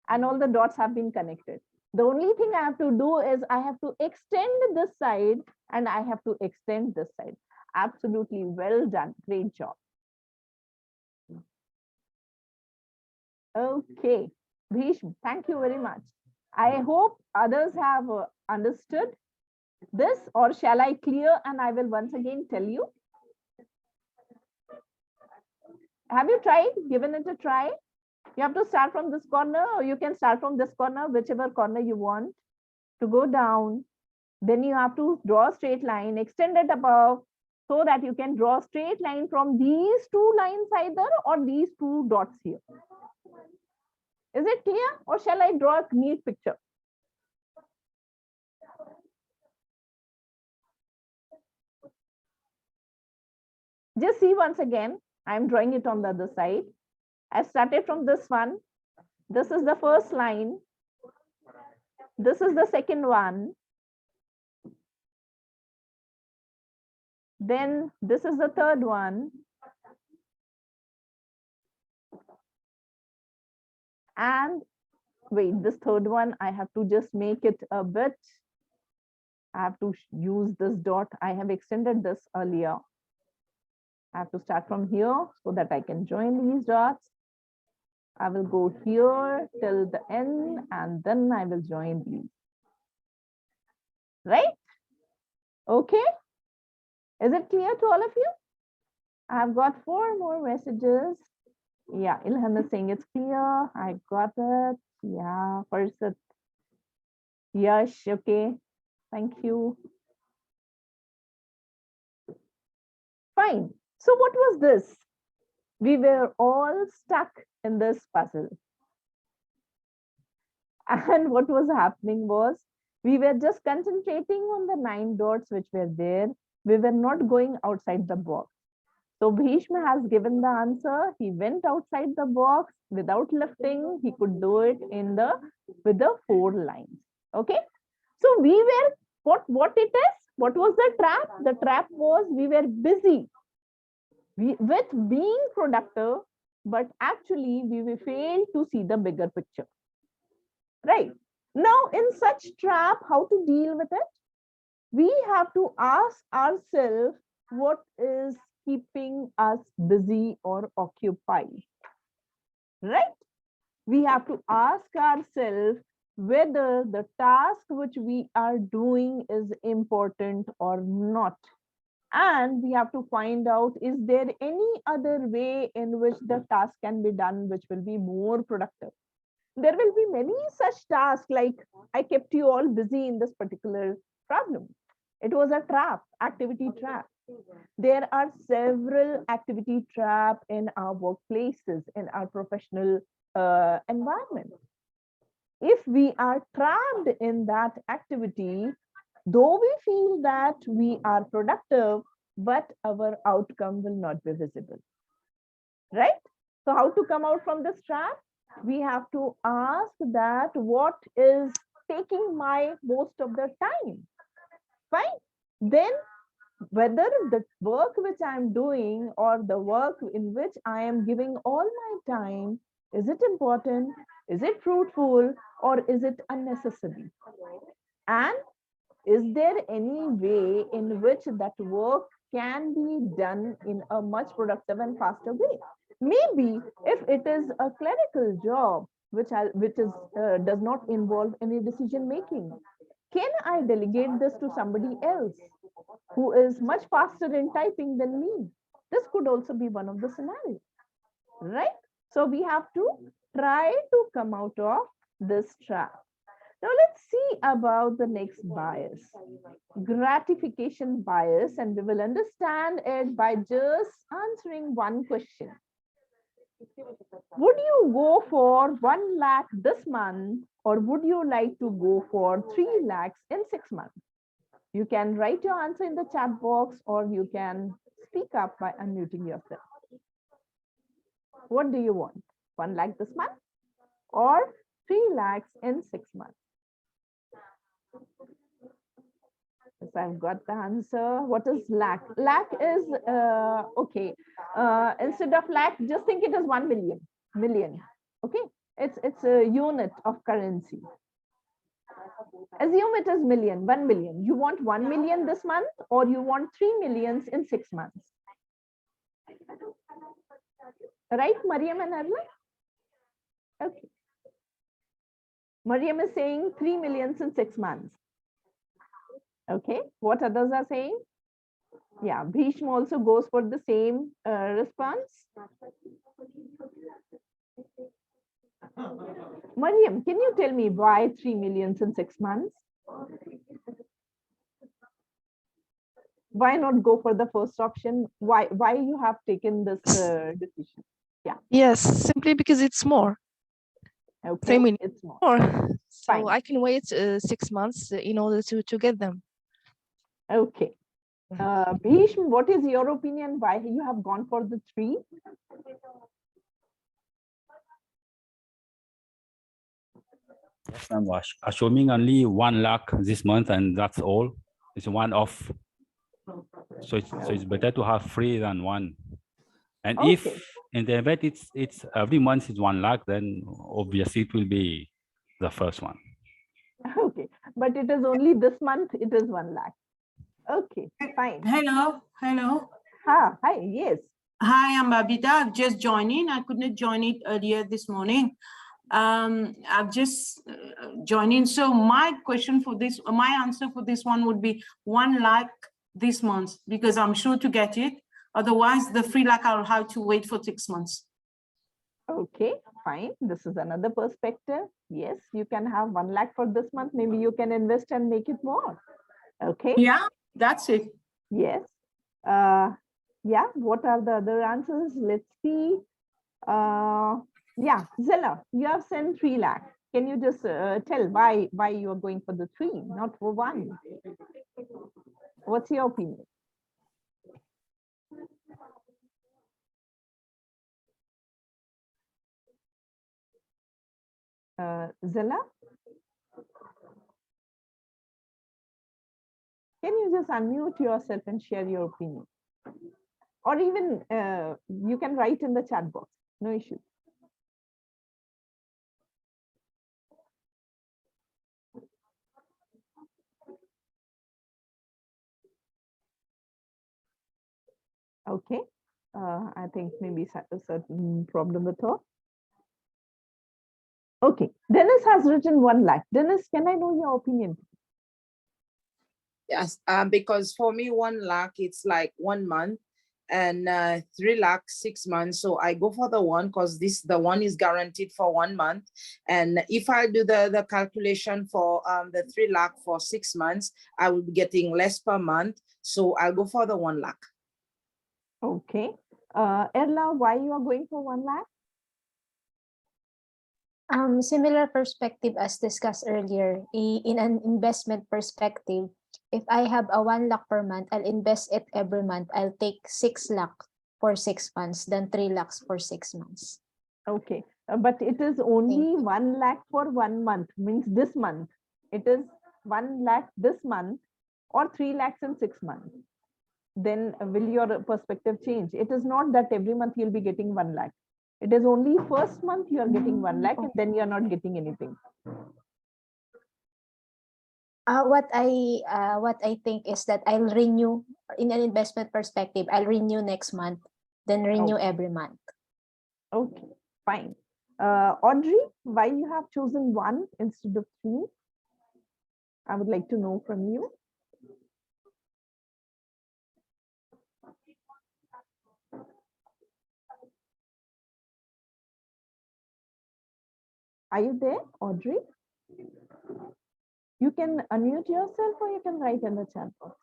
Speaker 2: And all the dots have been connected. The only thing I have to do is I have to extend this side and I have to extend this side. Absolutely well done. Great job. Okay. Bhishma, thank you very much. I hope others have understood this, or shall I clear and I will once again tell you? Have you tried, given it a try? You have to start from this corner, or you can start from this corner, whichever corner you want to go down. Then you have to draw a straight line, extend it above, so that you can draw a straight line from these 2 lines either, or these 2 dots here. Is it clear, or shall I draw a neat picture? Just see once again, I'm drawing it on the other side. I started from this one. This is the first line. This is the second one. Then this is the third one. And wait, this third one, I have to just make it a bit. I have to use this dot. I have extended this earlier. I have to start from here so that I can join these dots. I will go here till the end and then I will join these. Right? Okay. Is it clear to all of you? I've got 4 more messages. Yeah, Ilham is saying it's clear. I got it. Yeah, first it. Yes, okay. Thank you. Fine. So what was this? We were all stuck in this puzzle. And what was happening was we were just concentrating on the 9 dots which were there. We were not going outside the box. So Bhishma has given the answer. He went outside the box without lifting. He could do it with the 4 lines. Okay. So we were, what it is? What was the trap? The trap was we were busy with being productive, but actually we failed to see the bigger picture. Right. Now, in such trap, how to deal with it? We have to ask ourselves what is keeping us busy or occupied. Right? We have to ask ourselves whether the task which we are doing is important or not. And we have to find out, is there any other way in which the task can be done which will be more productive? There will be many such tasks, like I kept you all busy in this particular problem. It was a trap, activity trap. There are several activity traps in our workplaces, in our professional environment. If we are trapped in that activity, though we feel that we are productive, but our outcome will not be visible. Right? So how to come out from this trap? We have to ask that what is taking my most of the time. Fine. Then whether the work which I'm doing or the work in which I am giving all my time, is it important? Is it fruitful, or is it unnecessary? And is there any way in which that work can be done in a much productive and faster way? Maybe if it is a clerical job, which does not involve any decision making, can I delegate this to somebody else who is much faster in typing than me? This could also be one of the scenarios, right? So we have to try to come out of this trap. Now let's see about the next bias, gratification bias, and we will understand it by just answering one question. Would you go for 1 lakh this month, or would you like to go for 3 lakhs in 6 months? You can write your answer in the chat box, or you can speak up by unmuting yourself. What do you want? 1 lakh this month or 3 lakhs in 6 months? Yes, I've got the answer. What is lakh? Lakh is, okay. Instead of lakh, just think it is 1 million. Million. Okay. It's a unit of currency. Assume it is million, 1 million. You want 1 million this month, or you want 3 millions in 6 months? Right, Mariam and Arla? Okay. Mariam is saying 3 millions in 6 months. Okay, what others are saying? Yeah, Bhishma also goes for the same response. Mariam, can you tell me why 3 millions in 6 months? Why not go for the first option? Why you have taken this decision? Yeah.
Speaker 13: Yes, simply because it's more.
Speaker 2: Okay,
Speaker 13: 3 million
Speaker 2: it's more.
Speaker 13: So
Speaker 2: Fine.
Speaker 13: I can wait 6 months in order to get them.
Speaker 2: Okay. Bhishma, what is your opinion? Why you have gone for the 3?
Speaker 12: Yes, I'm assuming only 1 lakh this month, and that's all. It's one off. So it's better to have 3 than 1. And
Speaker 2: Okay.
Speaker 12: if in the event it's every month is 1 lakh, then obviously it will be the first one.
Speaker 2: Okay, but it is only this month, it is 1 lakh. Okay, fine.
Speaker 14: Hello, hello.
Speaker 2: Hi, yes.
Speaker 14: Hi, I'm Babita. I've just joined in. I couldn't join it earlier this morning. I've just joined in. So my question for this, my answer for this one would be 1 lakh this month, because I'm sure to get it. Otherwise, the 3 lakh I'll have to wait for 6 months.
Speaker 2: Okay, fine. This is another perspective. Yes, you can have 1 lakh for this month. Maybe you can invest and make it more. Okay.
Speaker 14: Yeah, that's it.
Speaker 2: Yes. Yeah, what are the other answers? Let's see. Yeah, Zilla, you have sent 3 lakh. Can you just tell why you are going for the 3, not for 1? What's your opinion? Zilla? Can you just unmute yourself and share your opinion? Or even you can write in the chat box, no issue. Okay, I think maybe a certain problem with her. Okay, Dennis has written 1 lakh. Dennis, can I know your opinion?
Speaker 8: Yes, because for me, 1 lakh, it's like 1 month, and 3 lakhs 6 months. So I go for the 1 because the 1 is guaranteed for 1 month. And if I do the calculation for the 3 lakh for 6 months, I will be getting less per month. So I'll go for the 1 lakh.
Speaker 2: Okay. Erla, why you are going for 1 lakh?
Speaker 5: Similar perspective as discussed earlier. In an investment perspective, if I have a 1 lakh per month, I'll invest it every month. I'll take 6 lakh for 6 months, then 3 lakhs for 6 months.
Speaker 2: Okay, but it is only 1 lakh for 1 month, means this month. It is 1 lakh this month or 3 lakhs in 6 months. Then will your perspective change? It is not that every month you'll be getting 1 lakh. It is only first month you are getting 1 lakh and then you're not getting anything.
Speaker 5: What I think is that I'll renew in an investment perspective. I'll renew next month, then renew every month.
Speaker 2: Okay, fine. Audrey, why you have chosen 1 instead of 3? I would like to know from you. Are you there, Audrey? You can unmute yourself or you can write in the chat box.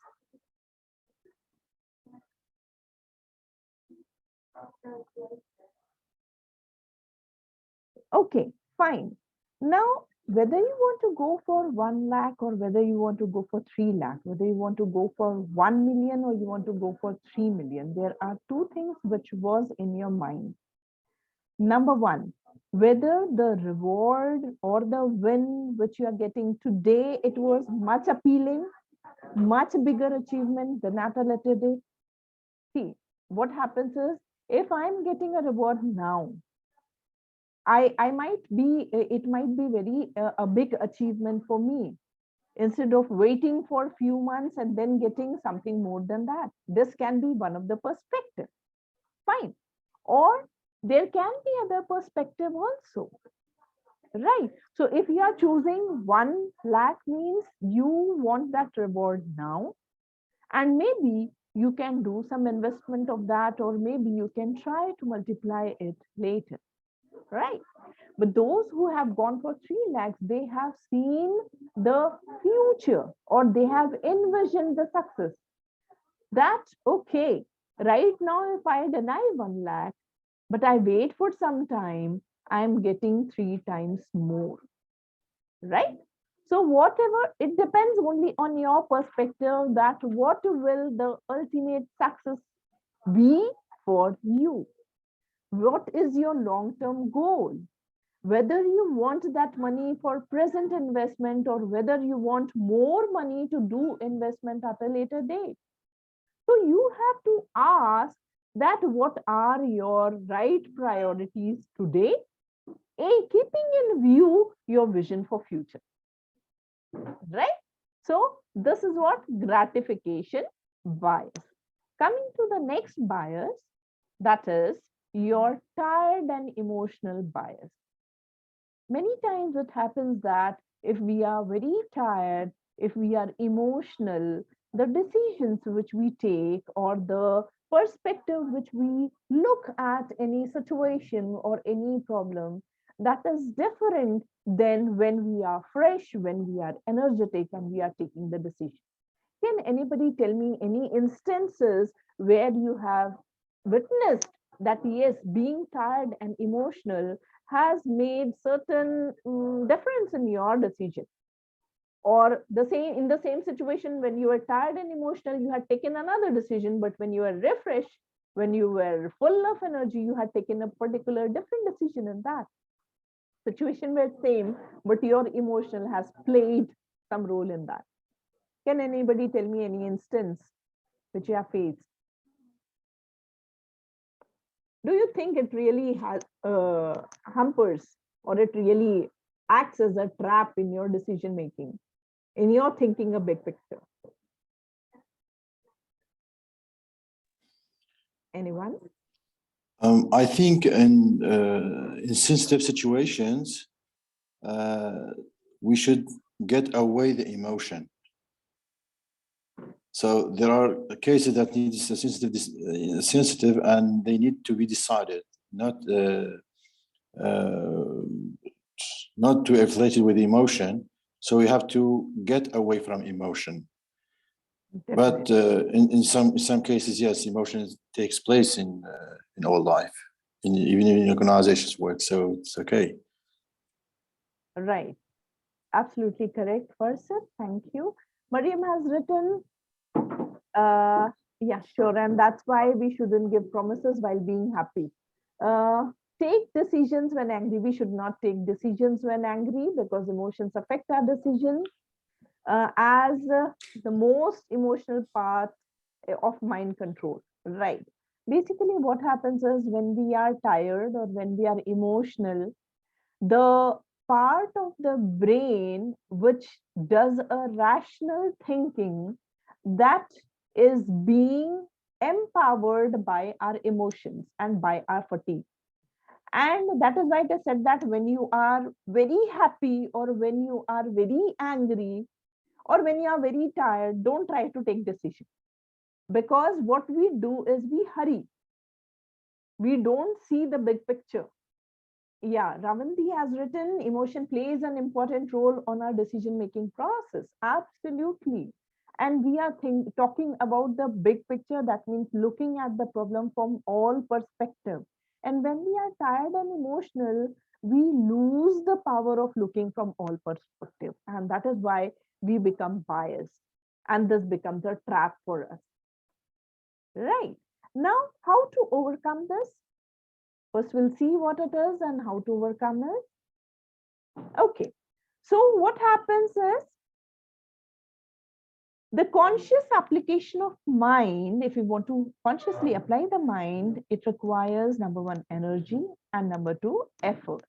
Speaker 2: Okay, fine. Now, whether you want to go for 1 lakh or whether you want to go for 3 lakh, whether you want to go for 1 million or you want to go for 3 million, there are two things which was in your mind. Number one, whether the reward or the win which you are getting today, it was much appealing, much bigger achievement than at a later date. See, what happens is, if I'm getting a reward now, I might be, it might be very a big achievement for me, instead of waiting for a few months and then getting something more than that. This can be one of the perspective. Fine. Or there can be other perspective also. Right. So if you are choosing 1 lakh means you want that reward now, and maybe you can do some investment of that, or maybe you can try to multiply it later. Right. But those who have gone for 3 lakhs, they have seen the future, or they have envisioned the success. That's okay. Right now, if I deny 1 lakh, but I wait for some time, I'm getting 3 times more. Right? So whatever, it depends only on your perspective, that what will the ultimate success be for you. What is your long-term goal? Whether you want that money for present investment or whether you want more money to do investment at a later date. So you have to ask that what are your right priorities today, keeping in view your vision for future. Right? So this is what gratification bias. Coming to the next bias, that is your tired and emotional bias. Many times it happens that if we are very tired, if we are emotional, the decisions which we take or the perspective which we look at any situation or any problem, that is different than when we are fresh, when we are energetic and we are taking the decision. Can anybody tell me any instances where you have witnessed that, yes, being tired and emotional has made certain difference in your decision? Or the same, in the same situation, when you were tired and emotional, you had taken another decision, but when you were refreshed, when you were full of energy, you had taken a particular different decision in that situation. Were same, but your emotional has played some role in that. Can anybody tell me any instance which you have faced? Do you think it really has hampers, or it really acts as a trap in your decision making, in your thinking a big picture? Anyone?
Speaker 6: I think in sensitive situations, we should get away the emotion. So there are cases that need sensitive, and they need to be decided, not to inflate it with emotion. So we have to get away from emotion. But in some cases, yes, emotion takes place in our life, even in organizations work. So it's okay.
Speaker 2: Right. Absolutely correct, Farsad. Thank you. Mariam has written, yeah, sure. And that's why we shouldn't give promises while being happy. Take decisions when angry. We should not take decisions when angry, because emotions affect our decisions. As the most emotional part of mind control, right? Basically, what happens is when we are tired or when we are emotional, the part of the brain which does a rational thinking, that is being empowered by our emotions and by our fatigue. And that is why I said that when you are very happy or when you are very angry or when you are very tired, don't try to take decision, because what we do is we hurry. We don't see the big picture. Yeah, Ravanti has written, emotion plays an important role on our decision-making process. Absolutely. And we are talking about the big picture. That means looking at the problem from all perspective. And when we are tired and emotional, we lose the power of looking from all perspective. And that is why we become biased. And this becomes a trap for us. Right. Now, how to overcome this? First, we'll see what it is and how to overcome it. Okay, so what happens is the conscious application of mind, if we want to consciously apply the mind, it requires number one, energy, and number two, effort.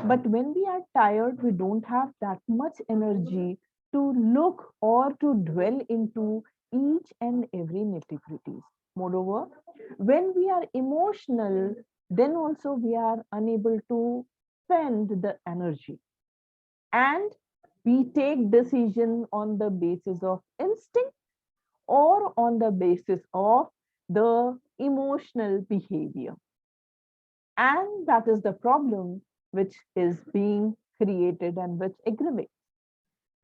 Speaker 2: But when we are tired, we don't have that much energy to look or to dwell into each and every nitty-gritties. Moreover, when we are emotional, then also we are unable to spend the energy. And we take decision on the basis of instinct or on the basis of the emotional behavior. And that is the problem which is being created and which aggravates.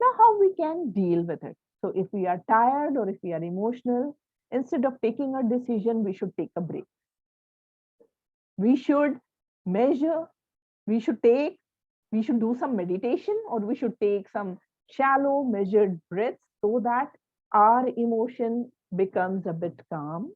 Speaker 2: Now, how we can deal with it? So if we are tired or if we are emotional, instead of taking a decision, we should take a break. We should measure, we should do some meditation, or we should take some shallow measured breaths so that our emotion becomes a bit calm.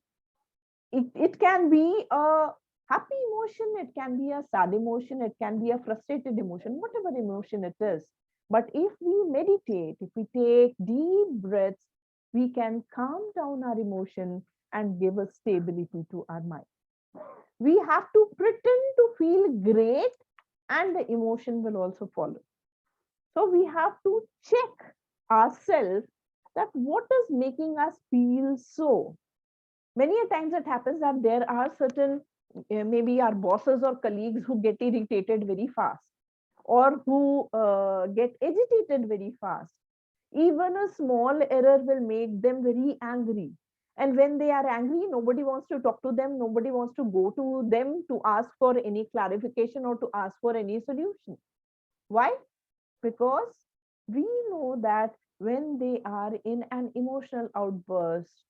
Speaker 2: It can be a happy emotion, it can be a sad emotion, it can be a frustrated emotion, whatever emotion it is. But if we meditate, if we take deep breaths, we can calm down our emotion and give a stability to our mind. We have to pretend to feel great, and the emotion will also follow. So we have to check ourselves that what is making us feel so. Many a times it happens that there are certain, maybe our bosses or colleagues who get irritated very fast, or who get agitated very fast. Even a small error will make them very angry. And when they are angry, nobody wants to talk to them, nobody wants to go to them to ask for any clarification or to ask for any solution. Why? Because we know that when they are in an emotional outburst,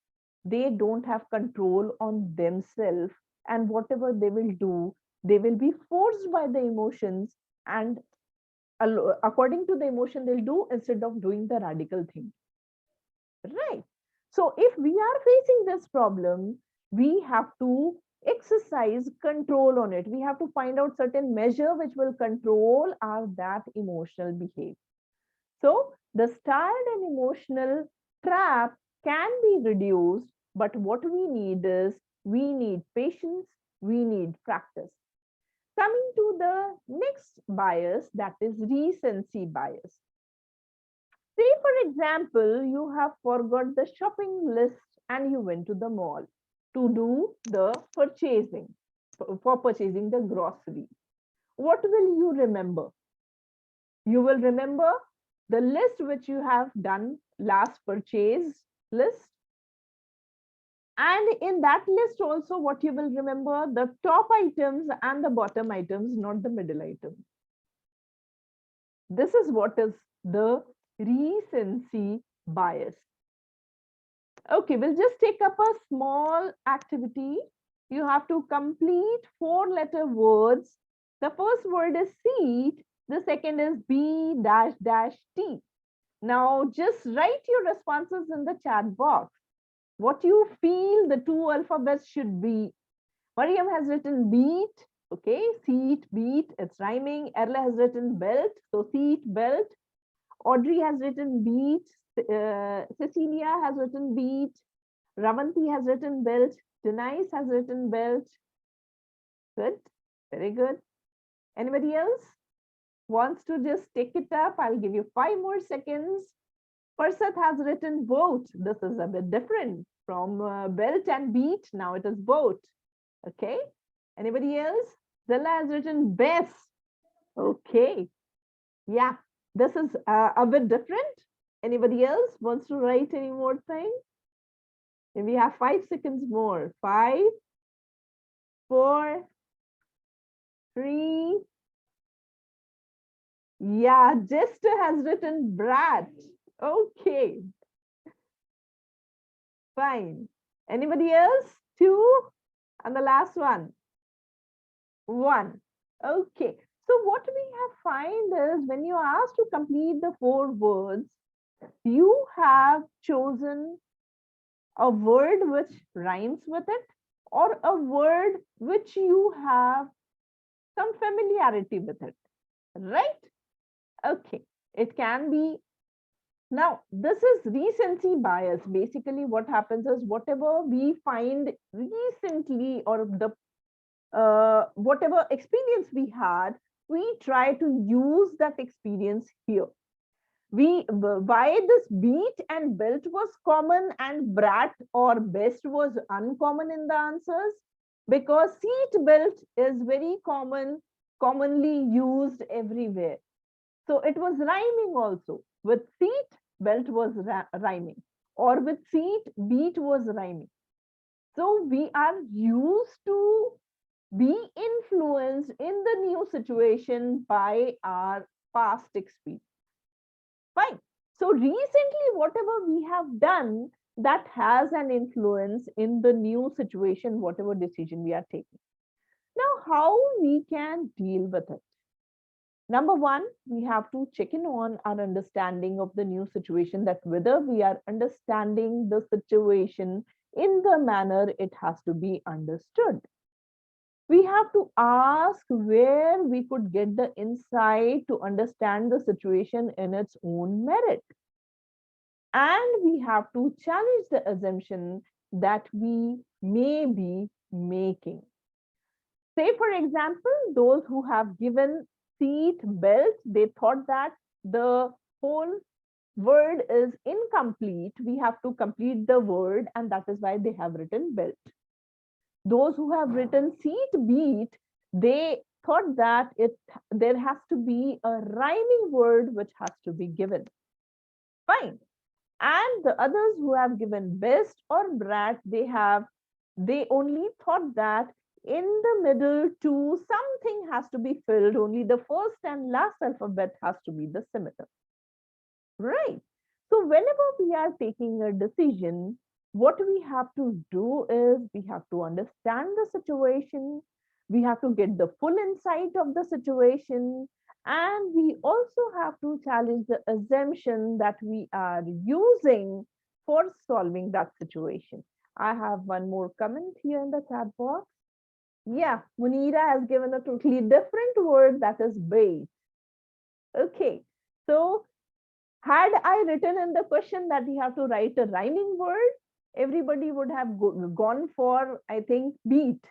Speaker 2: they don't have control on themselves, and whatever they will do, they will be forced by the emotions, and according to the emotion they'll do instead of doing the radical thing. Right. So if we are facing this problem, we have to exercise control on it. We have to find out certain measure which will control our that emotional behavior. So the tired and emotional trap can be reduced, but what we need is, we need patience, we need practice. Coming to the next bias, that is recency bias. Say, for example, you have forgot the shopping list and you went to the mall to do the purchasing, for purchasing the grocery. What will you remember? You will remember the list which you have done, last purchase list. And in that list also, what you will remember, the top items and the bottom items, not the middle items. This is what is the recency bias. Okay, we'll just take up a small activity. You have to complete 4-letter words. The first word is seat. The second is B dash dash T. Now just write your responses in the chat box. What you feel the 2 alphabets should be. Mariam has written beat. Okay, seat, beat, it's rhyming. Erla has written belt, so seat, belt. Audrey has written beat. Cecilia has written beat. Ravanti has written belt. Denise has written belt. Good, very good. Anybody else wants to just take it up? I'll give you 5 more seconds. Farsad has written boat. This is a bit different from belt and beat. Now it is boat. Okay. Anybody else? Zella has written best. Okay. Yeah, this is a bit different. Anybody else wants to write any more thing? And we have 5 seconds more. 5, 4, 3, Yeah, Jester has written brat. Okay, fine. Anybody else? 2, and the last one. 1. Okay. So what we have find is when you are asked to complete the 4 words, you have chosen a word which rhymes with it or a word which you have some familiarity with it, right? Okay. It can be. Now, this is recency bias. Basically, what happens is whatever we find recently or the whatever experience we had, we try to use that experience here. Why this beat and belt was common and brat or best was uncommon in the answers? Because seat belt is very commonly used everywhere. So it was rhyming also. With seat, belt was rhyming, or with seat, beat was rhyming. So we are used to be influenced in the new situation by our past experience. Fine. So recently, whatever we have done, that has an influence in the new situation, whatever decision we are taking. Now, how we can deal with it? Number one, we have to check in on our understanding of the new situation, that whether we are understanding the situation in the manner it has to be understood. We have to ask where we could get the insight to understand the situation in its own merit. And we have to challenge the assumption that we may be making. Say, for example, those who have given seat belt, they thought that the whole word is incomplete. We have to complete the word, and that is why they have written belt. Those who have written seat beat, they thought that there has to be a rhyming word which has to be given. Fine. And the others who have given best or brat, they only thought that in the middle two, something has to be filled. Only the first and last alphabet has to be the similar. Right. So whenever we are taking a decision, what we have to do is we have to understand the situation. We have to get the full insight of the situation. And we also have to challenge the assumption that we are using for solving that situation. I have one more comment here in the chat box. Yeah, Munira has given a totally different word, that is bait. Okay, so had I written in the question that you have to write a rhyming word, everybody would have gone for, I think, beat.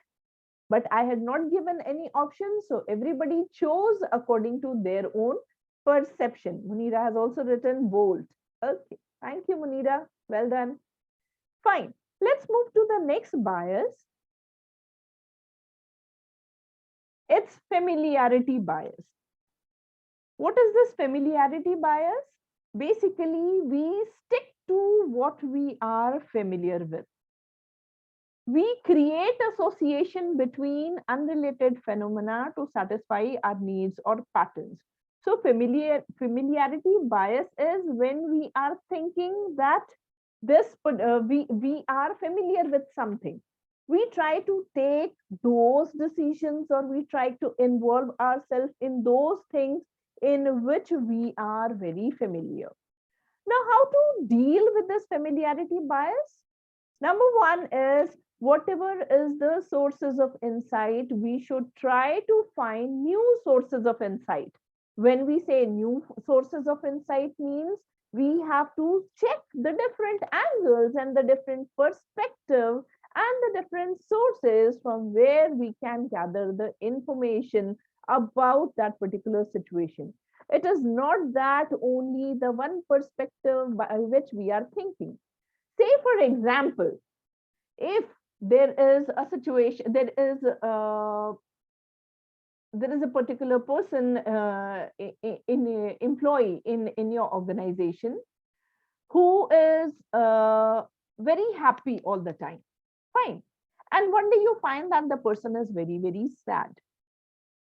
Speaker 2: But I had not given any options, so everybody chose according to their own perception. Munira has also written bolt. Okay, thank you, Munira. Well done. Fine. Let's move to the next bias. It's familiarity bias. What is this familiarity bias? Basically, we stick to what we are familiar with. We create association between unrelated phenomena to satisfy our needs or patterns. So familiarity bias is when we are thinking that we are familiar with something. We try to take those decisions, or we try to involve ourselves in those things in which we are very familiar. Now, how to deal with this familiarity bias? Number one is, whatever is the sources of insight, we should try to find new sources of insight. When we say new sources of insight means we have to check the different angles and the different perspective and the different sources from where we can gather the information about that particular situation. It is not that only the one perspective by which we are thinking. Say, for example, if there is a situation, there is a particular person in employee in your organization who is very happy all the time. Fine. And one day you find that the person is very, very sad.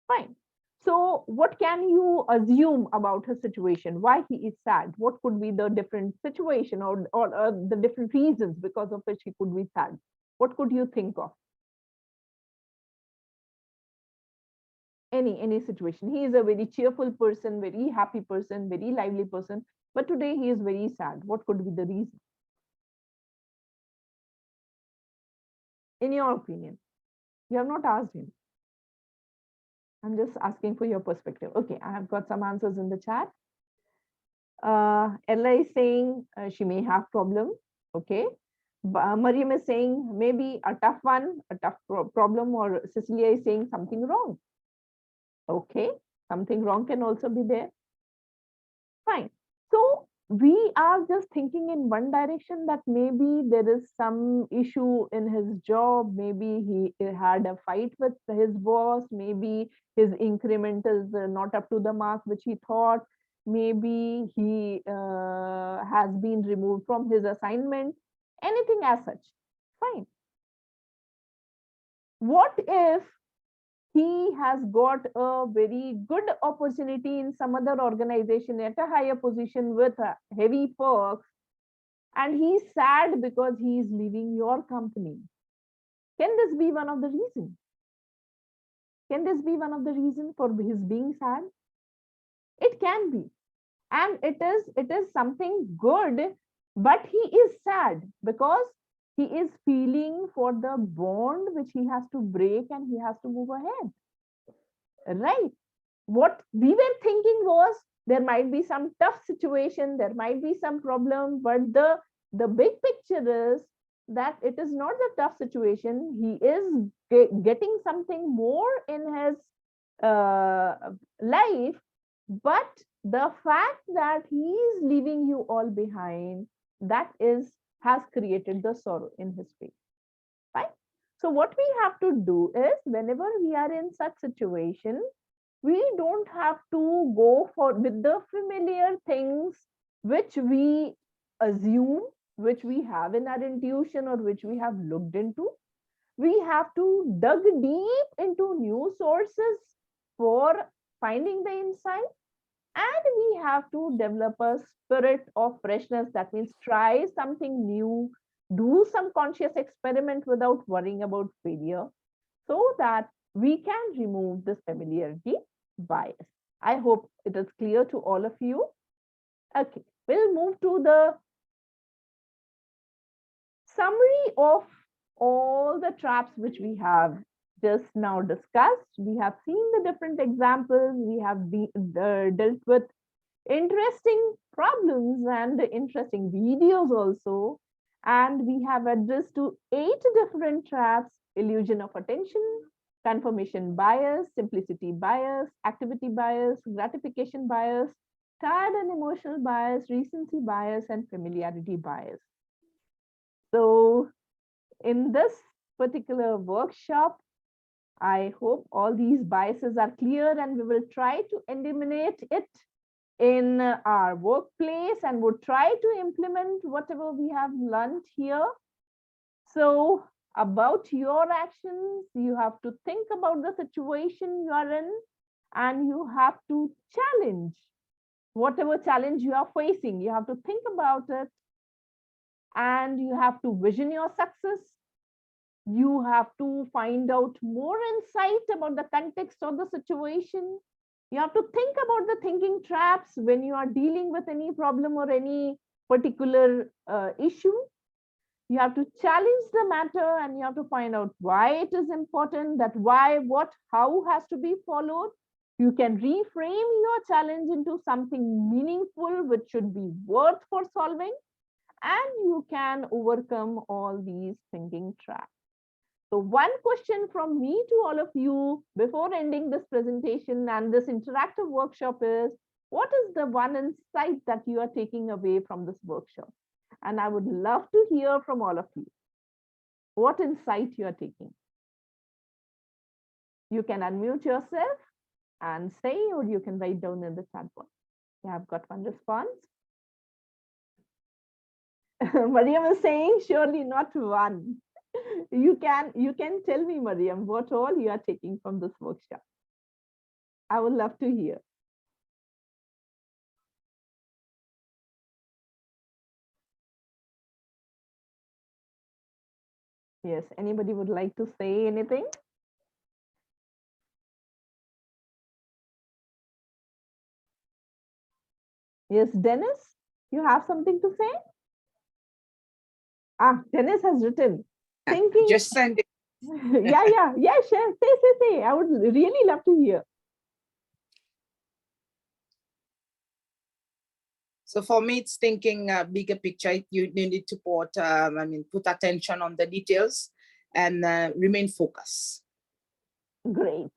Speaker 2: Fine. So what can you assume about his situation? Why he is sad? What could be the different situation or the different reasons because of which he could be sad? What could you think of? Any situation. He is a very cheerful person, very happy person, very lively person, but today he is very sad. What could be the reason? In your opinion, you have not asked him. I'm just asking for your perspective. Okay, I have got some answers in the chat. Ella is saying she may have problem. Okay. Mariam is saying maybe a tough one, a tough problem, or Cecilia is saying something wrong. Okay, something wrong can also be there. Fine. So we are just thinking in one direction that maybe there is some issue in his job. Maybe he had a fight with his boss. Maybe his increment is not up to the mark which he thought. Maybe he has been removed from his assignment. Anything as such. Fine. What if he has got a very good opportunity in some other organization at a higher position with heavy perks, and he's sad because he is leaving your company? Can this be one of the reasons? Can this be one of the reasons for his being sad? It can be. And it is something good, but he is sad because he is feeling for the bond which he has to break and he has to move ahead. Right? What we were thinking was there might be some tough situation, there might be some problem, but the big picture is that it is not the tough situation. He is getting something more in his life, but the fact that he is leaving you all behind, that has created the sorrow in his face. Right? So what we have to do is, whenever we are in such situation, we don't have to go with the familiar things which we assume, which we have in our intuition or which we have looked into. We have to dig deep into new sources for finding the insight. And we have to develop a spirit of freshness. That means try something new, do some conscious experiment without worrying about failure, so that we can remove this familiarity bias. I hope it is clear to all of you. Okay, we'll move to the summary of all the traps which we have just now discussed. We have seen the different examples. We have dealt with interesting problems and interesting videos also. And we have addressed to 8 different traps: illusion of attention, confirmation bias, simplicity bias, activity bias, gratification bias, tired and emotional bias, recency bias, and familiarity bias. So in this particular workshop, I hope all these biases are clear, and we will try to eliminate it in our workplace and would try to implement whatever we have learned here. So about your actions, you have to think about the situation you are in, and you have to challenge whatever challenge you are facing. You have to think about it, and you have to vision your success. You have to find out more insight about the context of the situation. You have to think about the thinking traps when you are dealing with any problem or any particular issue. You have to challenge the matter, and you have to find out why it is important, that why, what, how has to be followed. You can reframe your challenge into something meaningful, which should be worth for solving, and you can overcome all these thinking traps. So one question from me to all of you before ending this presentation and this interactive workshop is, what is the one insight that you are taking away from this workshop? And I would love to hear from all of you. What insight you are taking? You can unmute yourself and say, or you can write down in the chat box. Yeah, I've got one response. Mariam is saying, surely not one. You can tell me, Mariam, what all you are taking from this workshop. I would love to hear. Yes, anybody would like to say anything? Yes, Dennis, you have something to say? Ah, Dennis has written. Thinking.
Speaker 8: Just send it.
Speaker 2: yeah, sure. Say. I would really love to hear.
Speaker 8: So for me, it's thinking bigger picture. You need to put, put attention on the details and remain focused.
Speaker 2: Great.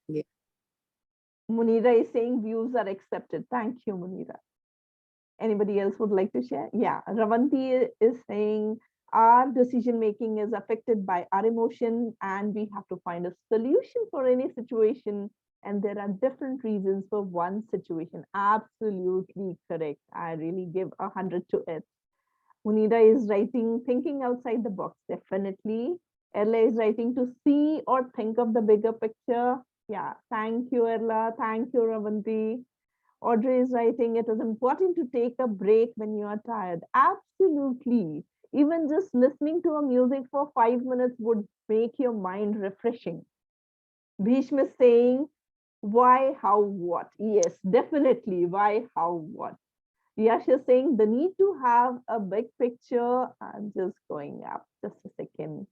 Speaker 8: Yeah.
Speaker 2: Munira is saying views are accepted. Thank you, Munira. Anybody else would like to share? Yeah, Ravanti is saying our decision making is affected by our emotion and we have to find a solution for any situation. And there are different reasons for one situation. Absolutely correct. I really give 100 to it. Munira is writing, thinking outside the box. Definitely. Erla is writing to see or think of the bigger picture. Yeah, thank you, Erla. Thank you, Ravanti. Audrey is writing, it is important to take a break when you are tired. Absolutely. Even just listening to a music for 5 minutes would make your mind refreshing. Bhishma is saying, why, how, what? Yes, definitely. Why, how, what? Yash is saying the need to have a big picture. I'm just going up. Just a second.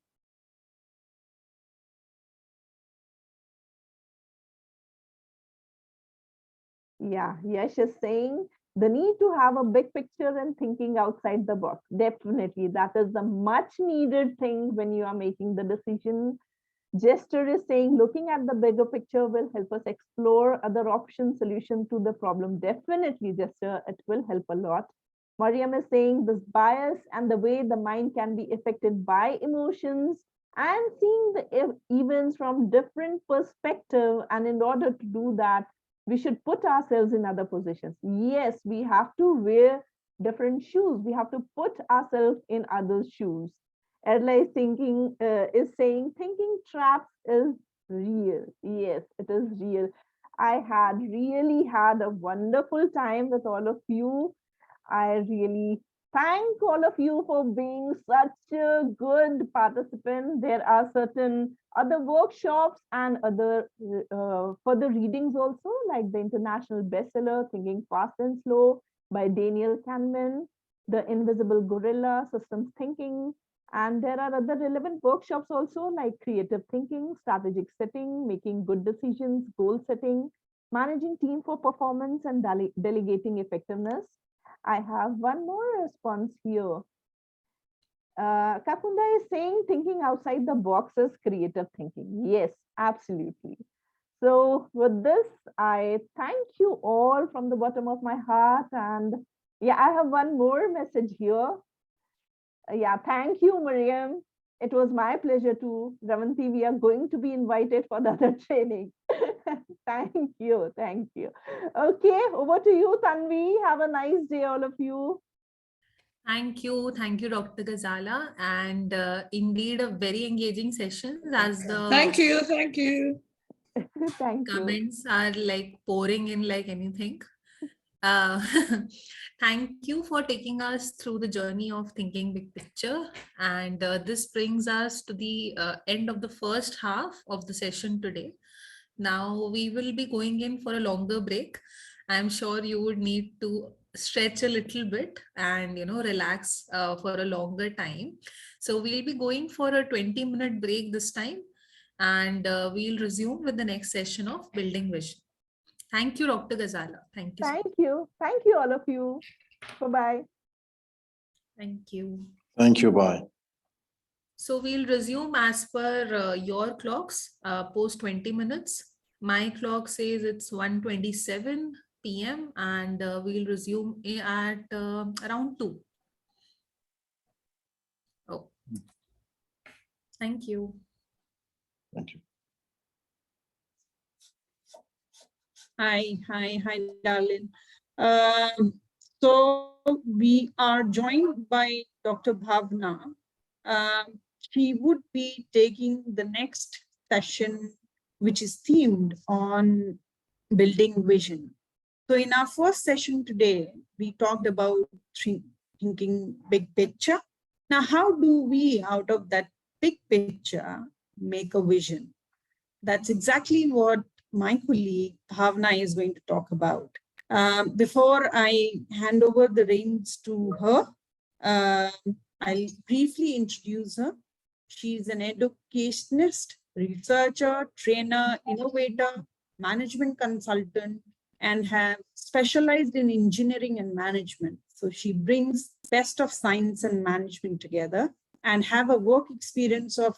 Speaker 2: Yeah, Yash is saying the need to have a big picture and thinking outside the box. Definitely, that is the much needed thing when you are making the decision. Jester is saying looking at the bigger picture will help us explore other options, solution to the problem. Definitely, Jester, it will help a lot. Mariam is saying this bias and the way the mind can be affected by emotions and seeing the events from different perspective. And in order to do that, we should put ourselves in other positions. Yes, we have to wear different shoes. We have to put ourselves in others' shoes. Erla is saying thinking traps is real. Yes, it is real. I really had a wonderful time with all of you. I really thank all of you for being such a good participant. There are certain other workshops and other further readings also, like the international bestseller Thinking Fast and Slow by Daniel Kahneman, The Invisible Gorilla, Systems Thinking, and there are other relevant workshops also like creative thinking, strategic setting, making good decisions, goal setting, managing team for performance, and delegating effectiveness. I have one more response here. Kapunda is saying thinking outside the box is creative thinking. Yes, absolutely. So with this, I thank you all from the bottom of my heart. And yeah, I have one more message here. Yeah, thank you, Mariam. It was my pleasure too. Ravanti, we are going to be invited for the other training. Thank you. Okay, over to you, Tanvi. Have a nice day, all of you.
Speaker 1: Thank you, Dr. Ghazala, and indeed a very engaging session as the
Speaker 14: Thank you.
Speaker 2: Thank you.
Speaker 1: comments are like pouring in like anything. Thank you for taking us through the journey of thinking big picture. And this brings us to the end of the first half of the session today. Now we will be going in for a longer break. I'm sure you would need to stretch a little bit and relax for a longer time. So we'll be going for a 20-minute break this time, and we'll resume with the next session of Building Vision. Thank you, Dr. Ghazala. Thank you.
Speaker 2: Thank you, all of you. Bye-bye.
Speaker 1: Thank you.
Speaker 6: Thank you. Bye.
Speaker 1: So we'll resume as per your clocks, post 20 minutes. My clock says it's 1:27 p.m. and we'll resume at around 2. Oh, thank you.
Speaker 6: Thank you.
Speaker 14: Hi, darling. So we are joined by Dr. Bhavna. She would be taking the next session, which is themed on building vision. So in our first session today, we talked about thinking big picture. Now, how do we, out of that big picture, make a vision? That's exactly what my colleague Bhavna is going to talk about. Before I hand over the reins to her, I'll briefly introduce her. She's an educationist, researcher, trainer, innovator, management consultant, and have specialized in engineering and management. So she brings best of science and management together and have a work experience of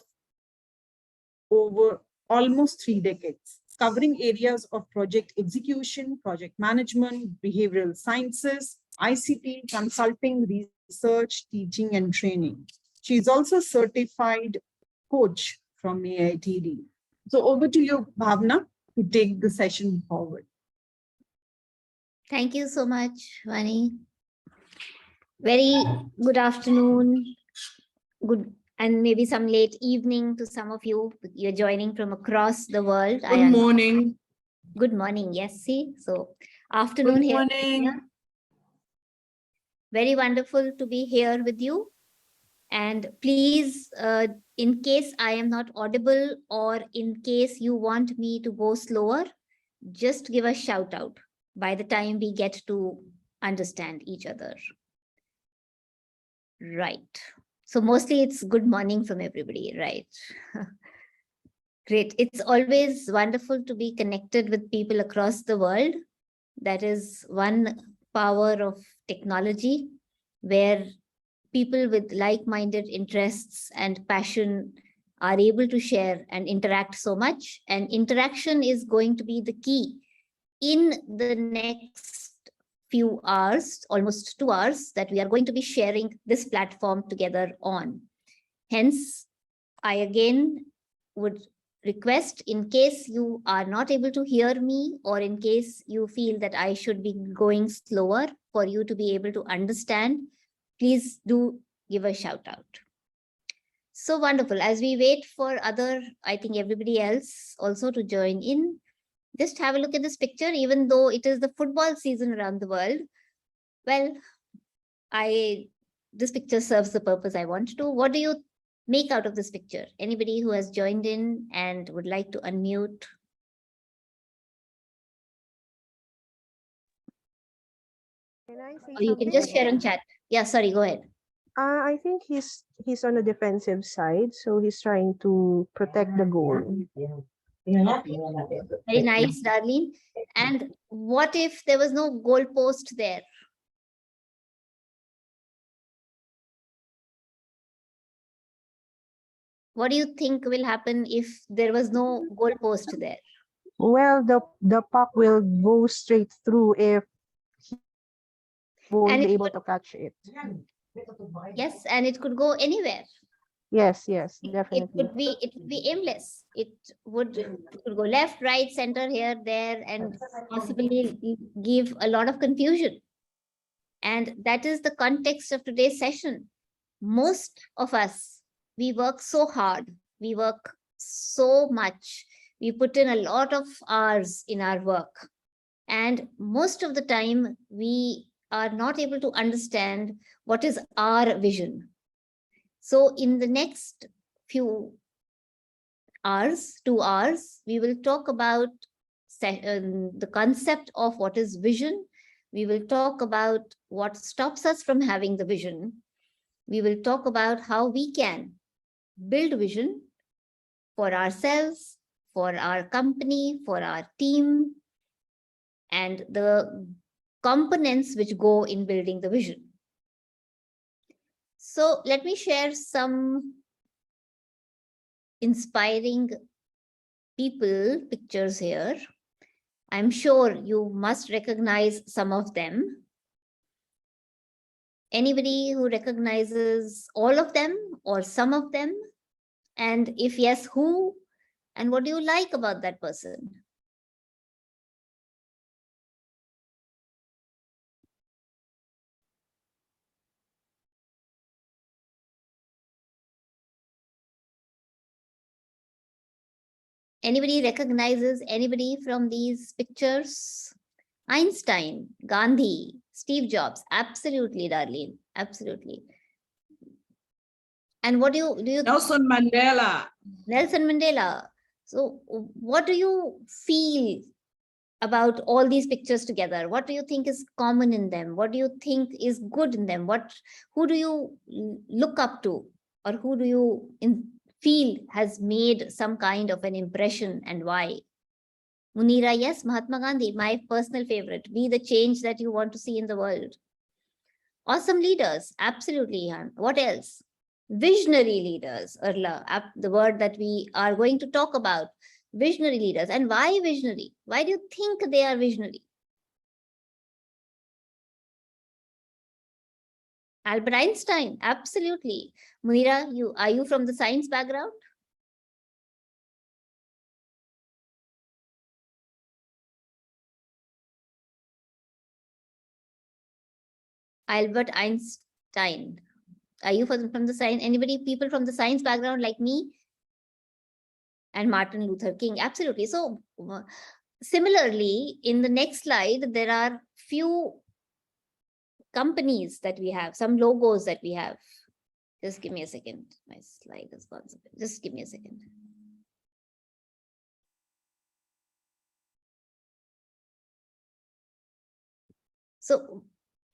Speaker 14: over almost 3 decades, covering areas of project execution, project management, behavioral sciences, ICT, consulting, research, teaching, and training. She is also a certified coach from AITD. So over to you, Bhavna, to take the session forward.
Speaker 15: Thank you so much, Vani. Very good afternoon, good and maybe some late evening to some of you. You're joining from across the world.
Speaker 14: Good morning.
Speaker 15: Good morning. Yes, see. So afternoon
Speaker 14: Good
Speaker 15: here.
Speaker 14: morning.
Speaker 15: Very wonderful to be here with you. And please, in case I am not audible or in case you want me to go slower, just give a shout out by the time we get to understand each other. Right. So mostly it's good morning from everybody, right? Great. It's always wonderful to be connected with people across the world. That is one power of technology, where people with like-minded interests and passion are able to share and interact so much. And interaction is going to be the key in the next few hours, almost 2 hours, that we are going to be sharing this platform together on. Hence, I again would request, in case you are not able to hear me, or in case you feel that I should be going slower for you to be able to understand, please do give a shout out. So wonderful. As we wait for I think everybody else also to join in, just have a look at this picture. Even though it is the football season around the world, well, this picture serves the purpose I want to. What do you make out of this picture? Anybody who has joined in and would like to unmute?
Speaker 16: Can I say
Speaker 15: Or you can just share in chat. Yeah, sorry, go ahead.
Speaker 16: I think he's on the defensive side, so he's trying to protect the goal.
Speaker 15: Very nice, Darlene. And what if there was no goal post there? What do you think will happen if there was no goal post there?
Speaker 16: Well, the puck will go straight through if he won't be able to catch it.
Speaker 15: Yes, and it could go anywhere.
Speaker 16: Yes,
Speaker 15: It
Speaker 16: definitely.
Speaker 15: would be aimless. It could go left, right, center, here, there, and possibly give a lot of confusion. And that is the context of today's session. Most of us, we work so hard. We work so much. We put in a lot of hours in our work. And most of the time, we are not able to understand what is our vision. So in the next few hours, 2 hours, we will talk about the concept of what is vision. We will talk about what stops us from having the vision. We will talk about how we can build vision for ourselves, for our company, for our team, and the components which go in building the vision. So let me share some inspiring pictures here. I'm sure you must recognize some of them. Anybody who recognizes all of them or some of them? And if yes, who? And what do you like about that person? Anybody recognizes anybody from these pictures? Einstein, Gandhi, Steve Jobs. Absolutely, Darlene. Absolutely. And what do you
Speaker 14: Nelson Mandela.
Speaker 15: Nelson Mandela. So what do you feel about all these pictures together? What do you think is common in them? What do you think is good in them? Who do you look up to, or who do you feel has made some kind of an impression, and why? Munira, yes, Mahatma Gandhi, my personal favorite. Be the change that you want to see in the world. Awesome leaders, absolutely, Ihan. What else? Visionary leaders, Arla, the word that we are going to talk about. Visionary leaders. And why visionary? Why do you think they are visionary? Albert Einstein, absolutely. Munira, are you from the science background? Albert Einstein. Are you from the science? People from the science background like me? And Martin Luther King, absolutely. So similarly, in the next slide, there are few companies that we have, some logos that we have. Just give me a second. My slide is gone. Just give me a second. So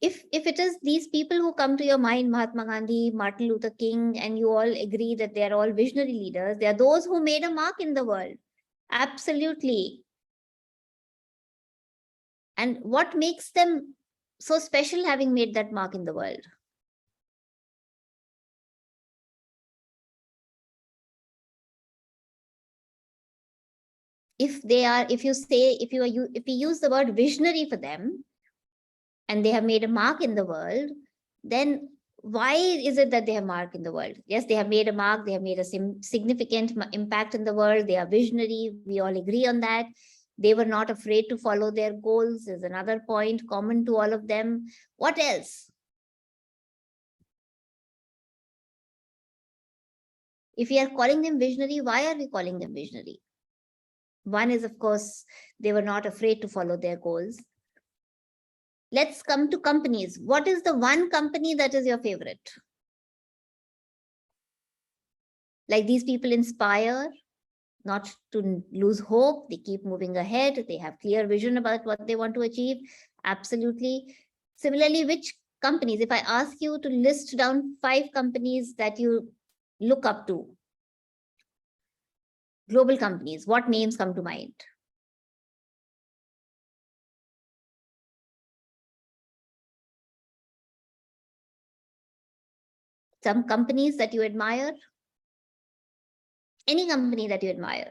Speaker 15: if it is these people who come to your mind, Mahatma Gandhi, Martin Luther King, and you all agree that they are all visionary leaders, they are those who made a mark in the world. Absolutely. And what makes them so special, having made that mark in the world? If we use the word visionary for them, and they have made a mark in the world, then why is it that they have mark in the world? Yes, they have made a mark, they have made a significant impact in the world, they are visionary, we all agree on that. They were not afraid to follow their goals, is another point common to all of them. What else? If we are calling them visionary, why are we calling them visionary? One is, of course, they were not afraid to follow their goals. Let's come to companies. What is the one company that is your favorite? Like, these people inspire, not to lose hope. They keep moving ahead. They have clear vision about what they want to achieve. Absolutely. Similarly, which companies, if I ask you to list down 5 companies that you look up to, global companies, what names come to mind? Some companies that you admire? Any company that you admire?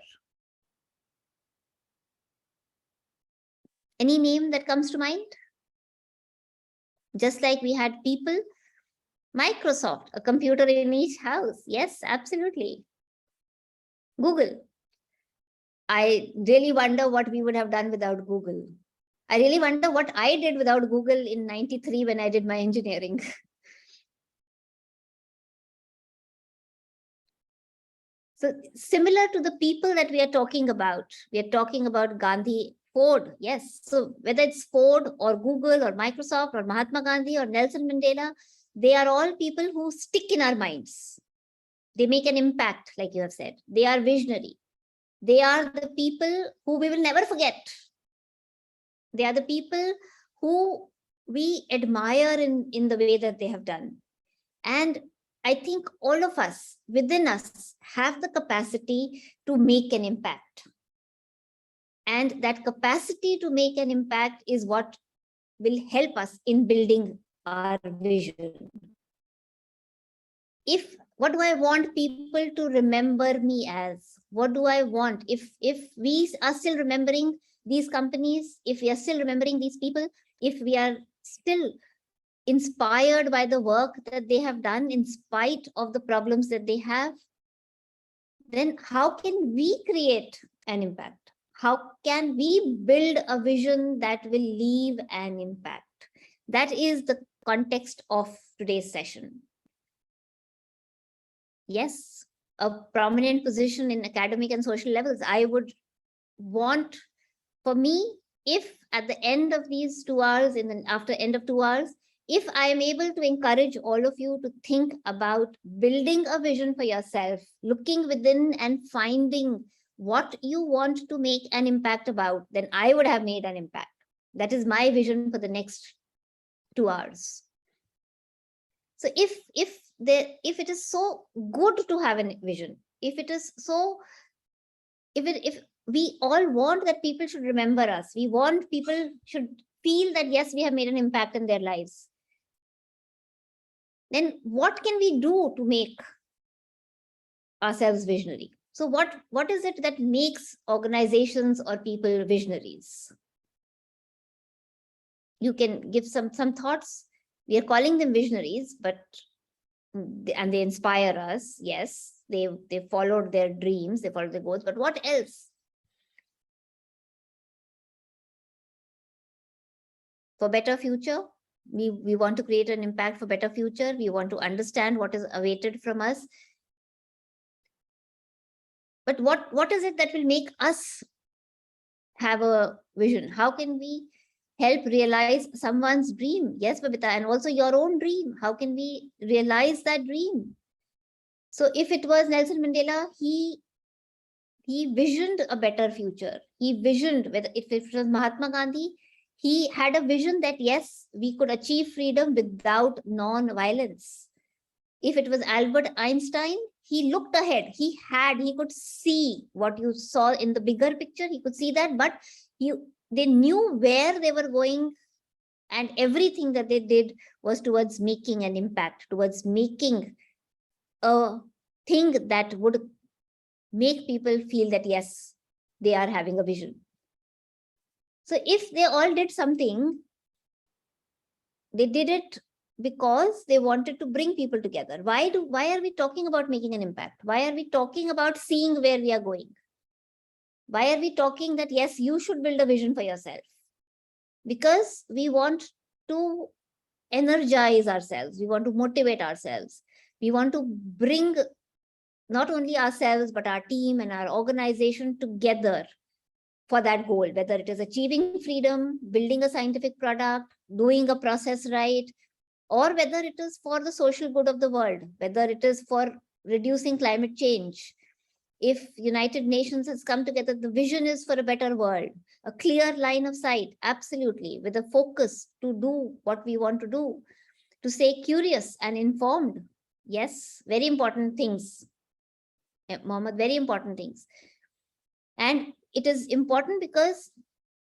Speaker 15: Any name that comes to mind? Just like we had people, Microsoft, a computer in each house. Yes, absolutely. Google. I really wonder what we would have done without Google. I really wonder what I did without Google in '93 when I did my engineering. So similar to the people that we are talking about Gandhi, Ford, yes. So whether it's Ford or Google or Microsoft or Mahatma Gandhi or Nelson Mandela, they are all people who stick in our minds. They make an impact, like you have said. They are visionary. They are the people who we will never forget. They are the people who we admire in the way that they have done. And I think all of us within us have the capacity to make an impact. And that capacity to make an impact is what will help us in building our vision. What do I want people to remember me as? What do I want? If we are still remembering these companies, if we are still remembering these people, if we are still inspired by the work that they have done in spite of the problems that they have, then how can we create an impact? How can we build a vision that will leave an impact? That is the context of today's session. Yes, a prominent position in academic and social levels. I would want, for me, if at the end of these 2 hours, after end of 2 hours, if I am able to encourage all of you to think about building a vision for yourself, looking within and finding what you want to make an impact about, then I would have made an impact. That is my vision for the next 2 hours. So if it is so good to have a vision, if we all want that people should remember us, we want people should feel that yes, we have made an impact in their lives, then what can we do to make ourselves visionary? So what is it that makes organizations or people visionaries? You can give some thoughts. We are calling them visionaries, and they inspire us. Yes, they followed their dreams, they followed their goals, but what else? For better future, we want to create an impact for better future. We want to understand what is awaited from us. But what is it that will make us have a vision? How can we help realize someone's dream? Yes, Babita, and also your own dream. How can we realize that dream? So if it was Nelson Mandela, he visioned a better future. He visioned, whether if it was Mahatma Gandhi, he had a vision that yes, we could achieve freedom without non-violence. If it was Albert Einstein, he looked ahead. He could see what you saw in the bigger picture. He could see that, but they knew where they were going, and everything that they did was towards making an impact, towards making a thing that would make people feel that yes, they are having a vision. So if they all did something, they did it because they wanted to bring people together. Why are we talking about making an impact? Why are we talking about seeing where we are going? Why are we talking that, yes, you should build a vision for yourself? Because we want to energize ourselves. We want to motivate ourselves. We want to bring not only ourselves, but our team and our organization together for that goal, whether it is achieving freedom, building a scientific product, doing a process right, or whether it is for the social good of the world, whether it is for reducing climate change. If United Nations has come together, the vision is for a better world, a clear line of sight, absolutely, with a focus to do what we want to do, to stay curious and informed. Yes, very important things. Mohammed, very important things. And it is important because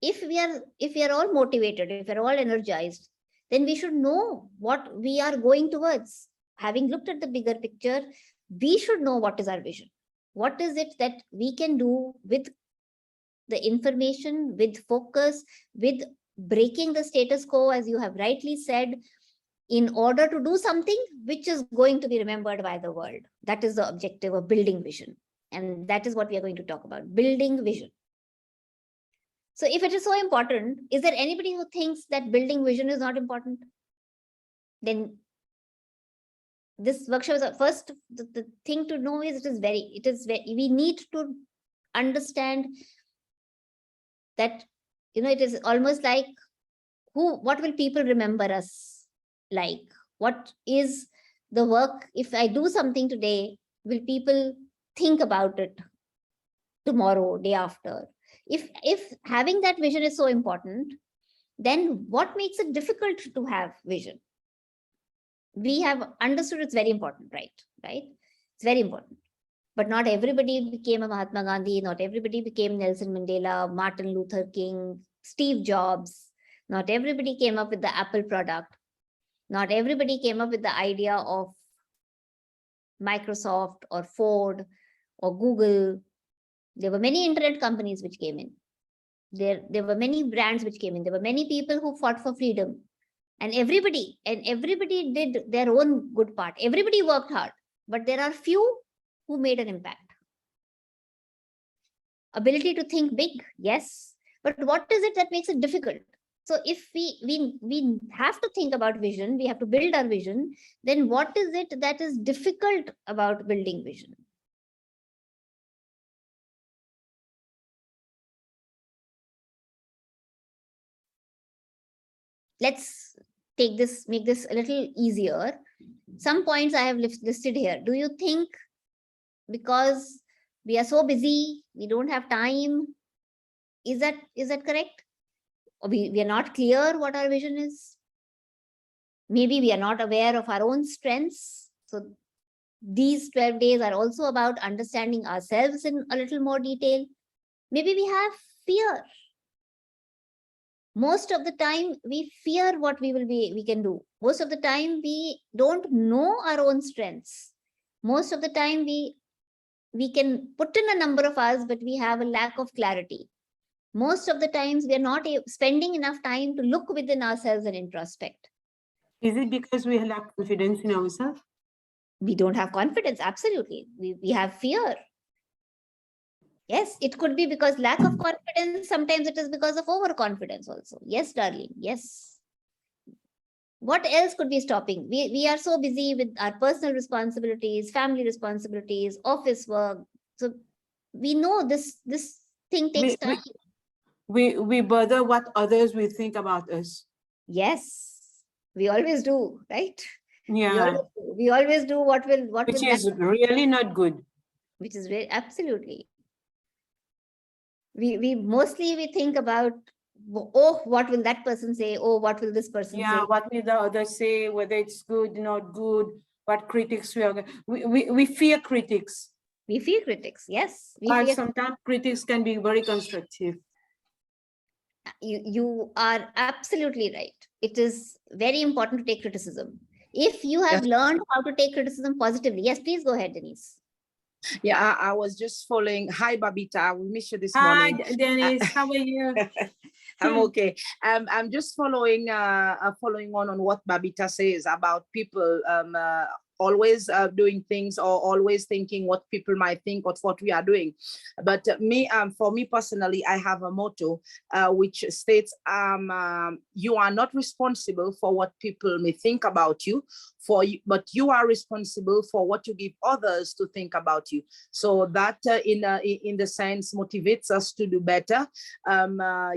Speaker 15: if we are all motivated, if we are all energized, then we should know what we are going towards. Having looked at the bigger picture, we should know what is our vision. What is it that we can do with the information, with focus, with breaking the status quo, as you have rightly said, in order to do something which is going to be remembered by the world. That is the objective of building vision. And that is what we are going to talk about, building vision. So if it is so important, is there anybody who thinks that building vision is not important? Then this workshop is first, the thing to know is we need to understand that, it is almost like what will people remember us like? What is the work? If I do something today, will people think about it tomorrow, day after? If having that vision is so important, then what makes it difficult to have vision? We have understood it's very important, right? It's very important. But not everybody became a Mahatma Gandhi, not everybody became Nelson Mandela, Martin Luther King, Steve Jobs. Not everybody came up with the Apple product. Not everybody came up with the idea of Microsoft or Ford or Google. There were many internet companies which came in. There were many brands which came in. There were many people who fought for freedom. And everybody did their own good part. Everybody worked hard, but there are few who made an impact. Ability to think big, yes. But what is it that makes it difficult? So if we have to think about vision, we have to build our vision, then what is it that is difficult about building vision? let's make this a little easier. Some points I have listed here. Do you think because we are so busy, we don't have time? Is that correct? Or we are not clear what our vision is? Maybe we are not aware of our own strengths. So these 12 days are also about understanding ourselves in a little more detail. Maybe we have fear. Most of the time we fear what we can do. Most of the time we don't know our own strengths. Most of the time we can put in a number of hours, but we have a lack of clarity. Most of the times we are not spending enough time to look within ourselves and introspect.
Speaker 14: Is it because we lack confidence in ourselves?
Speaker 15: We don't have confidence. Absolutely. We have fear. Yes, it could be because lack of confidence. Sometimes it is because of overconfidence also. Yes, darling. Yes. What else could be stopping? We are so busy with our personal responsibilities, family responsibilities, office work. So we know this thing takes time.
Speaker 14: We bother what others will think about us.
Speaker 15: Yes, we always do, right?
Speaker 14: Yeah.
Speaker 15: We always do what
Speaker 14: Which is really not good.
Speaker 15: Which is very absolutely. We mostly think about, oh, what will that person say? Oh, what will this person say?
Speaker 14: Yeah, what will the others say? Whether it's good, not good? What critics we fear critics.
Speaker 15: We fear critics. Yes,
Speaker 14: But sometimes critics can be very constructive.
Speaker 15: You are absolutely right. It is very important to take criticism. If you have learned how to take criticism positively, yes, please go ahead, Denise.
Speaker 8: Yeah, I was just following. Hi, Babita. I will miss you this morning.
Speaker 14: Hi, Denise. How are you?
Speaker 8: I'm okay. I'm just following on what Babita says about people always doing things or always thinking what people might think of what we are doing. But for me personally, I have a motto which states, you are not responsible for what people may think about you, but you are responsible for what you give others to think about you. So that in the sense motivates us to do better.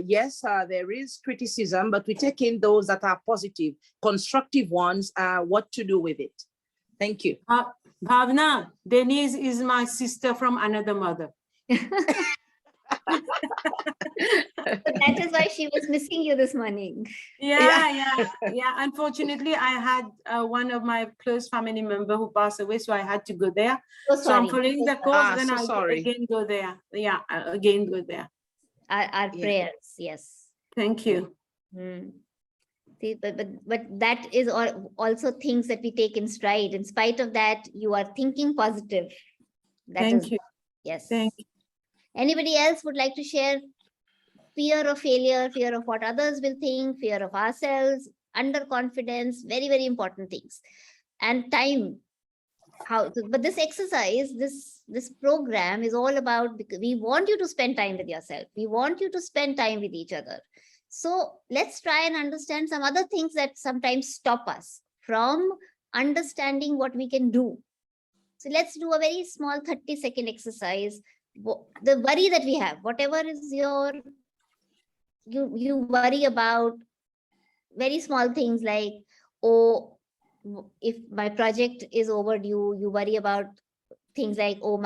Speaker 8: Yes, there is criticism, but we take in those that are positive, constructive ones, what to do with it. Thank you.
Speaker 14: Bhavna, Denise is my sister from another mother.
Speaker 15: That is why she was missing you this morning.
Speaker 14: Yeah. Unfortunately, I had one of my close family member who passed away, so I had to go there. So I'm following the course, then I'll again go there. Yeah, again go there.
Speaker 15: Our prayers, yes.
Speaker 14: Thank you.
Speaker 15: See, but that is also things that we take in stride. In spite of that, you are thinking positive.
Speaker 14: Thank you.
Speaker 15: Yes.
Speaker 14: Thank you.
Speaker 15: Anybody else would like to share? Fear of failure, fear of what others will think, fear of ourselves, underconfidence, very, very important things. And time. But this exercise, this program is all about, because we want you to spend time with yourself. We want you to spend time with each other. So let's try and understand some other things that sometimes stop us from understanding what we can do. So let's do a very small 30-second exercise. The worry that we have, whatever is you worry about very small things like, oh, if my project is overdue, you worry about things like, oh,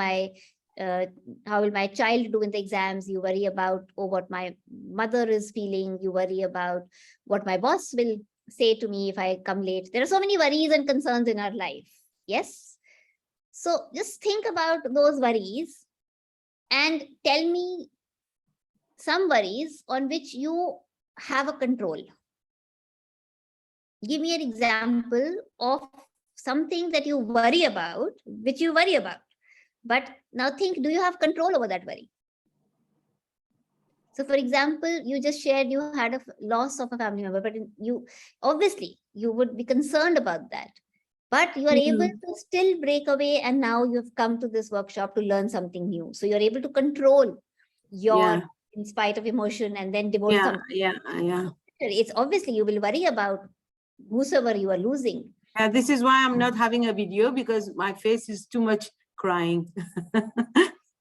Speaker 15: how will my child do in the exams? You worry about, oh, what my mother is feeling. You worry about what my boss will say to me if I come late. There are so many worries and concerns in our life. Yes. So just think about those worries and tell me some worries on which you have a control. Give me an example of something that you worry about, which you worry about. But now think, do you have control over that worry? So for example, you just shared you had a loss of a family member, but obviously you would be concerned about that. But you are able to still break away, and now you've come to this workshop to learn something new. So you're able to control your, in spite of emotion, and then devote something.
Speaker 14: Yeah.
Speaker 15: It's obviously you will worry about whosoever you are losing.
Speaker 14: This is why I'm not having a video, because my face is too much crying.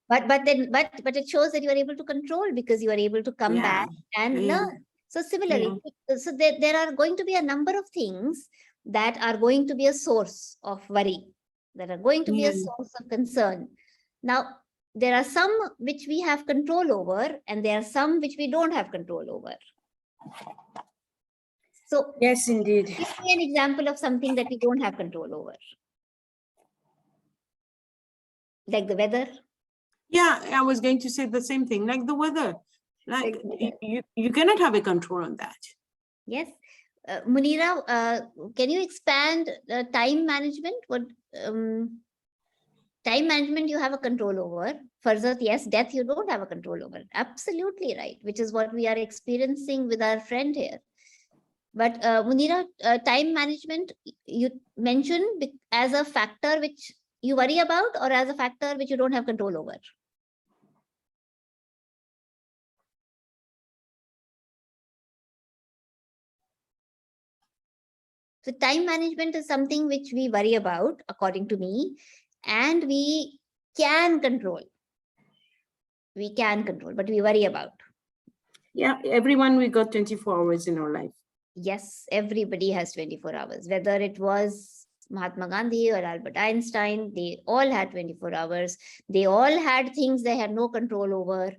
Speaker 15: But it shows that you are able to control, because you are able to come back and learn. So similarly, so there are going to be a number of things that are going to be a source of worry, that are going to be a source of concern. Now, there are some which we have control over, and there are some which we don't have control over. So
Speaker 14: yes, indeed.
Speaker 15: give me an example of something that we don't have control over. Like the weather.
Speaker 14: Yeah, I was going to say the same thing, like the weather. Like you cannot have a control on that.
Speaker 15: Yes. Munira, can you expand time management? What time management you have a control over? Farzat, yes, death you don't have a control over. Absolutely right, which is what we are experiencing with our friend here. But Munira, time management, you mentioned as a factor which you worry about, or as a factor which you don't have control over? So time management is something which we worry about, according to me, and we can control. We can control, but we worry about.
Speaker 14: Yeah, everyone, we got 24 hours in our life.
Speaker 15: Yes, everybody has 24 hours, whether it was Mahatma Gandhi or Albert Einstein, they all had 24 hours. They all had things they had no control over.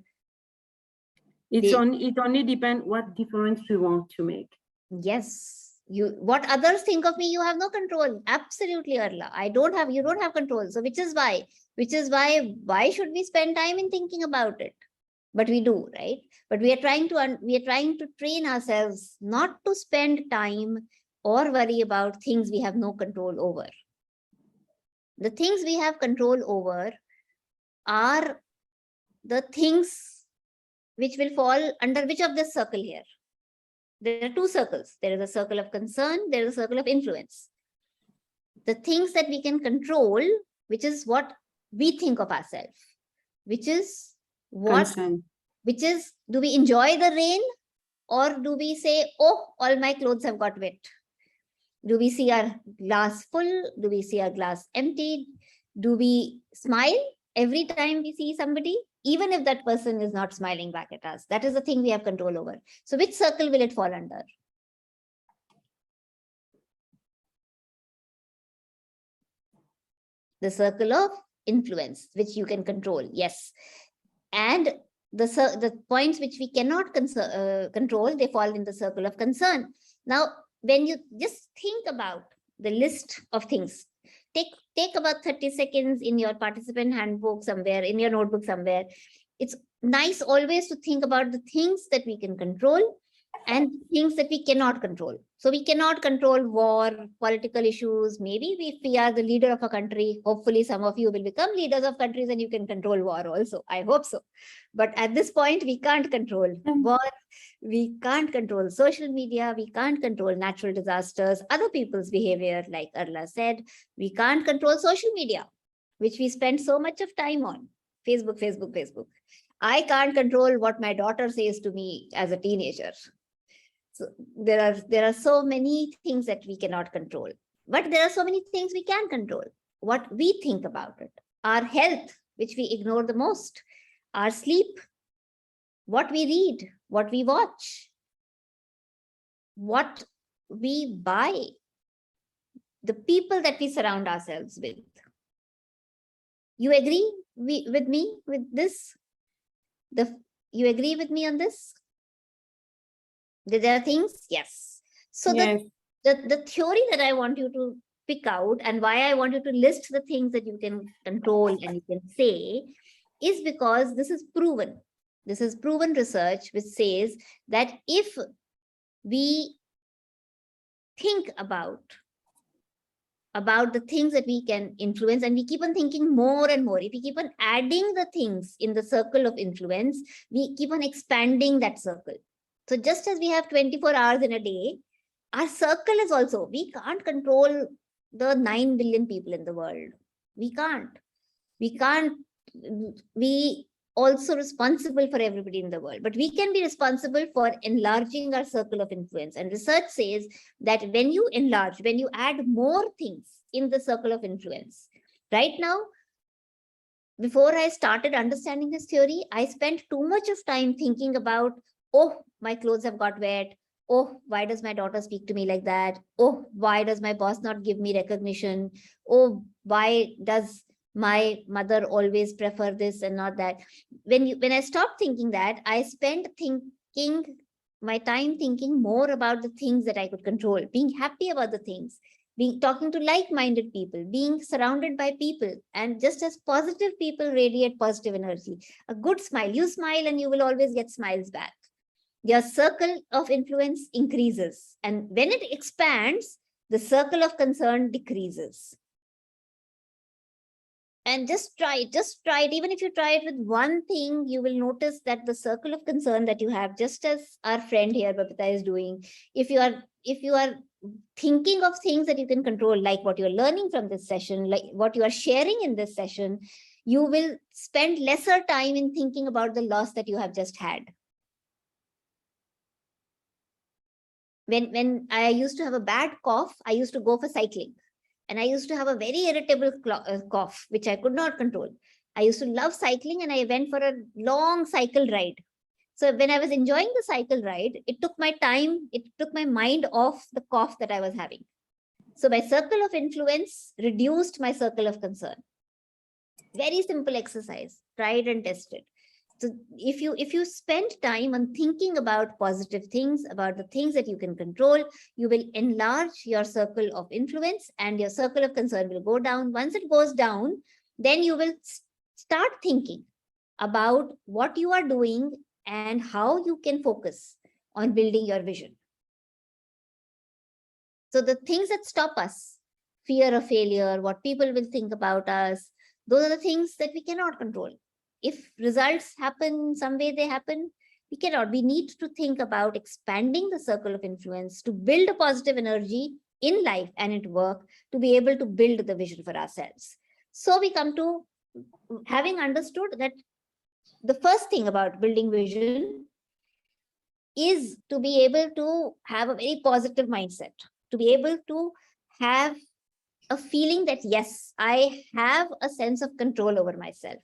Speaker 14: It only depends what difference we want to make.
Speaker 15: Yes. What others think of me, you have no control. Absolutely, Arla. You don't have control. So which is why should we spend time in thinking about it? But we do, right? But we are trying to train ourselves not to spend time or worry about things we have no control over. The things we have control over are the things which will fall under which of this circle here? There are two circles. There is a circle of concern, there is a circle of influence. The things that we can control, which is what we think of ourselves, which is what,
Speaker 14: Concern.
Speaker 15: which is, do we enjoy the rain, or do we say, oh, all my clothes have got wet? Do we see our glass full? Do we see our glass empty? Do we smile every time we see somebody, even if that person is not smiling back at us? That is the thing we have control over. So which circle will it fall under? The circle of influence, which you can control. Yes. And the points which we cannot control, they fall in the circle of concern. Now, when you just think about the list of things, take about 30 seconds in your participant handbook somewhere, in your notebook somewhere. It's nice always to think about the things that we can control and things that we cannot control. So we cannot control war, political issues. Maybe if we are the leader of a country, hopefully some of you will become leaders of countries and you can control war also. I hope so. But at this point, we can't control war. We can't control social media. We can't control natural disasters, other people's behavior, like Arla said. We can't control social media, which we spend so much of time on. Facebook. I can't control what my daughter says to me as a teenager. So there are so many things that we cannot control, but there are so many things we can control. What we think about it, our health, which we ignore the most, our sleep, what we read, what we watch, what we buy, the people that we surround ourselves with. You agree with me with this? You agree with me on this? There are things, yes. So
Speaker 14: yes.
Speaker 15: The theory that I want you to pick out, and why I want you to list the things that you can control and you can say, is because this is proven. This is proven research which says that if we think about the things that we can influence, and we keep on thinking more and more, if we keep on adding the things in the circle of influence, we keep on expanding that circle. So just as we have 24 hours in a day, our circle is also, we can't control the 9 billion people in the world. We can't. We also responsible for everybody in the world, but we can be responsible for enlarging our circle of influence. And research says that when you enlarge, when you add more things in the circle of influence, right now, before I started understanding this theory, I spent too much of time thinking about Oh, my clothes have got wet. Oh, why does my daughter speak to me like that? Oh, why does my boss not give me recognition? Oh, why does my mother always prefer this and not that? When I stopped thinking that, I spent thinking my time thinking more about the things that I could control, being happy about the things, being talking to like-minded people, being surrounded by people, and just as positive people radiate positive energy. A good smile, you smile and you will always get smiles back. Your circle of influence increases, and when it expands, the circle of concern decreases. And just try it. Even if you try it with one thing, you will notice that the circle of concern that you have, just as our friend here Babita is doing, if you are thinking of things that you can control, like what you're learning from this session, like what you are sharing in this session, you will spend lesser time in thinking about the loss that you have just had. When I used to have a bad cough, I used to go for cycling. And I used to have a very irritable cough, which I could not control. I used to love cycling, and I went for a long cycle ride. So when I was enjoying the cycle ride, it took my mind off the cough that I was having. So my circle of influence reduced my circle of concern. Very simple exercise, tried and tested. So if you spend time on thinking about positive things, about the things that you can control, you will enlarge your circle of influence, and your circle of concern will go down. Once it goes down, then you will start thinking about what you are doing and how you can focus on building your vision. So the things that stop us, fear of failure, what people will think about us, those are the things that we cannot control. If results happen some way, they happen. We cannot. We need to think about expanding the circle of influence to build a positive energy in life and at work, to be able to build the vision for ourselves. So we come to having understood that the first thing about building vision is to be able to have a very positive mindset, to be able to have a feeling that, yes, I have a sense of control over myself.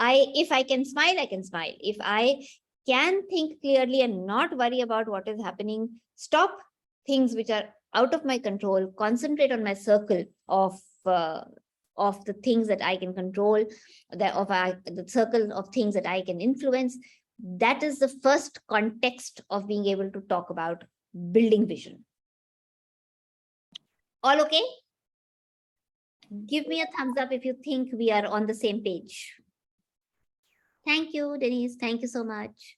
Speaker 15: If I can smile, I can smile. If I can think clearly and not worry about what is happening, stop things which are out of my control, concentrate on my circle of the things that I can control, the circle of things that I can influence. That is the first context of being able to talk about building vision. All okay? Give me a thumbs up if you think we are on the same page. Thank you, Denise. Thank you so much.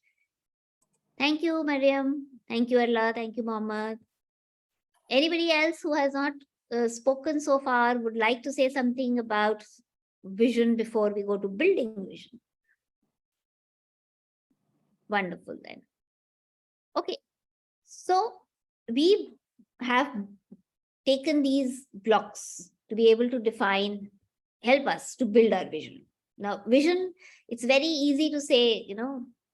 Speaker 15: Thank you, Mariam. Thank you, Allah. Thank you, Mohammed. Anybody else who has not spoken so far would like to say something about vision before we go to building vision? Wonderful then. Okay. So we have taken these blocks to be able to help us to build our vision. Now, vision, it's very easy to say,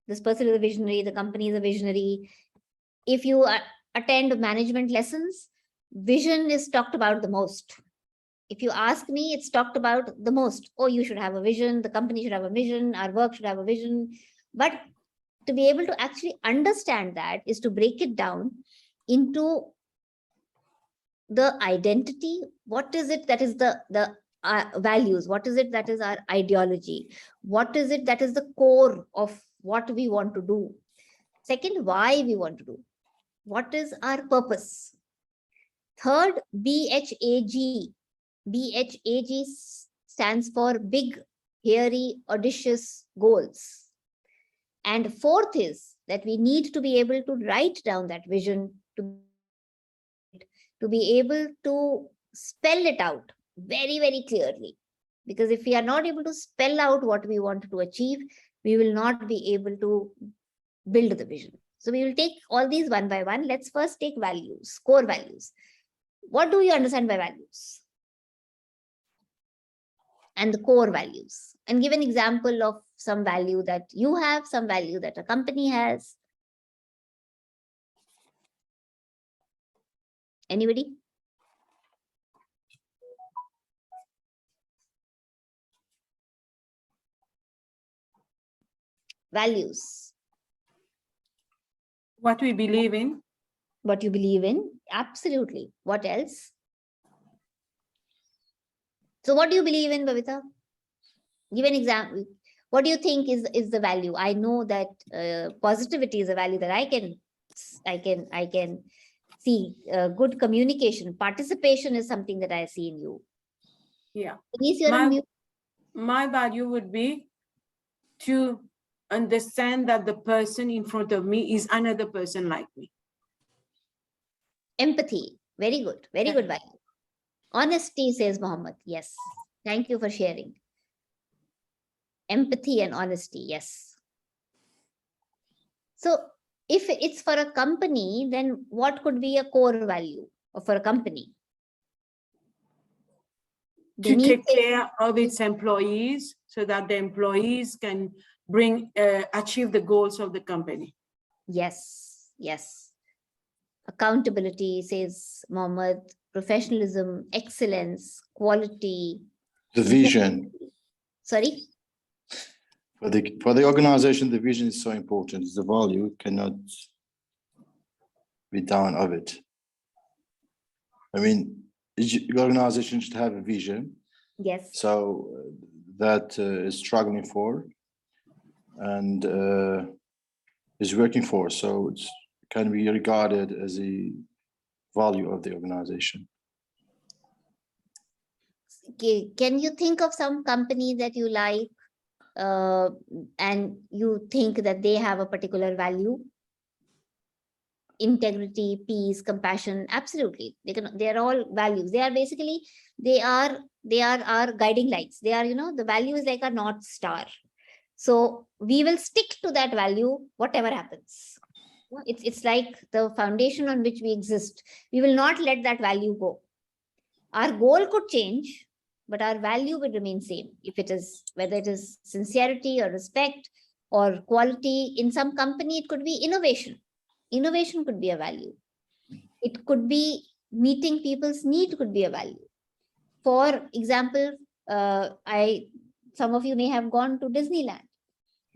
Speaker 15: this person is a visionary, the company is a visionary. If you attend management lessons, vision is talked about the most. If you ask me, it's talked about the most. Oh, you should have a vision, the company should have a vision, our work should have a vision. But to be able to actually understand that is to break it down into the identity. What is it that is the values? What is it that is our ideology? What is it that is the core of what we want to do? Second, why we want to do. What is our purpose? Third, BHAG. BHAG stands for big, hairy, audacious goals. And fourth is that we need to be able to write down that vision, to be able to spell it out very, very clearly. Because if we are not able to spell out what we want to achieve, we will not be able to build the vision. So we will take all these one by one. Let's first take values, core values. What do you understand by values? And the core values. And give an example of some value that you have, some value that a company has. Anybody? Values.
Speaker 14: What we believe in.
Speaker 15: What you believe in, absolutely. What else? So what do you believe in, Babita? Give an example. What do you think is the value? I know that positivity is a value that I can see. Good communication, participation is something that I see in you.
Speaker 14: Yeah.
Speaker 15: Denise, you're on mute.
Speaker 14: My value would be to understand that the person in front of me is another person like me.
Speaker 15: Empathy, very good value. Honesty, says Mohammed. Yes, thank you for sharing. Empathy and honesty, yes. So if it's for a company, then what could be a core value for a company?
Speaker 14: To take care of its employees so that the employees can achieve the goals of the company.
Speaker 15: Yes, yes. Accountability, says Mohammed. Professionalism, excellence, quality.
Speaker 6: The vision.
Speaker 15: Sorry?
Speaker 6: For the organization, the vision is so important. The value cannot be down of it. I mean, each organization should have a vision.
Speaker 15: Yes.
Speaker 6: So that is struggling for and is working for. So it can be regarded as a value of the organization.
Speaker 15: Okay. Can you think of some company that you like and you think that they have a particular value? Integrity, peace, compassion, absolutely. They're all values. They are basically, they are our guiding lights. They are, the value is like a North Star. So we will stick to that value, whatever happens. It's like the foundation on which we exist. We will not let that value go. Our goal could change, but our value will remain same. If it is, whether it is sincerity or respect or quality, in some company, it could be innovation. Innovation could be a value. It could be meeting people's need could be a value. For example, some of you may have gone to Disneyland.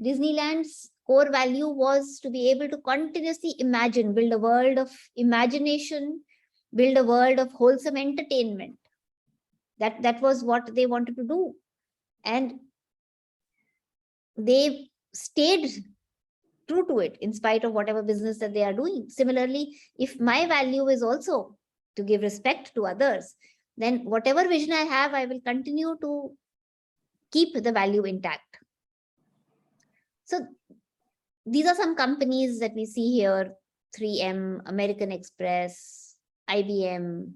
Speaker 15: Disneyland's core value was to be able to continuously imagine, build a world of imagination, build a world of wholesome entertainment. That was what they wanted to do. And they stayed true to it in spite of whatever business that they are doing. Similarly, if my value is also to give respect to others, then whatever vision I have, I will continue to keep the value intact. So these are some companies that we see here: 3M, American Express, IBM.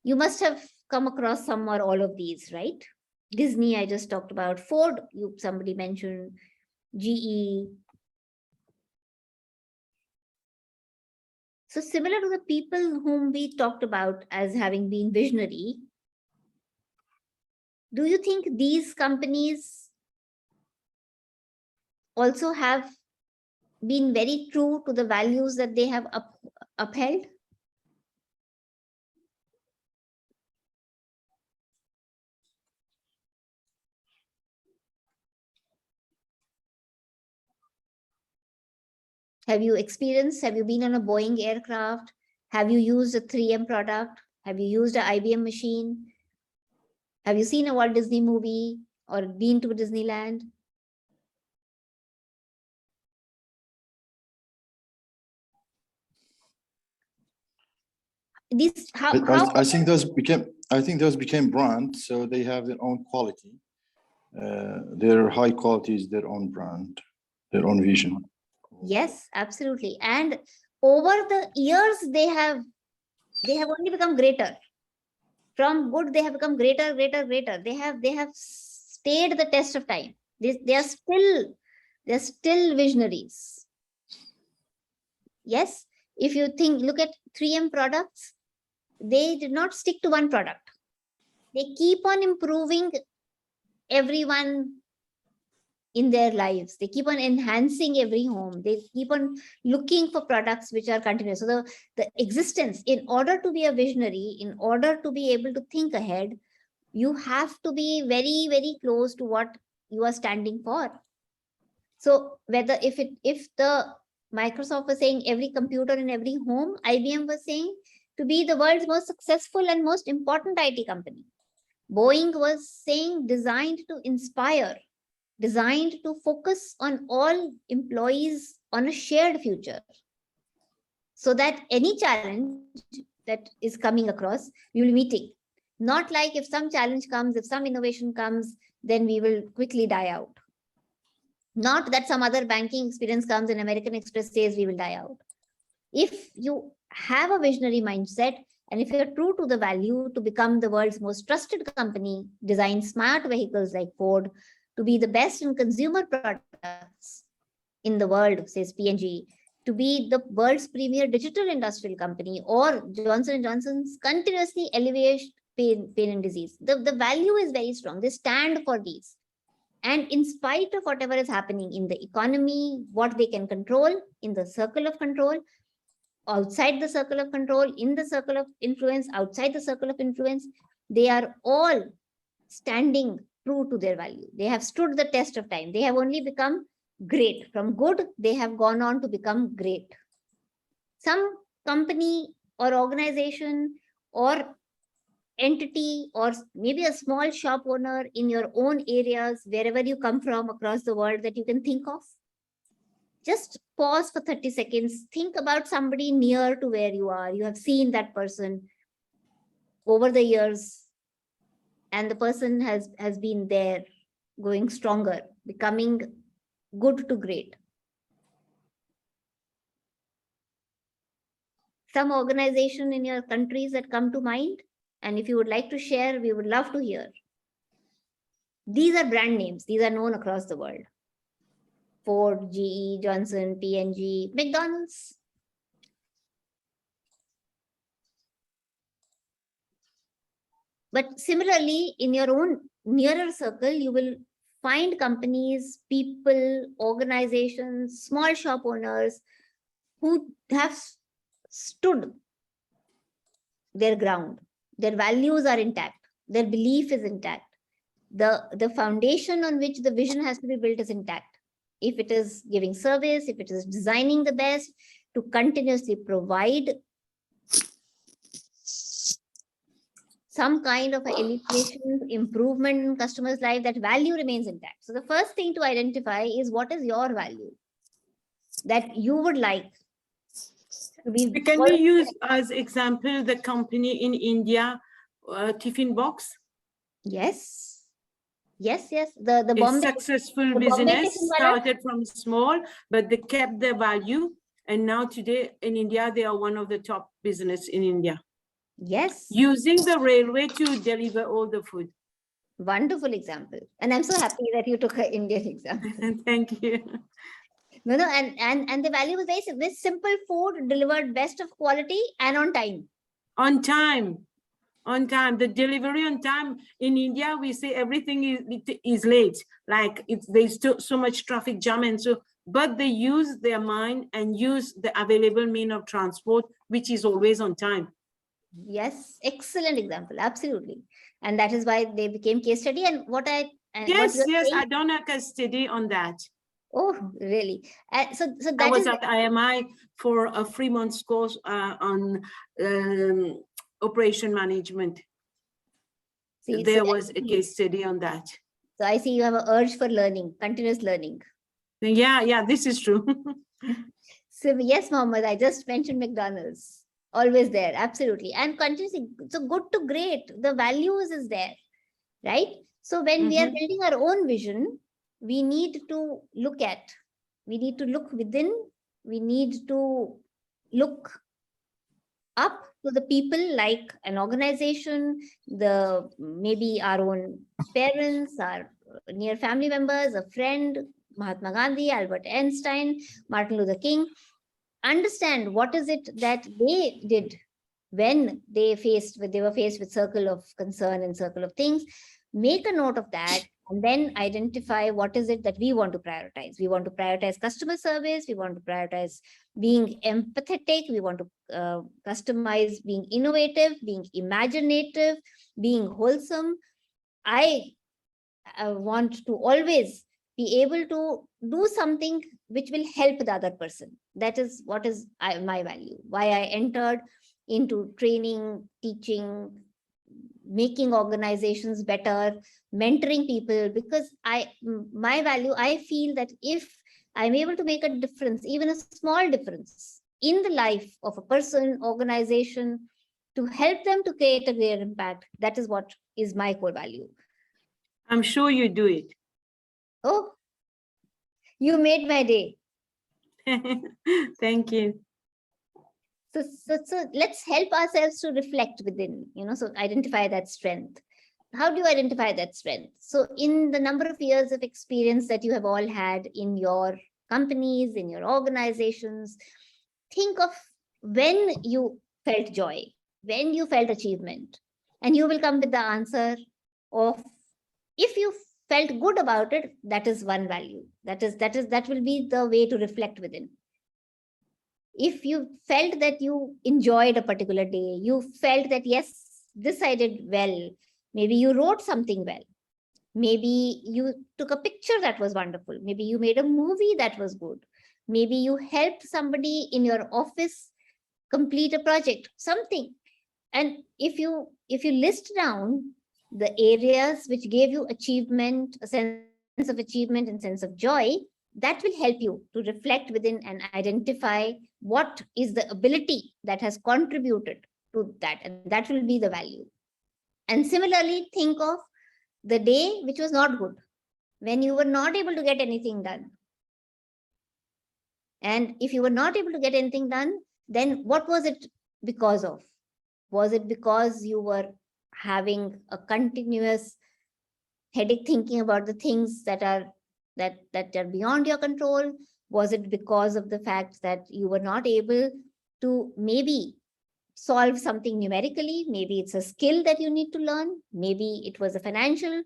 Speaker 15: You must have come across some or all of these, right? Disney, I just talked about. Ford, somebody mentioned. GE. So similar to the people whom we talked about as having been visionary, do you think these companies also have been very true to the values that they have upheld? Have you been on a Boeing aircraft? Have you used a 3M product? Have you used an IBM machine? Have you seen a Walt Disney movie or been to Disneyland?
Speaker 6: I think those became brands, so they have their own quality. Their high quality is their own brand, their own vision.
Speaker 15: Yes, absolutely. And over the years, they have only become greater. From good, they have become greater. They have stayed the test of time. They are still visionaries. Yes, if you look at 3M products, they did not stick to one product. They keep on improving everyone in their lives. They keep on enhancing every home. They keep on looking for products which are continuous. So the existence, in order to be a visionary, in order to be able to think ahead, you have to be very, very close to what you are standing for. So whether if the Microsoft was saying every computer in every home. IBM was saying to be the world's most successful and most important IT company. Boeing was saying designed to inspire, designed to focus on all employees on a shared future, so that any challenge that is coming across, we will be meeting. Not like if some challenge comes, if some innovation comes, then we will quickly die out. Not that some other banking experience comes and American Express says we will die out. If you have a visionary mindset, and if you're true to the value to become the world's most trusted company, design smart vehicles like Ford, to be the best in consumer products in the world, says P&G, to be the world's premier digital industrial company, or Johnson & Johnson's continuously elevate pain and disease. The value is very strong. They stand for these. And in spite of whatever is happening in the economy, what they can control in the circle of control, outside the circle of control, in the circle of influence, outside the circle of influence, they are all standing true to their value. They have stood the test of time. They have only become great. From good, they have gone on to become great. Some company or organization or entity, or maybe a small shop owner in your own areas, wherever you come from across the world, that you can think of. Just pause for 30 seconds. Think about somebody near to where you are. You have seen that person over the years, and the person has been there, going stronger, becoming good to great. Some organization in your countries that come to mind, and if you would like to share, we would love to hear. These are brand names. These are known across the world. Ford, GE, Johnson, P&G, McDonald's. But similarly, in your own nearer circle, you will find companies, people, organizations, small shop owners who have stood their ground. Their values are intact. Their belief is intact. The foundation on which the vision has to be built is intact. If it is giving service, if it is designing the best, to continuously provide some kind of alleviation, improvement in customers' life, that value remains intact. So the first thing to identify is what is your value that you would like to be.
Speaker 14: Can we use as example the company in India, Tiffin Box?
Speaker 15: Yes. Yes, yes. The
Speaker 14: Bombay, successful business started from small, but they kept their value. And now today in India, they are one of the top business in India.
Speaker 15: Yes.
Speaker 14: Using the railway to deliver all the food.
Speaker 15: Wonderful example. And I'm so happy that you took an Indian example.
Speaker 14: Thank you.
Speaker 15: No, and the value was very simple. This simple food delivered best of quality and on time.
Speaker 14: On time. On time. The delivery on time. In India, we say everything is late. Like there's so much traffic jam and so, but they use their mind and use the available mean of transport, which is always on time.
Speaker 15: Yes, excellent example. Absolutely. And that is why they became case study. And
Speaker 14: yes, I done a case study on that.
Speaker 15: Oh, really? So that
Speaker 14: I was at IMI for a 3-month course on operation management. See, there was a case study on that.
Speaker 15: So I see you have an urge for learning, continuous learning.
Speaker 14: Yeah, this is true.
Speaker 15: So yes, Mohammed, I just mentioned McDonald's. Always there, absolutely. And continuously, so good to great. The values is there, right? So when we are building our own vision, we need to look within, we need to look up to the people, like an organization, maybe our own parents, our near family members, a friend, Mahatma Gandhi, Albert Einstein, Martin Luther King. Understand what is it that they did when they were faced with circle of concern and circle of things. Make a note of that, and then identify what is it that we want to prioritize. We want to prioritize customer service. We want to prioritize being empathetic. We want to customize being innovative, being imaginative, being wholesome. I want to always be able to do something which will help the other person. That is what is my value, why I entered into training, teaching, making organizations better, mentoring people, because my value, I feel that if I'm able to make a difference, even a small difference in the life of a person, organization, to help them to create a greater impact, that is what is my core value.
Speaker 14: I'm sure you do it.
Speaker 15: Oh, you made my day.
Speaker 14: Thank you.
Speaker 15: So let's help ourselves to reflect within, so identify that strength. How do you identify that strength? So in the number of years of experience that you have all had in your companies, in your organizations, think of when you felt joy, when you felt achievement, and you will come with the answer of, if you felt good about it, that is one value. That will be the way to reflect within. If you felt that you enjoyed a particular day, you felt that, yes, this I did well. Maybe you wrote something well. Maybe you took a picture that was wonderful. Maybe you made a movie that was good. Maybe you helped somebody in your office complete a project, something. And if you list down the areas which gave you achievement, a sense of achievement and sense of joy, that will help you to reflect within and identify what is the ability that has contributed to that, and that will be the value. And similarly, think of the day which was not good, when you were not able to get anything done. And if you were not able to get anything done, then what was it because of? Was it because you were having a continuous headache thinking about the things that are beyond your control? Was it because of the fact that you were not able to maybe solve something numerically? Maybe it's a skill that you need to learn. Maybe it was a financial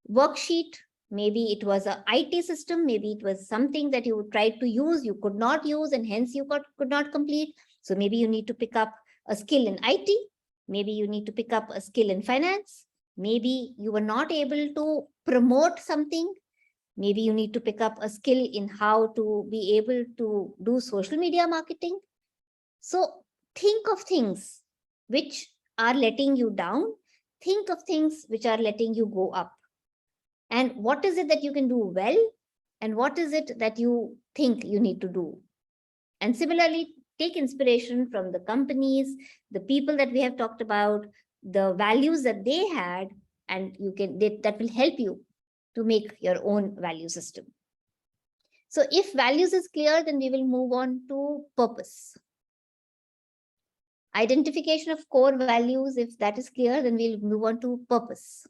Speaker 15: worksheet. Maybe it was an IT system. Maybe it was something that you tried to use, you could not use, and hence you could not complete. So maybe you need to pick up a skill in IT. Maybe you need to pick up a skill in finance. Maybe you were not able to promote something. Maybe you need to pick up a skill in how to be able to do social media marketing. So think of things which are letting you down. Think of things which are letting you go up. And what is it that you can do well? And what is it that you think you need to do? And similarly, take inspiration from the companies, the people that we have talked about, the values that they had, and that will help you to make your own value system. So if values is clear, then we will move on to purpose. Identification of core values, if that is clear, then we'll move on to purpose.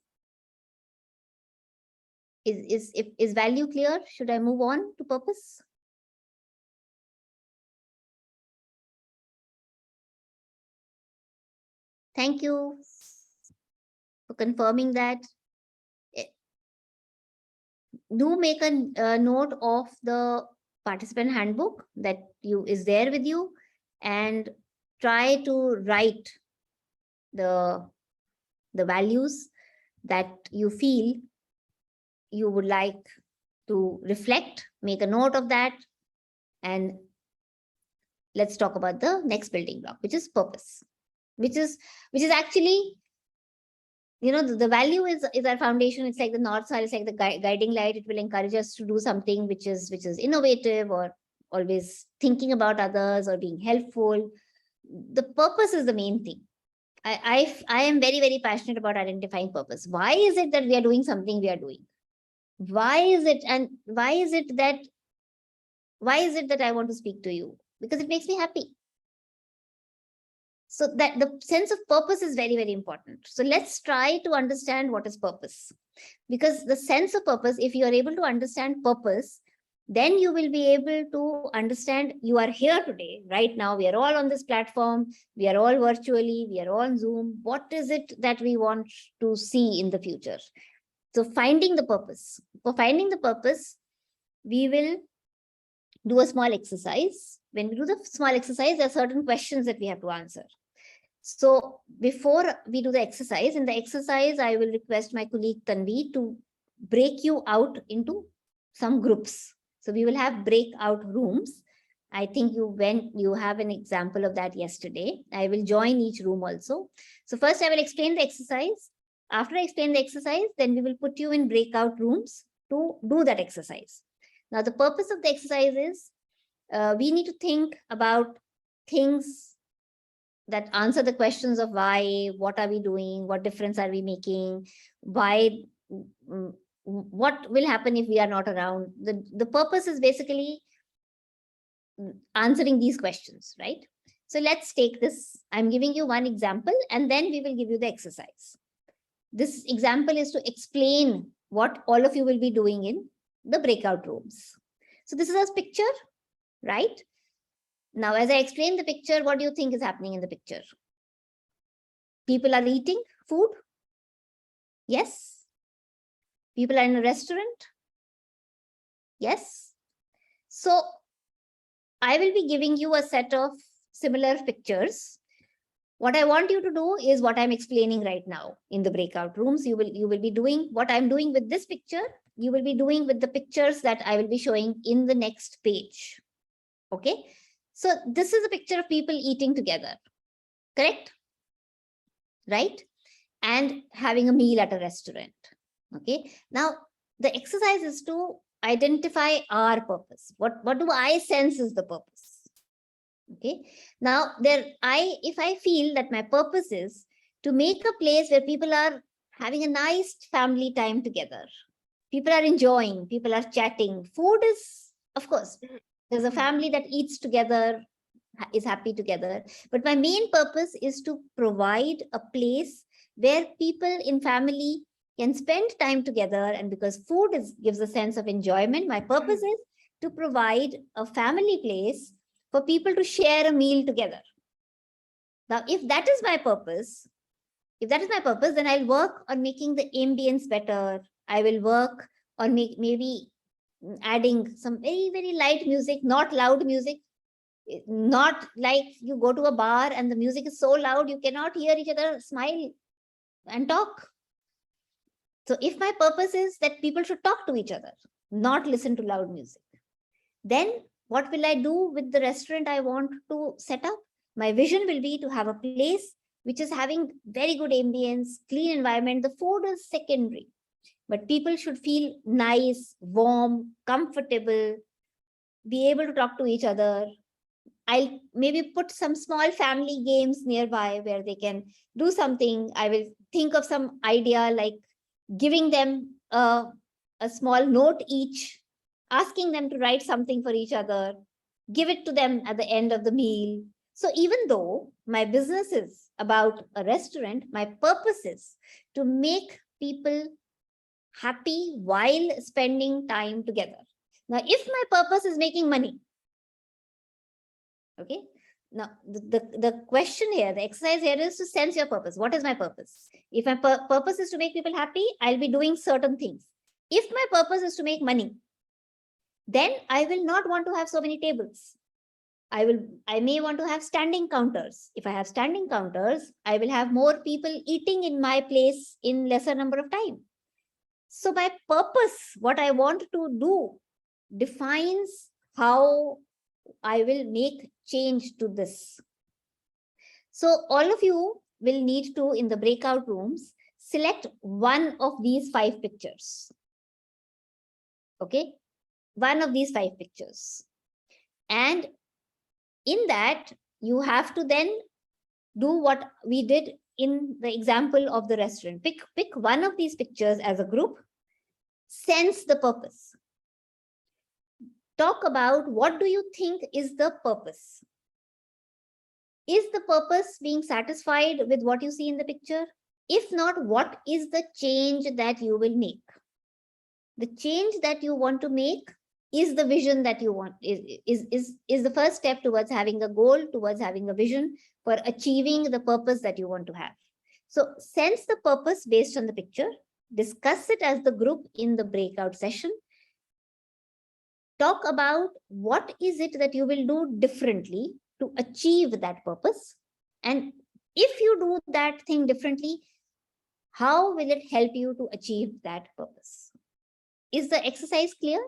Speaker 15: Is value clear? Should I move on to purpose? Thank you for confirming that. Do make a note of the participant handbook that is there with you, and try to write the values that you feel you would like to reflect. Make a note of that, and let's talk about the next building block, which is purpose, which is actually, the value is our foundation. It's like the North Star, it's like the guiding light. It will encourage us to do something which is innovative, or always thinking about others, or being helpful. The purpose is the main thing. I am very, very passionate about identifying purpose. Why is it that we are doing something we are doing? Why is it that I want to speak to you? Because it makes me happy. So that the sense of purpose is very, very important. So let's try to understand what is purpose. Because the sense of purpose, if you are able to understand purpose, then you will be able to understand you are here today. Right now, we are all on this platform. We are all virtually. We are all on Zoom. What is it that we want to see in the future? So finding the purpose. For finding the purpose, we will do a small exercise. When we do the small exercise, there are certain questions that we have to answer. So before we do the exercise, in the exercise, I will request my colleague Tanvi to break you out into some groups. So we will have breakout rooms. I think you have an example of that yesterday. I will join each room also. So first I will explain the exercise. After I explain the exercise, then we will put you in breakout rooms to do that exercise. Now, the purpose of the exercise is we need to think about things that answer the questions of why, what are we doing, what difference are we making, why, what will happen if we are not around. The purpose is basically answering these questions, right? So let's take this. I'm giving you one example and then we will give you the exercise. This example is to explain what all of you will be doing in the breakout rooms. So this is a picture, right? Now, as I explain the picture, what do you think is happening in the picture? People are eating food? Yes. People are in a restaurant? Yes. So I will be giving you a set of similar pictures. What I want you to do is what I'm explaining right now in the breakout rooms. You will be doing what I'm doing with this picture. You will be doing with the pictures that I will be showing in the next page. Okay. So this is a picture of people eating together, correct? Right? And having a meal at a restaurant. Okay. Now, the exercise is to identify our purpose. What do I sense is the purpose? Okay. Now, if I feel that my purpose is to make a place where people are having a nice family time together. People are enjoying, people are chatting. Food is, of course, there's a family that eats together, is happy together. But my main purpose is to provide a place where people in family can spend time together. And because food gives a sense of enjoyment, my purpose is to provide a family place for people to share a meal together. Now, if that is my purpose, then I'll work on making the ambience better. I will work on maybe adding some very, very light music, not loud music, not like you go to a bar and the music is so loud, you cannot hear each other smile and talk. So if my purpose is that people should talk to each other, not listen to loud music, then what will I do with the restaurant I want to set up? My vision will be to have a place which is having very good ambience, clean environment. The food is secondary, but people should feel nice, warm, comfortable, be able to talk to each other. I'll maybe put some small family games nearby where they can do something. I will think of some idea like giving them a small note each, asking them to write something for each other, give it to them at the end of the meal. So even though my business is about a restaurant, my purpose is to make people happy while spending time together. Now, if my purpose is making money, okay, now the question here, the exercise here is to sense your purpose. What is my purpose? If my purpose is to make people happy, I'll be doing certain things. If my purpose is to make money, then I will not want to have so many tables. I may want to have standing counters. If I have standing counters, I will have more people eating in my place in lesser number of time. So my purpose, what I want to do, defines how I will make change to this. So all of you will need to, in the breakout rooms, select one of these 5 pictures. Okay, one of these 5 pictures. And in that, you have to then do what we did in the example of the restaurant. Pick one of these pictures as a group, sense the purpose. Talk about what do you think is the purpose? Is the purpose being satisfied with what you see in the picture? If not, what is the change that you will make? The change that you want to make is the vision that you want, is the first step towards having a goal, towards having a vision for achieving the purpose that you want to have. So sense the purpose based on the picture, discuss it as the group in the breakout session. Talk about what is it that you will do differently to achieve that purpose. And if you do that thing differently, how will it help you to achieve that purpose? Is the exercise clear?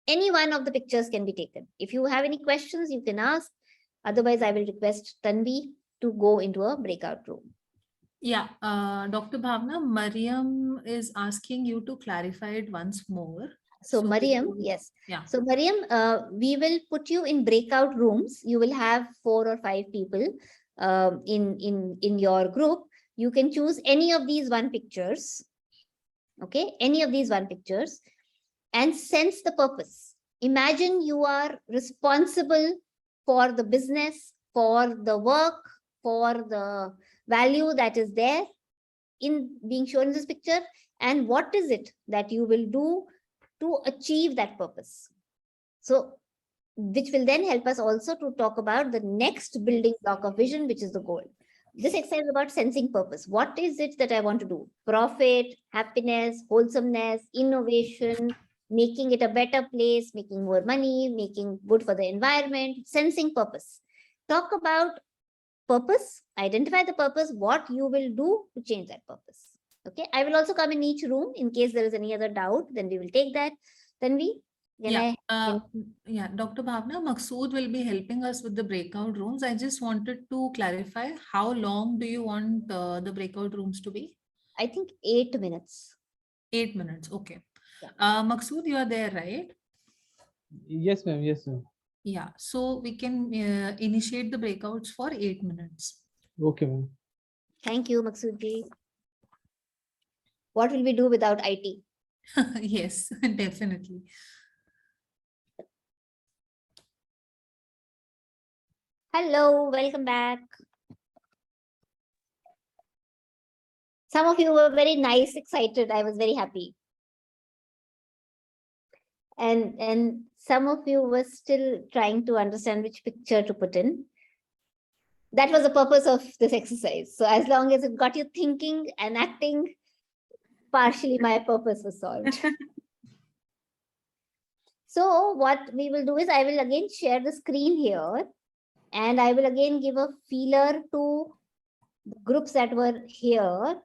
Speaker 15: Any one of the pictures can be taken. If you have any questions, you can ask. Otherwise, I will request Tanvi to go into a breakout room.
Speaker 1: Yeah, Dr. Bhavna, Mariam is asking you to clarify it once more.
Speaker 15: So Mariam, yes.
Speaker 1: Yeah.
Speaker 15: So Mariam, we will put you in breakout rooms. You will have 4 or 5 people in your group. You can choose any of these 1 pictures. Okay, any of these 1 pictures, and sense the purpose. Imagine you are responsible for the business, for the work, for the value that is there in being shown in this picture, and what is it that you will do to achieve that purpose. So, which will then help us also to talk about the next building block of vision, which is the goal. This exercise is about sensing purpose. What is it that I want to do? Profit, happiness, wholesomeness, innovation, making it a better place, making more money, making good for the environment, sensing purpose. Talk about purpose, identify the purpose, what you will do to change that purpose. Okay, I will also come in each room in case there is any other doubt, then we will take that. Then we
Speaker 1: Yeah, Dr. Bhavna, Maqsood will be helping us with the breakout rooms. I just wanted to clarify, how long do you want the breakout rooms to be?
Speaker 15: I think 8 minutes.
Speaker 1: 8 minutes, okay. Maqsood, you are there, right?
Speaker 17: Yes, ma'am. Yes, ma'am.
Speaker 1: Yeah, so we can initiate the breakouts for 8 minutes.
Speaker 17: Okay, ma'am.
Speaker 15: Thank you, Maqsood ji. What will we do without IT?
Speaker 1: Yes, definitely.
Speaker 15: Hello, welcome back. Some of you were very nice, excited. I was very happy. And some of you were still trying to understand which picture to put in. That was the purpose of this exercise. So as long as it got you thinking and acting, partially my purpose was solved. So what we will do is I will again share the screen here, and I will again give a feeler to the groups that were here.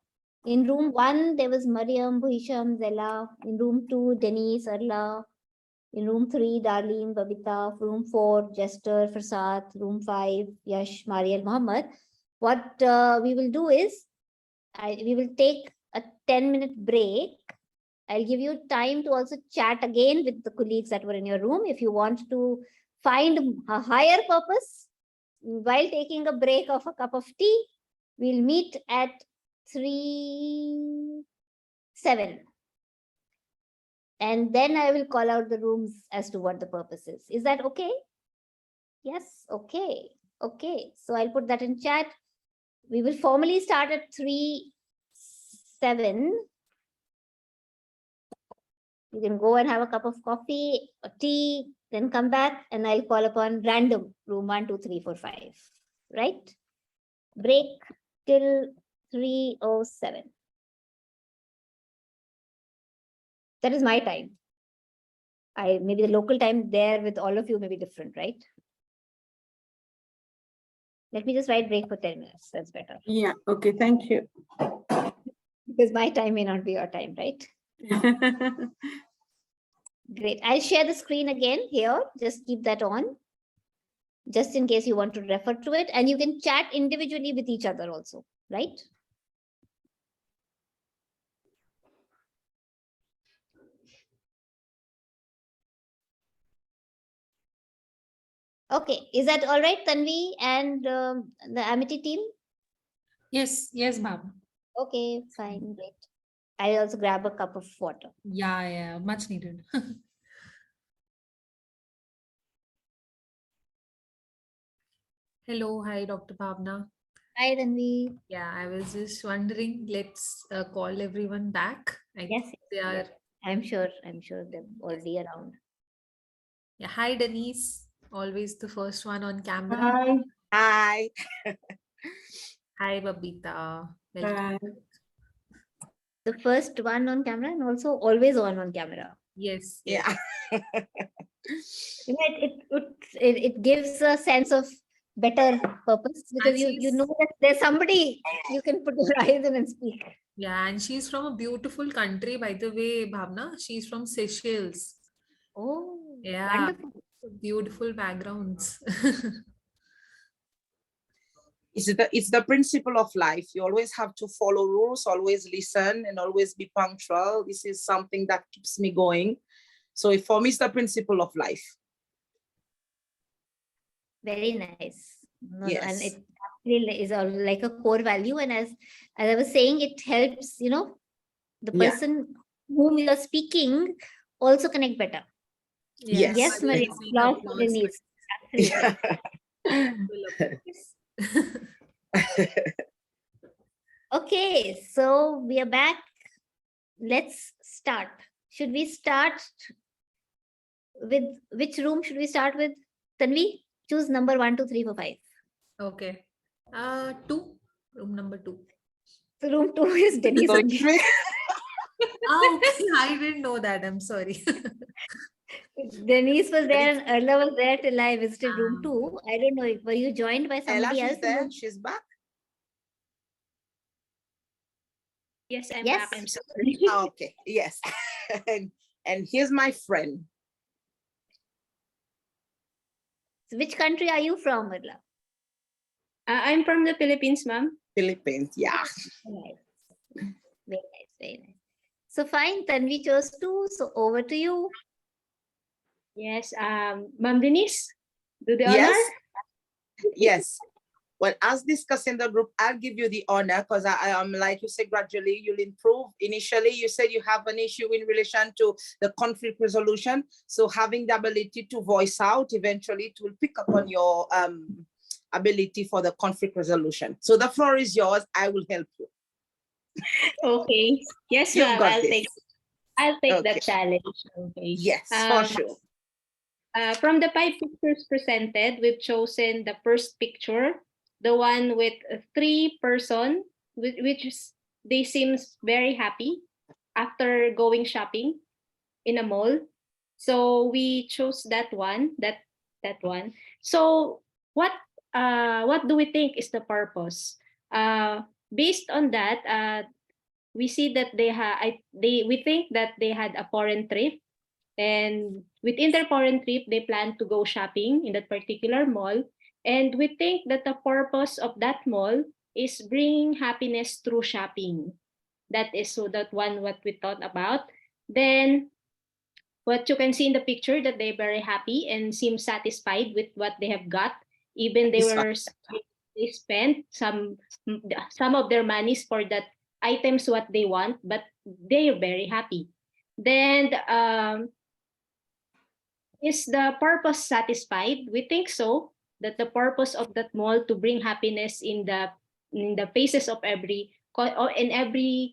Speaker 15: In room 1, there was Mariam, Bhisham, Zella. In room 2, Denise, Arla. In room 3, Darlene, Babita. Room 4, Jester, Farsad. Room 5, Yash, Mariel, Muhammad. What we will do is, we will take a 10-minute break. I'll give you time to also chat again with the colleagues that were in your room. If you want to find a higher purpose, while taking a break of a cup of tea, we'll meet at 3:07. And then I will call out the rooms as to what the purpose is. Is that okay? Yes, okay. Okay, so I'll put that in chat. We will formally start at 3:07. You can go and have a cup of coffee or tea, then come back and I'll call upon random room 1, 2, 3, 4, 5. Right? Break till 3:07. That is my time. Maybe the local time there with all of you may be different, right? Let me just write break for 10 minutes. That's better.
Speaker 14: Yeah, okay, thank you.
Speaker 15: Because my time may not be your time, right? Great. I'll share the screen again here. Just keep that on, just in case you want to refer to it. And you can chat individually with each other also, right? Okay. Is that all right, Tanvi and the Amity team?
Speaker 1: Yes, Bhavna.
Speaker 15: Okay, fine, great. I'll also grab a cup of water.
Speaker 1: Yeah, much needed. Hello, hi, Dr. Bhavna.
Speaker 15: Hi, Tanvi.
Speaker 1: Yeah, I was just wondering, let's call everyone back.
Speaker 15: Yes,
Speaker 1: they are.
Speaker 15: I'm sure they're already around.
Speaker 1: Yeah, hi, Denise. Always the first one on camera.
Speaker 14: Hi.
Speaker 8: Hi.
Speaker 1: Hi, Babita. Welcome.
Speaker 15: The first one on camera and also always on camera.
Speaker 1: Yes.
Speaker 8: Yeah.
Speaker 15: It gives a sense of better purpose because you know that there's somebody you can put your eyes in and speak.
Speaker 1: Yeah, and she's from a beautiful country, by the way, Bhavna. She's from Seychelles.
Speaker 15: Oh,
Speaker 1: Yeah,
Speaker 15: wonderful.
Speaker 1: beautiful backgrounds.
Speaker 8: It's the principle of life. You always have to follow rules, always listen, and always be punctual. This is something that keeps me going. So for me, it's the principle of life.
Speaker 15: Very nice. No, and
Speaker 8: Yes.
Speaker 15: it actually is like a core value. And as I was saying, it helps, the
Speaker 8: Yeah.
Speaker 15: person whom you're speaking also connect better.
Speaker 8: Yes.
Speaker 15: Yes, Maria. Applause for Denise. Absolutely. Okay, so we are back. Let's start. Should we start with which room should we start with? Tanvi, choose number 1, 2, 3, 4, 5.
Speaker 1: Okay. 2. Room number 2.
Speaker 15: So room 2 is Denise.
Speaker 8: So
Speaker 15: only.
Speaker 1: Okay. I didn't know that. I'm sorry.
Speaker 15: Denise was there and Erla was there till I visited room 2. I don't know. Were you joined by
Speaker 8: Ella,
Speaker 15: somebody else?
Speaker 8: she's there. She's back.
Speaker 18: Yes, I'm
Speaker 15: Yes.
Speaker 18: back. I'm sorry.
Speaker 8: Okay. Yes. and here's my friend.
Speaker 15: So which country are you from, Erla?
Speaker 18: I'm from the Philippines, ma'am.
Speaker 8: Philippines. Yeah.
Speaker 15: Nice. Very nice. Very nice. So fine, Tanvi chose 2. So over to you.
Speaker 18: Yes, Ma'am Denise, do the
Speaker 8: Yes.
Speaker 18: honor.
Speaker 8: Yes. Well, as discussed in the group, I'll give you the honor because I am, like you said, gradually you'll improve. Initially, you said you have an issue in relation to the conflict resolution. So having the ability to voice out, eventually it will pick up on your ability for the conflict resolution. So the floor is yours. I will help you.
Speaker 18: Okay. Yes,
Speaker 8: You've
Speaker 18: ma'am.
Speaker 8: got
Speaker 18: I'll
Speaker 8: this.
Speaker 18: take
Speaker 8: Okay.
Speaker 18: that challenge. Okay.
Speaker 8: Yes, for sure.
Speaker 18: From the 5 pictures presented, we've chosen the first picture, the one with 3 person, which is, they seems very happy after going shopping in a mall. So we chose that one, that one. So what do we think is the purpose? Based on that, we see that we think that they had a foreign trip, and within their foreign trip, they plan to go shopping in that particular mall. And we think that the purpose of that mall is bringing happiness through shopping. That is so that one what we thought about. Then what you can see in the picture that they're very happy and seem satisfied with what they have got. Even they spent some of their monies for that items what they want, but they are very happy. Then is the purpose satisfied? We think so, that the purpose of that mall to bring happiness in the faces of every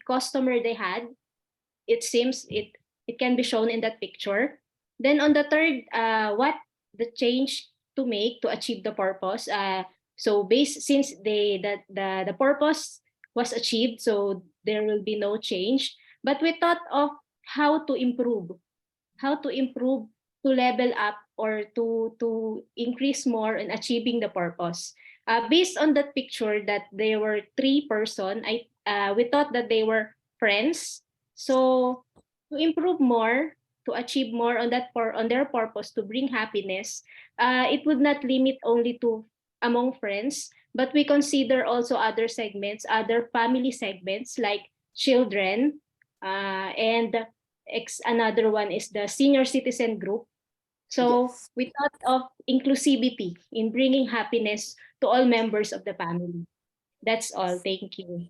Speaker 18: customer they had. It seems it can be shown in that picture. Then on the third, what the change to make to achieve the purpose? So since the purpose was achieved, so there will be no change. But we thought of how to improve to level up or to increase more in achieving the purpose. Based on that picture that there were 3 person, we thought that they were friends. So to improve more, to achieve more on their purpose to bring happiness, it would not limit only to among friends, but we consider also other segments, other family segments like children, and another one is the senior citizen group. So we thought of inclusivity in bringing happiness to all members of the family. That's all. Thank you.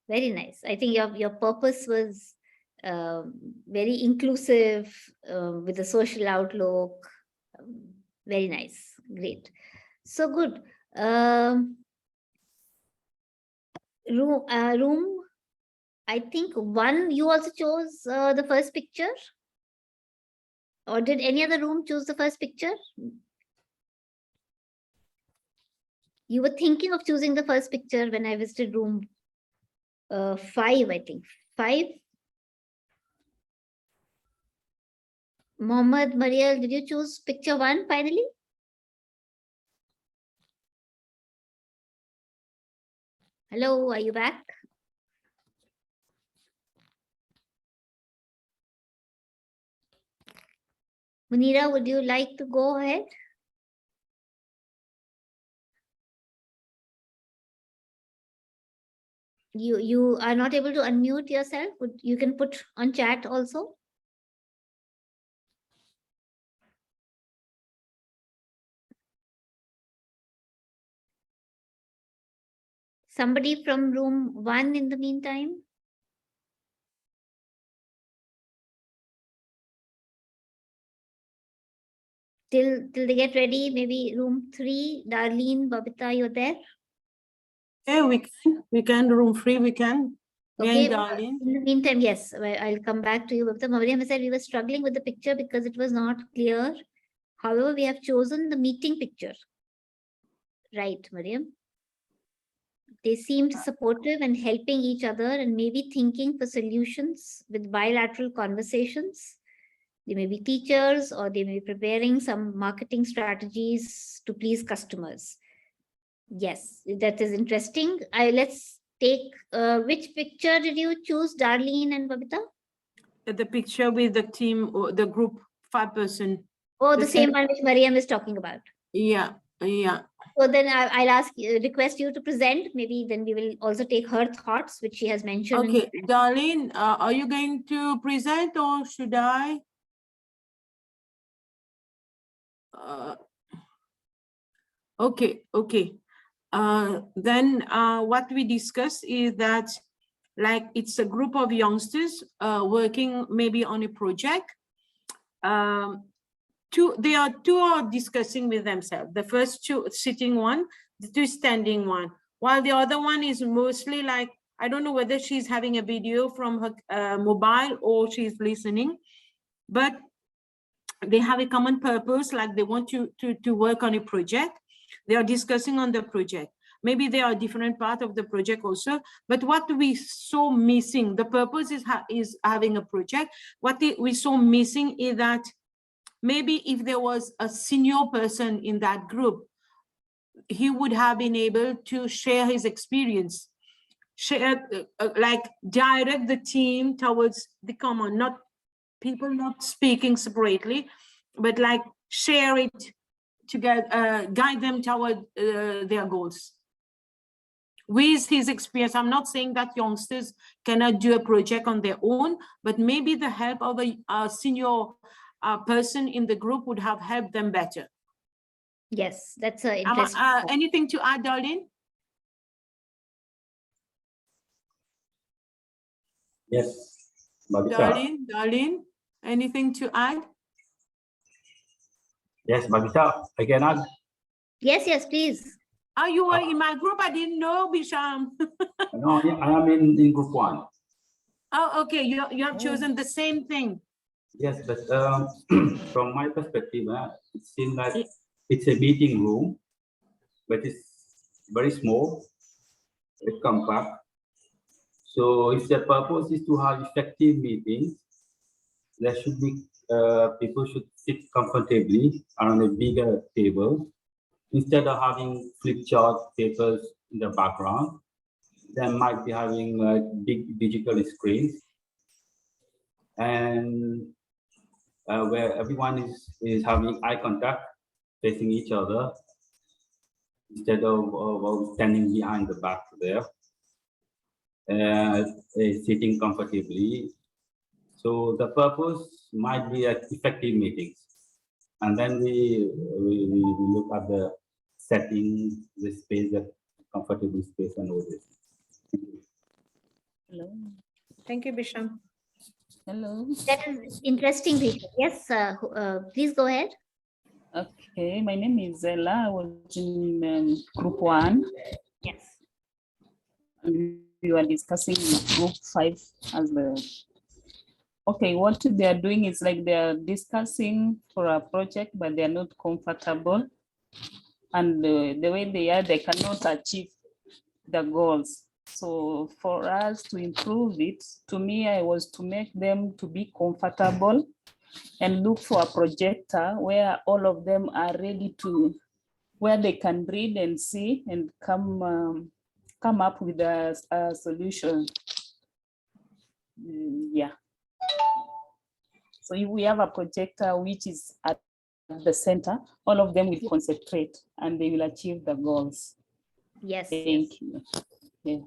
Speaker 15: Very nice. I think your purpose was very inclusive with a social outlook. Very nice. Great. So good. Room, I think 1, you also chose the first picture? Or did any other room choose the first picture? You were thinking of choosing the first picture when I visited room 5, I think. 5? Mohammed, Mariel, did you choose picture 1 finally? Hello, are you back? Munira, would you like to go ahead? You are not able to unmute yourself. You can put on chat also. Somebody from room 1 in the meantime. Till they get ready, maybe room 3, Darlene, Babita, you're there?
Speaker 14: Yeah, we can room 3, we can.
Speaker 15: Okay,
Speaker 14: And Darlene.
Speaker 15: in the meantime, yes, I'll come back to you. Babita, Mariam said we were struggling with the picture because it was not clear. However, we have chosen the meeting picture. Right, Mariam? They seemed supportive and helping each other and maybe thinking for solutions with bilateral conversations. They may be teachers or they may be preparing some marketing strategies to please customers. Yes, that is interesting. Let's take, which picture did you choose, Darlene and Babita?
Speaker 14: The picture with the team, or the group, 5%.
Speaker 15: Oh, the same one which Mariam is talking about.
Speaker 14: Yeah, yeah.
Speaker 15: So then I'll request you to present. Maybe then we will also take her thoughts, which she has mentioned.
Speaker 14: Okay, Darlene, are you going to present or should I? Okay. Then what we discussed is that like it's a group of youngsters working maybe on a project. Two are discussing with themselves. The first two sitting one, the two standing one, while the other one is mostly like, I don't know whether she's having a video from her mobile or she's listening, but they have a common purpose, like they want to work on a project. They are discussing on the project. Maybe they are different part of the project also, but what we saw missing, the purpose is having a project. What we saw missing is that maybe if there was a senior person in that group, he would have been able to share his experience, share, like direct the team towards the common, not people not speaking separately, but like share it together, guide them toward their goals. With his experience, I'm not saying that youngsters cannot do a project on their own, but maybe the help of a senior person in the group would have helped them better.
Speaker 15: Yes, that's interesting.
Speaker 14: Anything to add, Darlene?
Speaker 12: Yes, Babita.
Speaker 14: Darlene, anything to add?
Speaker 12: Yes, Babita, I can add.
Speaker 15: Yes, please.
Speaker 14: You were in my group. I didn't know, Bisham.
Speaker 12: No, I am in group 1.
Speaker 14: Oh, okay. You have chosen the same thing.
Speaker 12: Yes, but from my perspective, it seems like it's a meeting room, but it's very small, very compact. So if the purpose is to have effective meetings, there should be people should sit comfortably around a bigger table instead of having flip chart papers in the background. They might be having big digital screens, and where everyone is having eye contact, facing each other, instead of standing behind the back there, sitting comfortably. So the purpose might be effective meetings, and then we look at the setting, the space, the comfortable space, and all this.
Speaker 1: Hello.
Speaker 14: Thank you, Bisham.
Speaker 1: Hello.
Speaker 15: That is interesting, Bisham. Yes, please go ahead.
Speaker 19: Okay, my name is Zella. I was in group 1.
Speaker 15: Yes.
Speaker 19: And we were discussing group 5 as the. Okay, what they are doing is like they are discussing for a project, but they are not comfortable. And the way they are, they cannot achieve the goals. So for us to improve it, to me, I was to make them to be comfortable and look for a projector where all of them are ready to, where they can read and see and come up with a solution. Yeah. So if we have a projector which is at the center, all of them will concentrate and they will achieve the goals.
Speaker 15: Yes.
Speaker 19: Thank you. Yeah.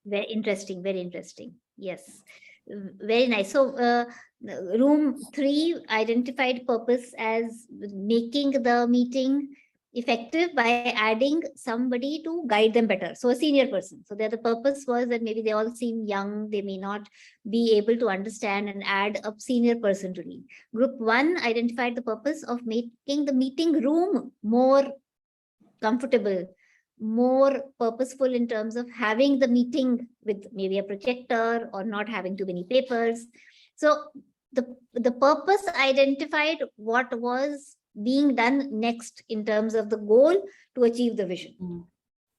Speaker 15: Very interesting, very interesting. Yes, very nice. So room 3 identified purpose as making the meeting effective by adding somebody to guide them better. So a senior person. So the purpose was that maybe they all seem young, they may not be able to understand, and add a senior person to lead. Group 1 identified the purpose of making the meeting room more comfortable, more purposeful in terms of having the meeting with maybe a projector or not having too many papers. So the purpose identified what was being done next in terms of the goal to achieve the vision.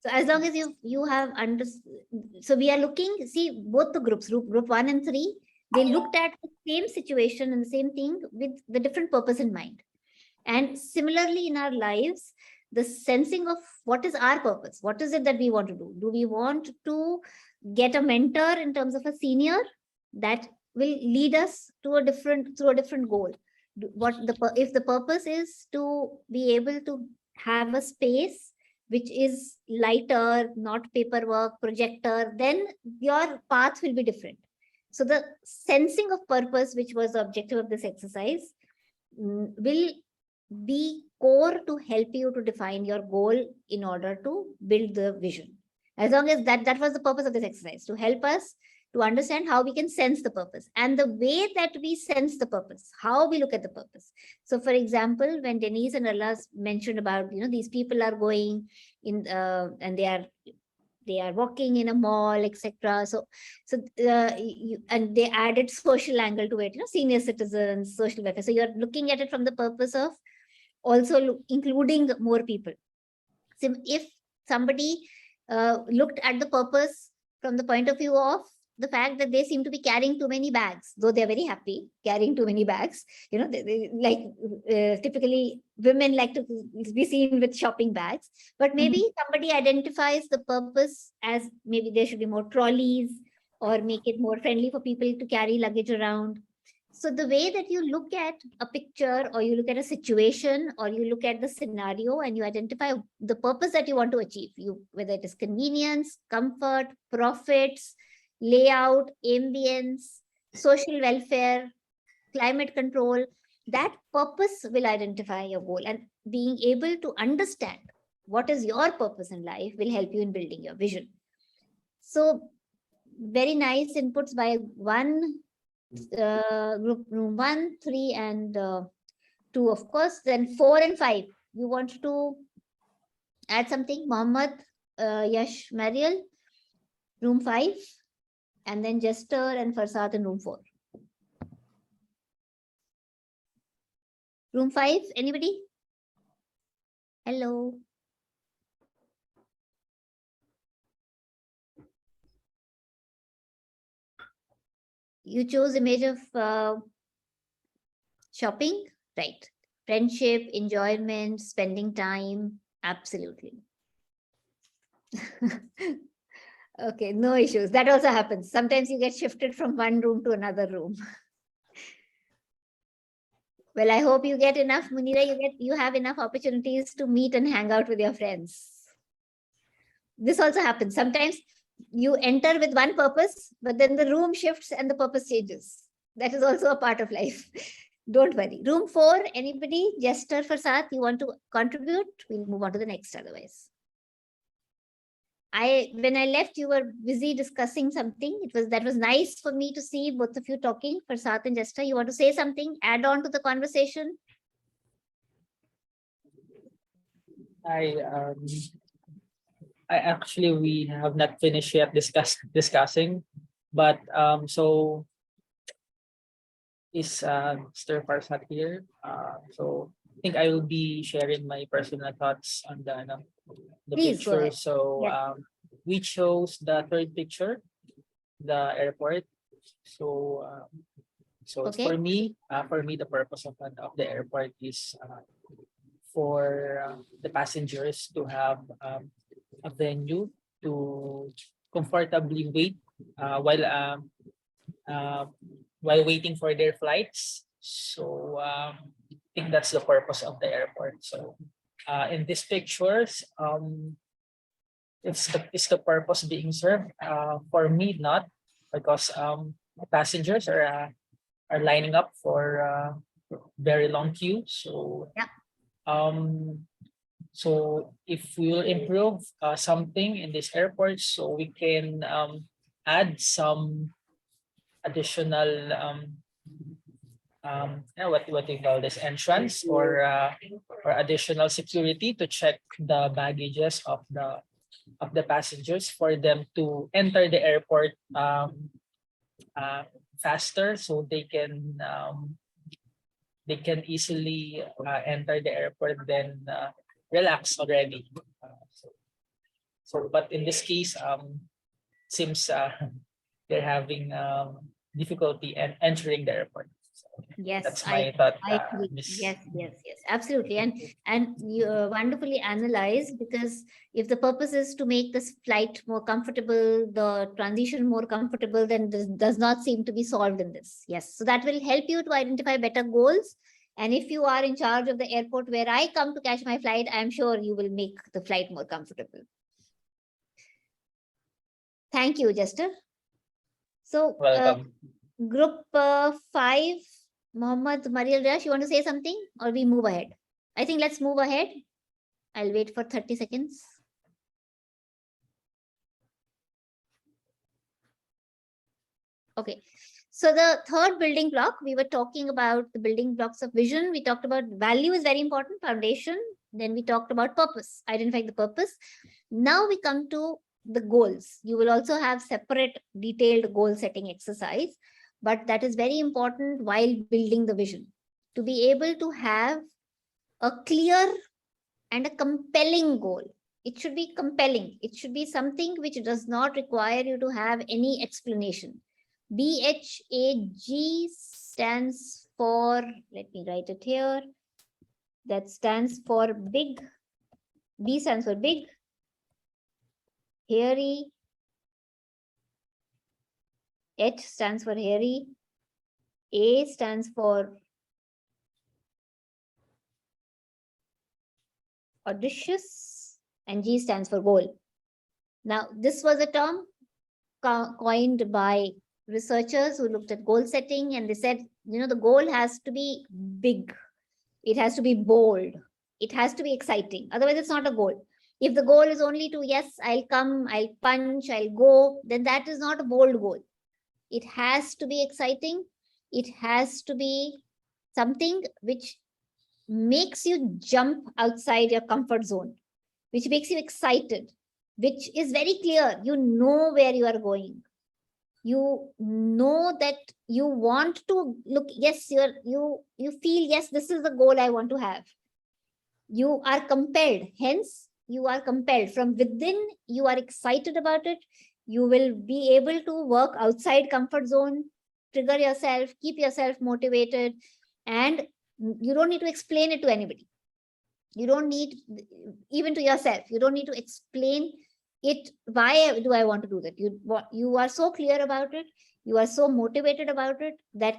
Speaker 15: So as long as you have understood, so we are looking, see both the groups, group 1 and 3, they looked at the same situation and the same thing with the different purpose in mind. And similarly in our lives, the sensing of what is our purpose, what is it that we want to do? Do we want to get a mentor in terms of a senior that will lead us to a different goal? If the purpose is to be able to have a space which is lighter, not paperwork, projector, then your path will be different. So the sensing of purpose, which was the objective of this exercise, will be core to help you to define your goal in order to build the vision. As long as that was the purpose of this exercise, to help us to understand how we can sense the purpose and the way that we sense the purpose, how we look at the purpose. So for example, when Denise and Allah mentioned about, these people are going in and they are walking in a mall, etc. And they added social angle to it, senior citizens, social welfare. So you're looking at it from the purpose of also including more people. So if somebody looked at the purpose from the point of view of the fact that they seem to be carrying too many bags, though they're very happy carrying too many bags, typically women like to be seen with shopping bags, but maybe somebody identifies the purpose as maybe there should be more trolleys or make it more friendly for people to carry luggage around. So the way that you look at a picture, or you look at a situation, or you look at the scenario and you identify the purpose that you want to achieve, whether it is convenience, comfort, profits, layout, ambience, social welfare, climate control, that purpose will identify your goal. And being able to understand what is your purpose in life will help you in building your vision. So very nice inputs by group room 1, 3, and 2, of course. Then 4 and 5, you want to add something? Mohammed, Yash, Mariel, room 5, and then Jester and Farsad in room 4. Room 5, anybody? Hello. You chose image of shopping, right? Friendship, enjoyment, spending time, absolutely. Okay, no issues. That also happens. Sometimes you get shifted from one room to another room. Well, I hope you get enough, Munira, you have enough opportunities to meet and hang out with your friends. This also happens. Sometimes you enter with one purpose, but then the room shifts and the purpose changes. That is also a part of life. Don't worry. Room 4, anybody? Jester, Farsad, you want to contribute? We'll move on to the next otherwise. When I left, you were busy discussing something. That was nice for me to see both of you talking. Farsad and Jester, you want to say something? Add on to the conversation?
Speaker 20: We have not finished yet discussing, but so is Mr. Farsad here? So I think I will be sharing my personal thoughts on the
Speaker 15: Please, go
Speaker 20: picture.
Speaker 15: ahead.
Speaker 20: So
Speaker 15: Yes.
Speaker 20: we chose the third picture, the airport. So
Speaker 15: Okay.
Speaker 20: for me, the purpose of the airport is for the passengers to have a venue to comfortably wait while waiting for their flights. So I think that's the purpose of the airport. So in these pictures, it's the purpose being served. For me, not, because passengers are lining up for very long queue. So so if we will improve something in this airport, so we can add some additional what do you call this, entrance or additional security to check the baggages of the passengers for them to enter the airport faster, so they can easily enter the airport, then relax already. So but in this case, seems they're having difficulty entering the airport. So
Speaker 15: Yes,
Speaker 20: that's my thought.
Speaker 15: I agree.
Speaker 20: Miss.
Speaker 15: Yes, absolutely. And you wonderfully analyzed, because if the purpose is to make this flight more comfortable, the transition more comfortable, then this does not seem to be solved in this. Yes, so that will help you to identify better goals. And if you are in charge of the airport where I come to catch my flight, I'm sure you will make the flight more comfortable. Thank you, Jester. So,
Speaker 20: Welcome.
Speaker 15: Group 5, Mohammad Mariel Rash, you want to say something or we move ahead? I think let's move ahead. I'll wait for 30 seconds. Okay. So the third building block, we were talking about the building blocks of vision. We talked about value is very important, foundation. Then we talked about purpose, identifying the purpose. Now we come to the goals. You will also have separate detailed goal setting exercise, but that is very important while building the vision, to be able to have a clear and a compelling goal. It should be compelling. It should be something which does not require you to have any explanation. BHAG stands for, let me write it here. That stands for big. B stands for big, hairy. H stands for hairy. A stands for audacious, and G stands for goal. Now, this was a term coined by researchers who looked at goal setting, and they said, you know, the goal has to be big. It has to be bold. It has to be exciting. Otherwise, it's not a goal. If the goal is only to, yes, I'll come, I'll punch, I'll go, then that is not a bold goal. It has to be exciting. It has to be something which makes you jump outside your comfort zone, which makes you excited, which is very clear. You know where you are going. You know that you want to look, yes, you feel, yes, this is the goal I want to have. You are compelled, hence you are compelled from within. You are excited about it. You will be able to work outside comfort zone, trigger yourself, keep yourself motivated, and you don't need to explain it to anybody. You don't need, even to yourself, you don't need to explain it. Why do I want to do that? You are so clear about it. You are so motivated about it that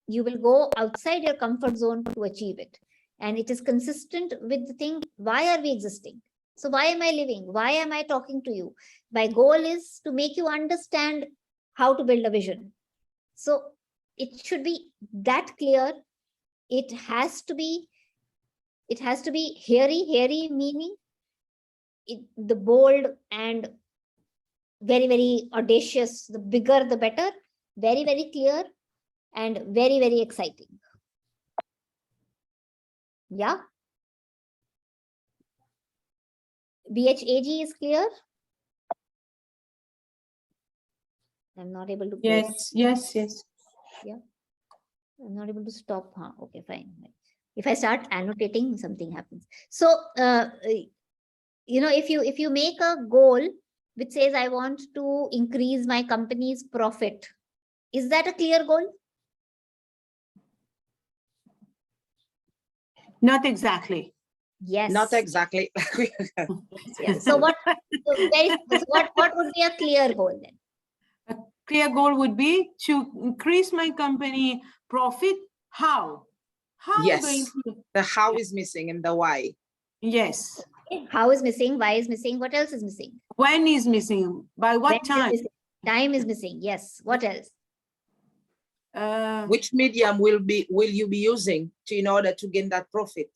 Speaker 15: you will go outside your comfort zone to achieve it. And it is consistent with the thing, why are we existing? So why am I living? Why am I talking to you? My goal is to make you understand how to build a vision. So it should be that clear. It has to be hairy meaning the bold and very, very audacious. The bigger, the better. Very, very clear and very, very exciting. Yeah. BHAG is clear. I'm not able to.
Speaker 14: Yes.
Speaker 15: Yeah. I'm not able to stop. Huh? Okay, fine. If I start annotating, something happens. So, you know, if you make a goal which says I want to increase my company's profit, is that a clear goal?
Speaker 14: Not exactly.
Speaker 15: Yes.
Speaker 8: Not exactly.
Speaker 15: Yes. So what would be a clear goal then?
Speaker 14: A clear goal would be to increase my company profit How? How
Speaker 8: Yes,
Speaker 14: going to?
Speaker 8: the how is missing and the why.
Speaker 14: Yes.
Speaker 15: How is missing? Why is missing? What else is missing?
Speaker 14: When is missing? By
Speaker 15: When
Speaker 14: what
Speaker 15: is
Speaker 14: time?
Speaker 15: missing? Time is missing. Yes. What else?
Speaker 8: Which medium will you be using in order to gain that profit?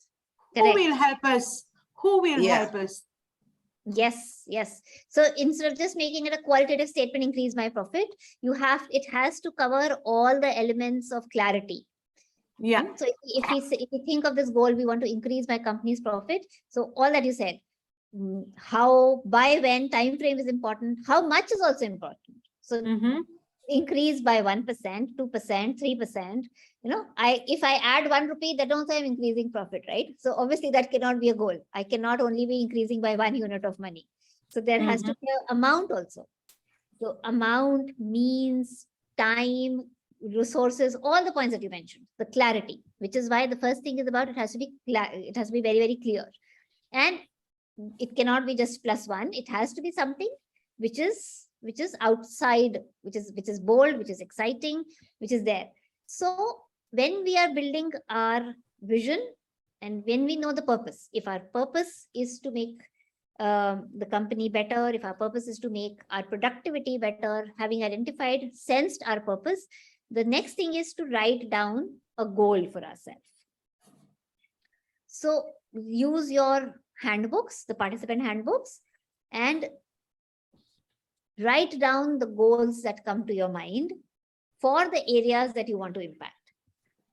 Speaker 14: Who will help us? Who will
Speaker 8: Yeah.
Speaker 14: help us?
Speaker 15: Yes, yes. So instead of just making it a qualitative statement, increase my profit, it has to cover all the elements of clarity.
Speaker 14: Yeah.
Speaker 15: So if we think of this goal, we want to increase my company's profit. So all that you said, how, by when, time frame is important. How much is also important. So increase by 1%, 2%, 3%. You know, if I add 1 rupee, that also I'm increasing profit, right? So obviously that cannot be a goal. I cannot only be increasing by 1 unit of money. So there has to be an amount also. So amount, means, time, resources, all the points that you mentioned, the clarity, which is why the first thing is about it has to be very, very clear. And it cannot be just +1. It has to be something which is outside, which is bold, which is exciting, which is there. So when we are building our vision and when we know the purpose, if our purpose is to make the company better, if our purpose is to make our productivity better, having identified, sensed our purpose, the next thing is to write down a goal for ourselves. So use your handbooks, the participant handbooks, and write down the goals that come to your mind for the areas that you want to impact.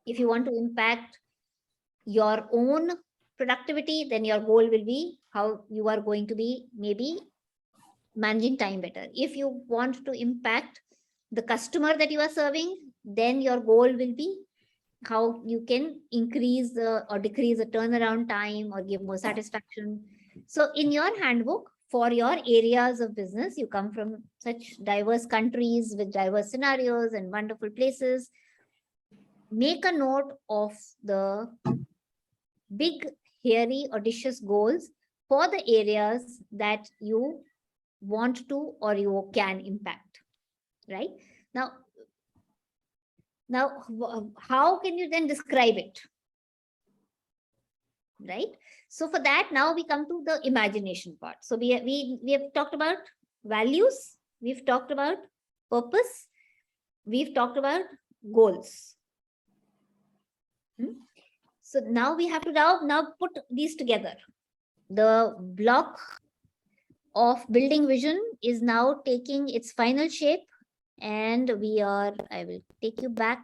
Speaker 15: If you want to impact your own productivity, then your goal will be how you are going to be maybe managing time better. If you want to impact the customer that you are serving, then your goal will be how you can increase or decrease the turnaround time or give more satisfaction. So in your handbook, for your areas of business, you come from such diverse countries with diverse scenarios and wonderful places. Make a note of the big, hairy, audacious goals for the areas that you want to or you can impact, right? Now, how can you then describe it, right? So for that, now we come to the imagination part. So we have talked about values, we've talked about purpose, we've talked about goals. So now we have to now put these together. The block of building vision is now taking its final shape, and I will take you back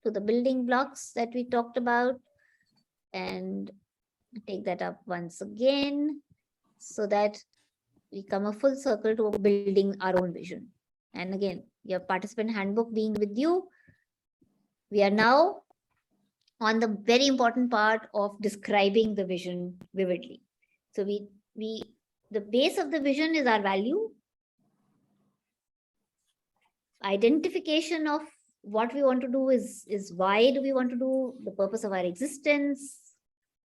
Speaker 15: to the building blocks that we talked about and take that up once again so that we come a full circle to building our own vision. And again, your participant handbook being with you, we are now on the very important part of describing the vision vividly. So the base of the vision is our value, identification of what we want to do is why do we want to do, the purpose of our existence,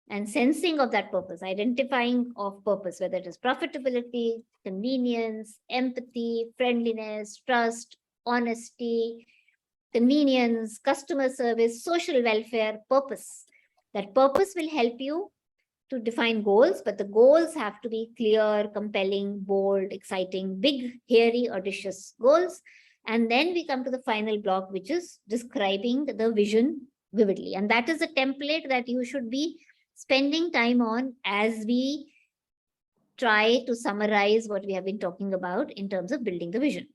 Speaker 15: and sensing of that purpose, identifying of purpose, whether it is profitability, convenience, empathy, friendliness, trust, honesty, convenience, customer service, social welfare, purpose. That purpose will help you to define goals, but the goals have to be clear, compelling, bold, exciting, big, hairy, audacious goals. And then we come to the final block, which is describing the vision vividly. And that is a template that you should be spending time on as we try to summarize what we have been talking about in terms of building the vision.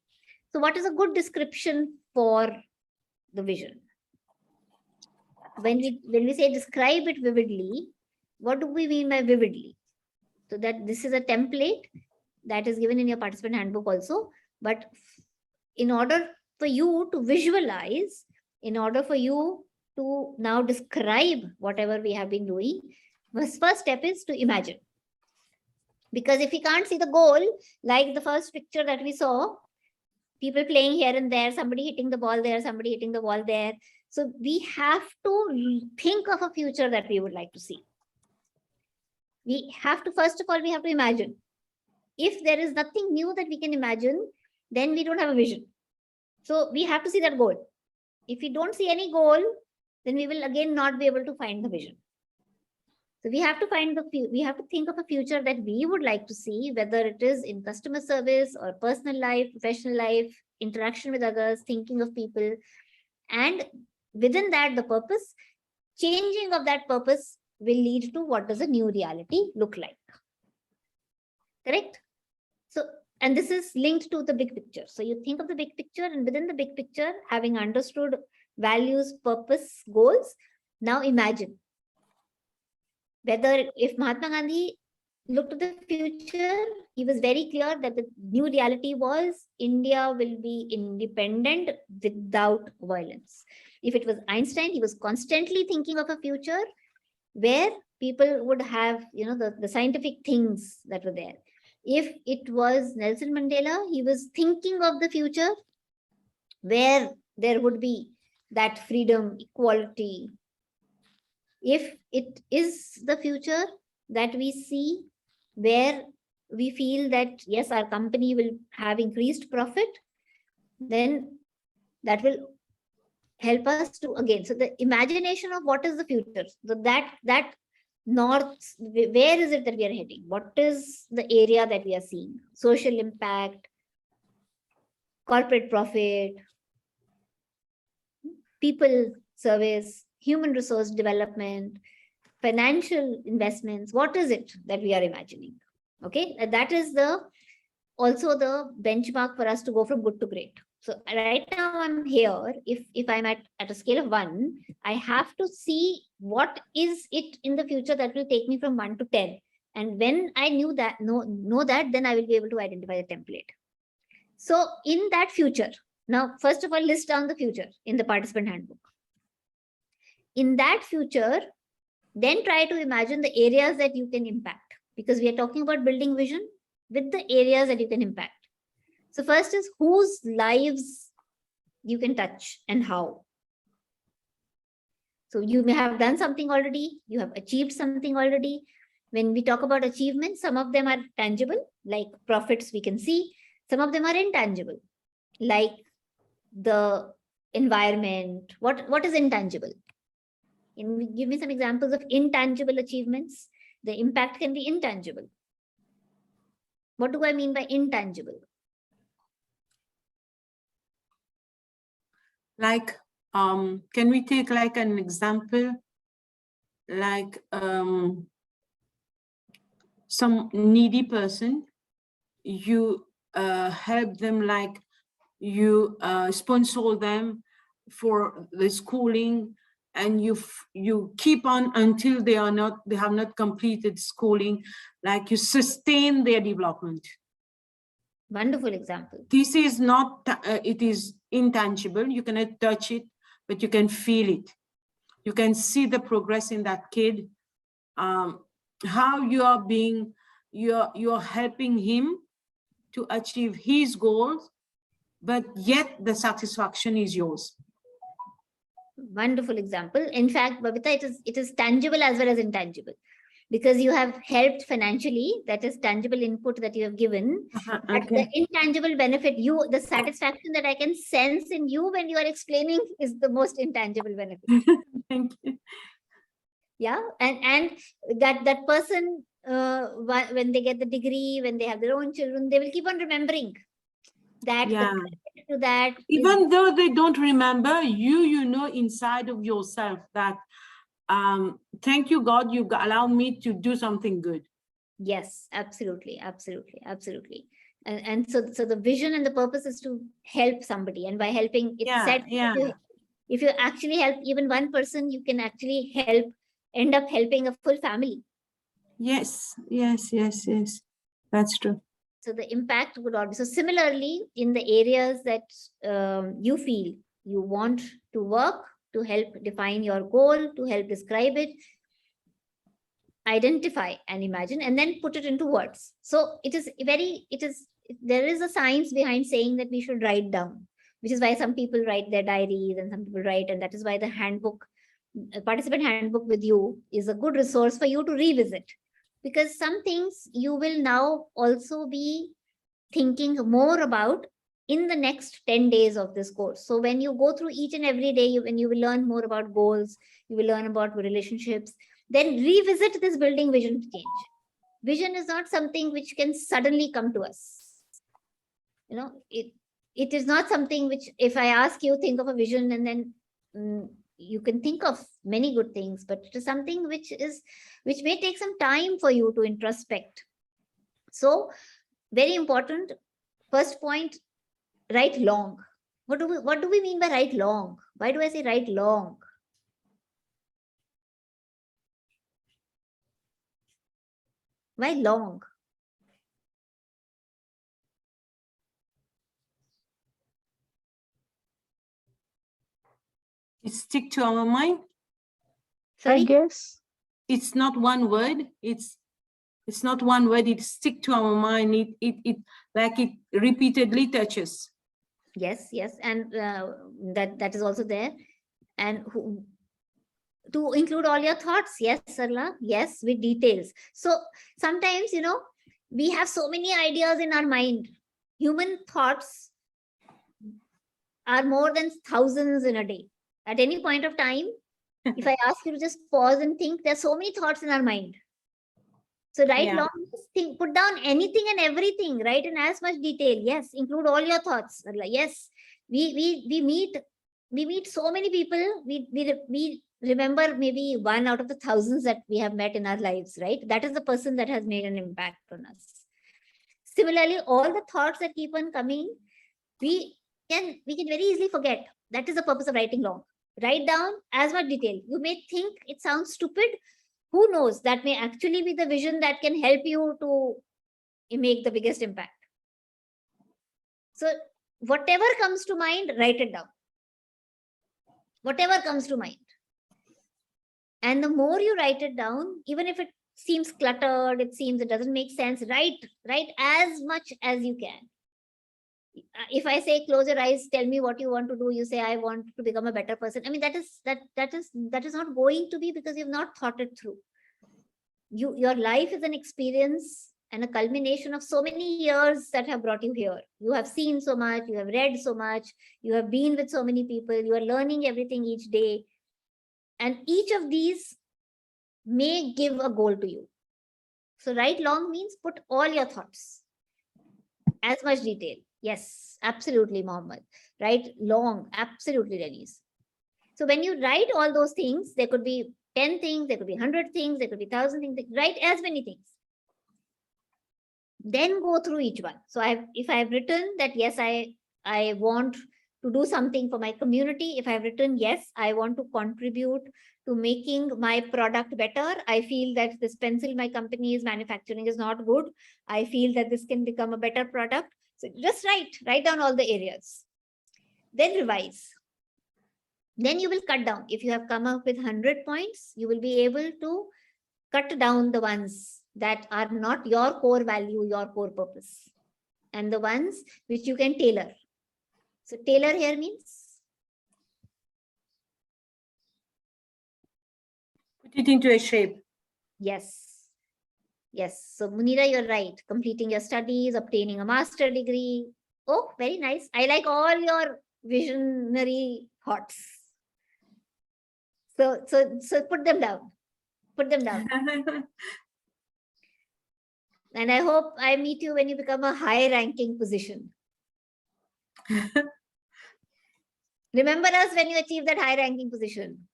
Speaker 15: So what is a good description for the vision? When we say describe it vividly, what do we mean by vividly? So that this is a template that is given in your participant handbook also. But in order for you to visualize, in order for you to now describe whatever we have been doing, the first step is to imagine. Because if we can't see the goal, like the first picture that we saw, people playing here and there, somebody hitting the ball there, somebody hitting the ball there. So we have to think of a future that we would like to see. We have to, first of all, we have to imagine. If there is nothing new that we can imagine, then we don't have a vision. So we have to see that goal. If we don't see any goal, then we will again not be able to find the vision. So we have to we have to think of a future that we would like to see, whether it is in customer service or personal life, professional life, interaction with others, thinking of people. And within that, the purpose, changing of that purpose will lead to what does a new reality look like. Correct? So, and this is linked to the big picture. So you think of the big picture, and within the big picture, having understood values, purpose, goals, now imagine whether if Mahatma Gandhi looked at the future, he was very clear that the new reality was India will be independent without violence. If it was Einstein, he was constantly thinking of a future where people would have, the scientific things that were there. If it was Nelson Mandela, he was thinking of the future where there would be that freedom, equality. If it is the future that we see where we feel that, yes, our company will have increased profit, then that will help us to, again, so the imagination of what is the future, so that north, where is it that we are heading? What is the area that we are seeing? Social impact, corporate profit, people service, human resource development, financial investments. What is it that we are imagining? Okay, that is also the benchmark for us to go from good to great. So right now I'm here, if I'm at a scale of 1, I have to see what is it in the future that will take me from 1 to 10. And when I know that, then I will be able to identify the template. So in that future, now, first of all, list down the future in the participant handbook. In that future, then try to imagine the areas that you can impact, because we are talking about building vision with the areas that you can impact. So first is whose lives you can touch and how. So you may have done something already, you have achieved something already. When we talk about achievements, some of them are tangible, like profits we can see. Some of them are intangible, like the environment. What is intangible? Give me some examples of intangible achievements. The impact can be intangible. What do I mean by intangible?
Speaker 14: Like, can we take like an example? Like some needy person, you help them, like you sponsor them for the schooling, and you keep on until they have not completed schooling, like you sustain their development.
Speaker 15: Wonderful example.
Speaker 14: This is not, it is intangible. You cannot touch it, but you can feel it. You can see the progress in that kid, how you are being, you're helping him to achieve his goals, but yet the satisfaction is yours.
Speaker 15: Wonderful example. In fact, Babita, it is tangible as well as intangible, because you have helped financially. That is tangible input that you have given. But the intangible benefit, the satisfaction that I can sense in you when you are explaining is the most intangible benefit.
Speaker 14: Thank you.
Speaker 15: Yeah, and that person, when they get the degree, when they have their own children, they will keep on remembering that.
Speaker 14: Yeah.
Speaker 15: To that,
Speaker 14: even though they don't remember, you know inside of yourself that thank you, God, you allowed me to do something good.
Speaker 15: Yes, absolutely. And so the vision and the purpose is to help somebody, and by helping, it's said, if you actually help even one person, you can actually end up helping a full family.
Speaker 14: Yes, that's true.
Speaker 15: So the impact would also, similarly, in the areas that you feel you want to work, to help define your goal, to help describe it, identify and imagine, and then put it into words. So there is a science behind saying that we should write down, which is why some people write their diaries and some people write, and that is why the handbook, participant handbook with you, is a good resource for you to revisit. Because some things you will now also be thinking more about in the next 10 days of this course. So when you go through each and every day, when you will learn more about goals, you will learn about relationships, then revisit this building vision change. Vision is not something which can suddenly come to us. You know, it is not something which, if I ask you, think of a vision, and then you can think of many good things, but it is something which may take some time for you to introspect. So very important. First point, write long. What do we mean by write long? Why do I say write long? Why long?
Speaker 14: It stick to our mind.
Speaker 15: Sorry?
Speaker 16: I guess
Speaker 14: It's not one word. It's not one word. It stick to our mind. It like it repeatedly touches.
Speaker 15: Yes, and that is also there. And to include all your thoughts. Yes, Sarla. Yes, with details. So sometimes, you know, we have so many ideas in our mind. Human thoughts are more than thousands in a day. At any point of time, if I ask you to just pause and think, there's so many thoughts in our mind. So write long, think, put down anything and everything, write in as much detail. Yes, include all your thoughts. Yes, we meet so many people. We remember maybe 1 out of the thousands that we have met in our lives, right? That is the person that has made an impact on us. Similarly, all the thoughts that keep on coming, we can very easily forget. That is the purpose of writing long. Write down as much detail. You may think it sounds stupid. Who knows? That may actually be the vision that can help you to make the biggest impact. So whatever comes to mind, write it down. Whatever comes to mind. And the more you write it down, even if it seems cluttered, it doesn't make sense, write as much as you can. If I say close your eyes, tell me what you want to do, you say I want to become a better person. I mean, that is not going to be, because you've not thought it through. Your life is an experience and a culmination of so many years that have brought you here. You have seen so much, you have read so much, you have been with so many people, you are learning everything each day. And each of these may give a goal to you. So write long means put all your thoughts, as much detail. Yes, absolutely, Mohammed. Write long, absolutely, Denise. So when you write all those things, there could be 10 things, there could be 100 things, there could be 1,000 things. Write as many things. Then go through each one. So if I have written that, yes, I want to do something for my community. If I have written, yes, I want to contribute to making my product better. I feel that this pencil my company is manufacturing is not good. I feel that this can become a better product. So just write down all the areas. Then revise. Then you will cut down. If you have come up with 100 points, you will be able to cut down the ones that are not your core value, your core purpose, and the ones which you can tailor. So tailor here means
Speaker 14: put it into a shape.
Speaker 15: Yes. Yes. So Munira, you're right. Completing your studies, obtaining a master's degree. Oh, very nice. I like all your visionary thoughts. So put them down. Put them down. And I hope I meet you when you become a high ranking position. Remember us when you achieve that high ranking position.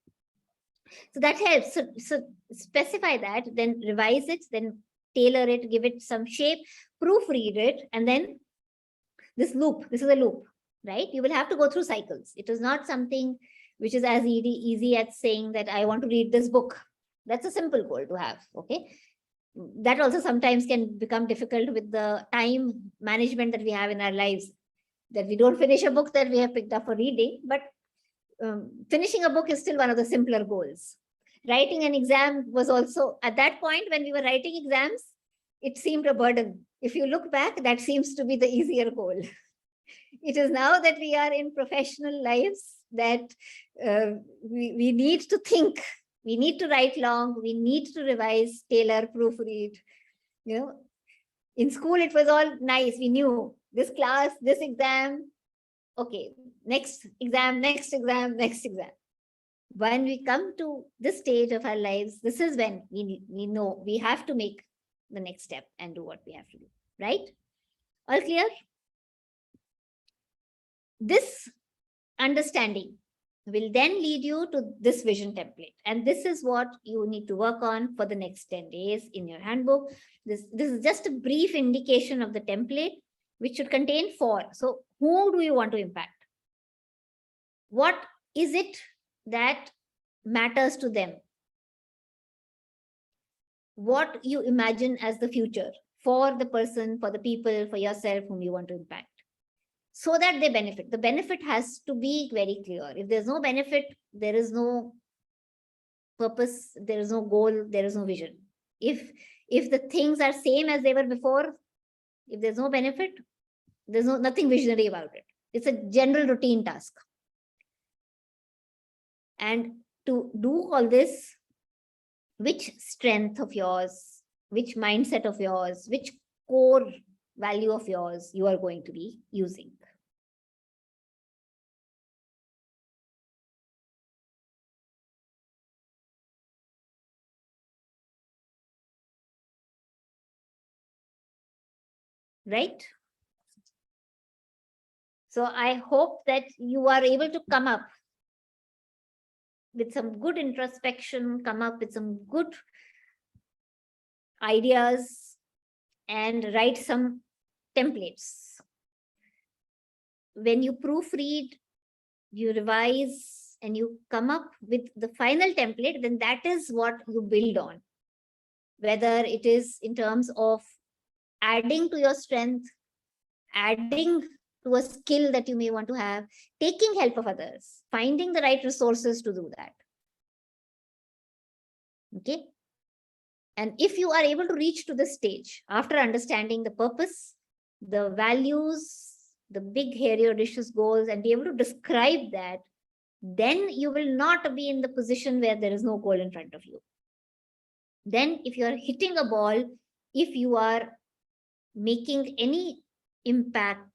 Speaker 15: So that helps. So specify that, then revise it, then tailor it, give it some shape, proofread it, and then this is a loop, right? You will have to go through cycles. It is not something which is as easy as saying that I want to read this book. That's a simple goal to have, okay? That also sometimes can become difficult with the time management that we have in our lives, that we don't finish a book that we have picked up for reading, but finishing a book is still one of the simpler goals. Writing an exam was also, at that point when we were writing exams, it seemed a burden. If you look back, that seems to be the easier goal. It is now that we are in professional lives that we need to think, we need to write long, we need to revise, tailor, proofread. You know, in school it was all nice, we knew, this class, this exam. Okay, next exam, next exam, next exam. When we come to this stage of our lives, this is when we know we have to make the next step and do what we have to do, right? All clear? This understanding will then lead you to this vision template. And this is what you need to work on for the next 10 days in your handbook. This is just a brief indication of the template, which should contain 4. So who do you want to impact? What is it that matters to them? What you imagine as the future for the person, for the people, for yourself whom you want to impact, so that they benefit. The benefit has to be very clear. If there's no benefit, there is no purpose, there is no goal, there is no vision. If the things are same as they were before, if there's no benefit, there's nothing visionary about it. It's a general routine task. And to do all this, which strength of yours, which mindset of yours, which core value of yours you are going to be using? Right? So I hope that you are able to come up with some good introspection, come up with some good ideas, and write some templates. When you proofread, you revise, and you come up with the final template, then that is what you build on. Whether it is in terms of adding to your strength, adding to a skill that you may want to have, taking help of others, finding the right resources to do that. Okay. And if you are able to reach to this stage after understanding the purpose, the values, the big, hairy, audacious goals, and be able to describe that, then you will not be in the position where there is no goal in front of you. Then if you are hitting a ball, if you are making any impact,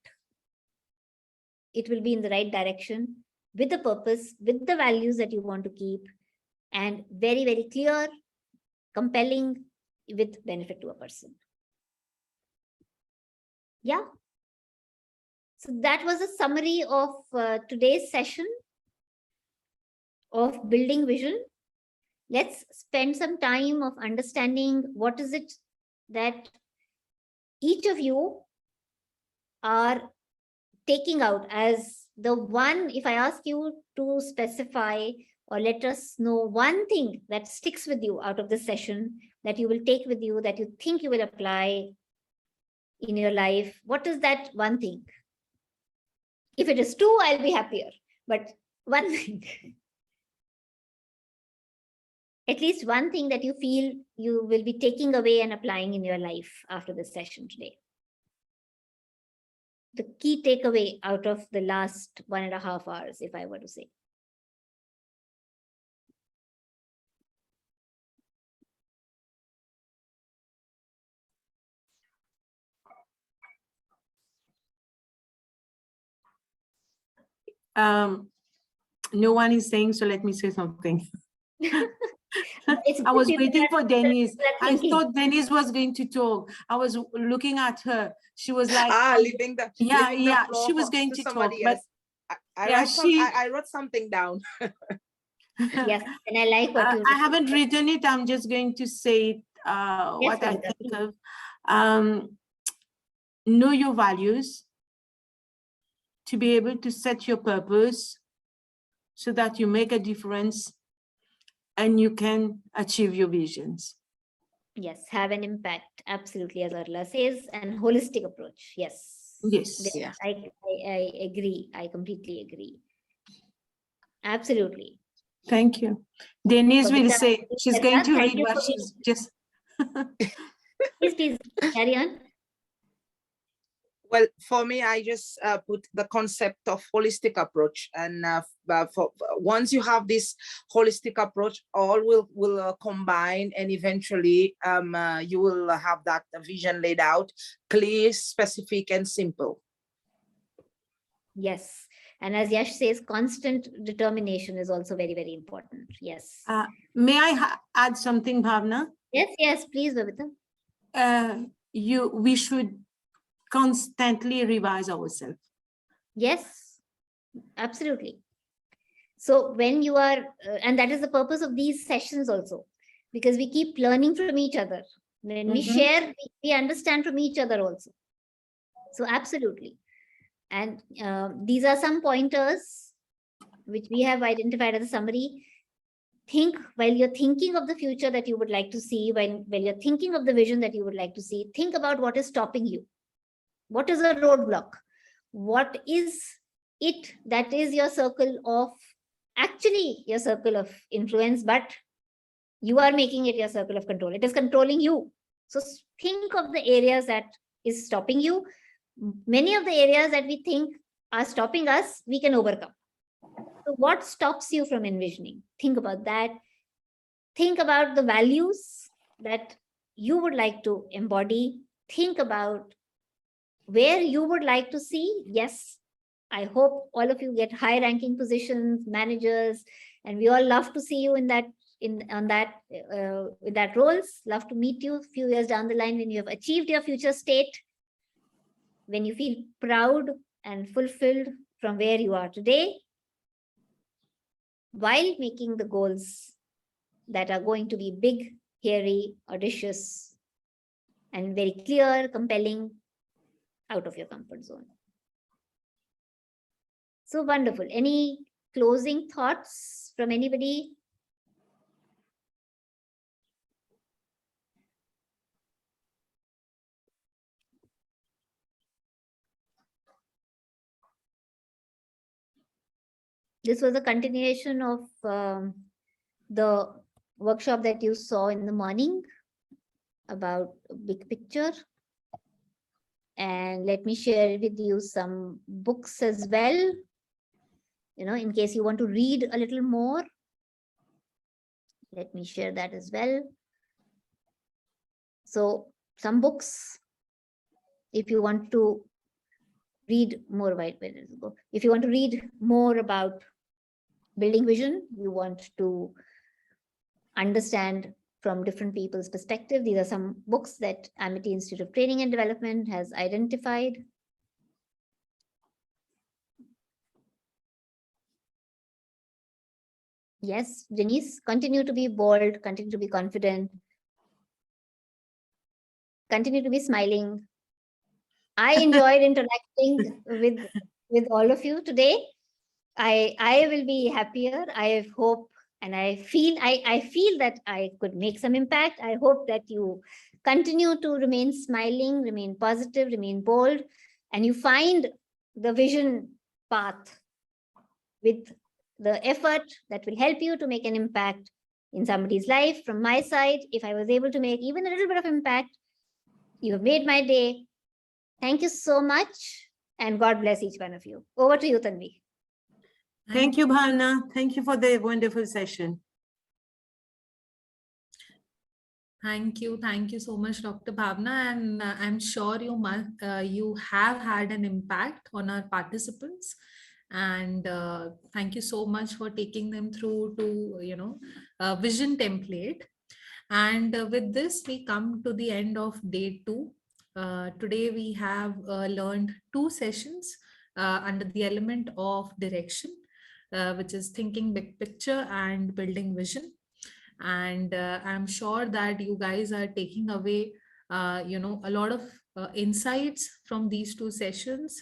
Speaker 15: it will be in the right direction, with the purpose, with the values that you want to keep, and very, very clear, compelling, with benefit to a person. Yeah. So that was a summary of today's session of building vision. Let's spend some time of understanding what is it that each of you are taking out as the one. If I ask you to specify or let us know one thing that sticks with you out of this session, that you will take with you, that you think you will apply in your life, what is that one thing? If it is 2, I'll be happier, but one thing. At least one thing that you feel you will be taking away and applying in your life after this session today. The key takeaway out of the last 1.5 hours, if I were to say.
Speaker 14: No one is saying, so let me say something. I was waiting for Denise. I thought Denise was going to talk. I was looking at her. She was like,
Speaker 8: leaving the
Speaker 14: yeah,
Speaker 8: leaving the floor
Speaker 14: she was going to talk,
Speaker 8: somebody
Speaker 14: but
Speaker 8: else. I wrote something down.
Speaker 15: Yes, and I like what you
Speaker 14: I haven't written it. I'm just going to say what I think of. Know your values, to be able to set your purpose so that you make a difference and you can achieve your visions.
Speaker 15: Yes, have an impact, absolutely, as Arla says, and holistic approach. Yes.
Speaker 14: Yes.
Speaker 15: Yeah. I agree. I completely agree. Absolutely.
Speaker 14: Thank you. Denise will say she's going to read what
Speaker 15: she's
Speaker 14: she's just.
Speaker 15: Please carry on.
Speaker 8: Well, for me, I just put the concept of holistic approach, and once you have this holistic approach, all will combine, and eventually you will have that vision laid out, clear, specific, and simple.
Speaker 15: Yes. And as Yash says, constant determination is also very, very important. Yes.
Speaker 14: May I add something, Bhavna?
Speaker 15: Yes, yes, please, Babita.
Speaker 14: We should constantly revise ourselves.
Speaker 15: Yes, absolutely. So when you are, and that is the purpose of these sessions also, because we keep learning from each other. When we share, we understand from each other also. So absolutely. And these are some pointers which we have identified as a summary. Think while you're thinking of the future that you would like to see, while you're thinking of the vision that you would like to see, think about what is stopping you. What is a roadblock? What is it that is your circle of, actually your circle of influence, but you are making it your circle of control. It is controlling you. So think of the areas that is stopping you. Many of the areas that we think are stopping us, we can overcome. So what stops you from envisioning? Think about that. Think about the values that you would like to embody. Think about where you would like to see. Yes, I hope all of you get high ranking positions, managers, and we all love to see you in that roles. Love to meet you a few years down the line when you have achieved your future state, when you feel proud and fulfilled from where you are today, while making the goals that are going to be big, hairy, audacious, and very clear, compelling, out of your comfort zone. So wonderful. Any closing thoughts from anybody? This was a continuation of the workshop that you saw in the morning about big picture. And let me share with you some books as well, in case you want to read a little more. Let me share that as well. So some books, if you want to read more, if you want to read more about building vision, you want to understand from different people's perspective, these are some books that Amity Institute of Training and Development has identified. Yes, Denise, continue to be bold, continue to be confident, continue to be smiling. I enjoyed interacting with all of you today. I will be happier. I hope and I feel that I could make some impact. I hope that you continue to remain smiling, remain positive, remain bold, and you find the vision path with the effort that will help you to make an impact in somebody's life. From my side, if I was able to make even a little bit of impact, you have made my day. Thank you so much, and God bless each one of you. Over to you, Tanvi.
Speaker 14: Thank you, Bhavna. Thank you for the wonderful session.
Speaker 1: Thank you so much, Dr. Bhavna, and I'm sure you have had an impact on our participants. And thank you so much for taking them through to a vision template. And with this, we come to the end of day 2. Today we have learned 2 sessions under the element of direction, which is thinking big picture and building vision. And I'm sure that you guys are taking away a lot of insights from these 2 sessions.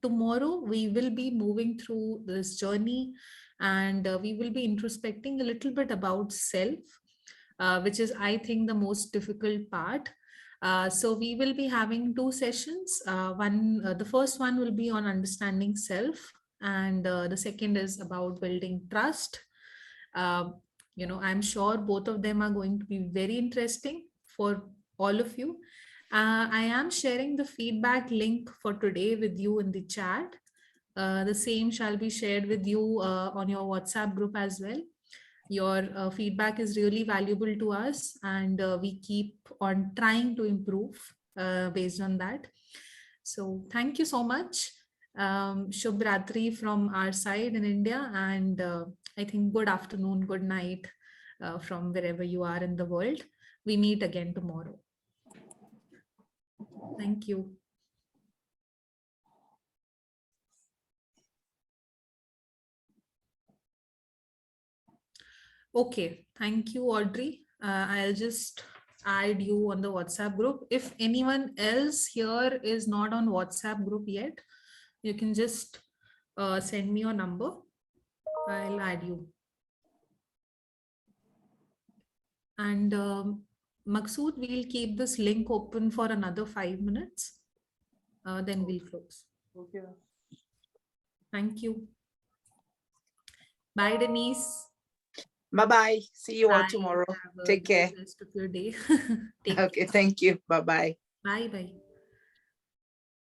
Speaker 1: Tomorrow we will be moving through this journey, and we will be introspecting a little bit about self, which is, I think, the most difficult part. So we will be having 2 sessions. The first one will be on understanding self, and the second is about building trust. I'm sure both of them are going to be very interesting for all of you. I am sharing the feedback link for today with you in the chat. The same shall be shared with you on your WhatsApp group as well. Your feedback is really valuable to us, and we keep on trying to improve based on that. So thank you so much. Shubh Ratri from our side in India, and I think good afternoon, good night from wherever you are in the world. We meet again tomorrow. Thank you. Okay, thank you, Audrey. I'll just add you on the WhatsApp group. If anyone else here is not on WhatsApp group yet, you can just send me your number. I'll add you. And Maqsood, we'll keep this link open for another 5 minutes. Then we'll close.
Speaker 17: Okay.
Speaker 1: Thank you. Bye, Denise.
Speaker 8: Bye-bye. See you all
Speaker 1: Bye.
Speaker 8: tomorrow.
Speaker 1: Have a
Speaker 8: Take care.
Speaker 1: good rest of your day. Take
Speaker 8: Okay, thank you. Bye-bye.
Speaker 1: Bye bye.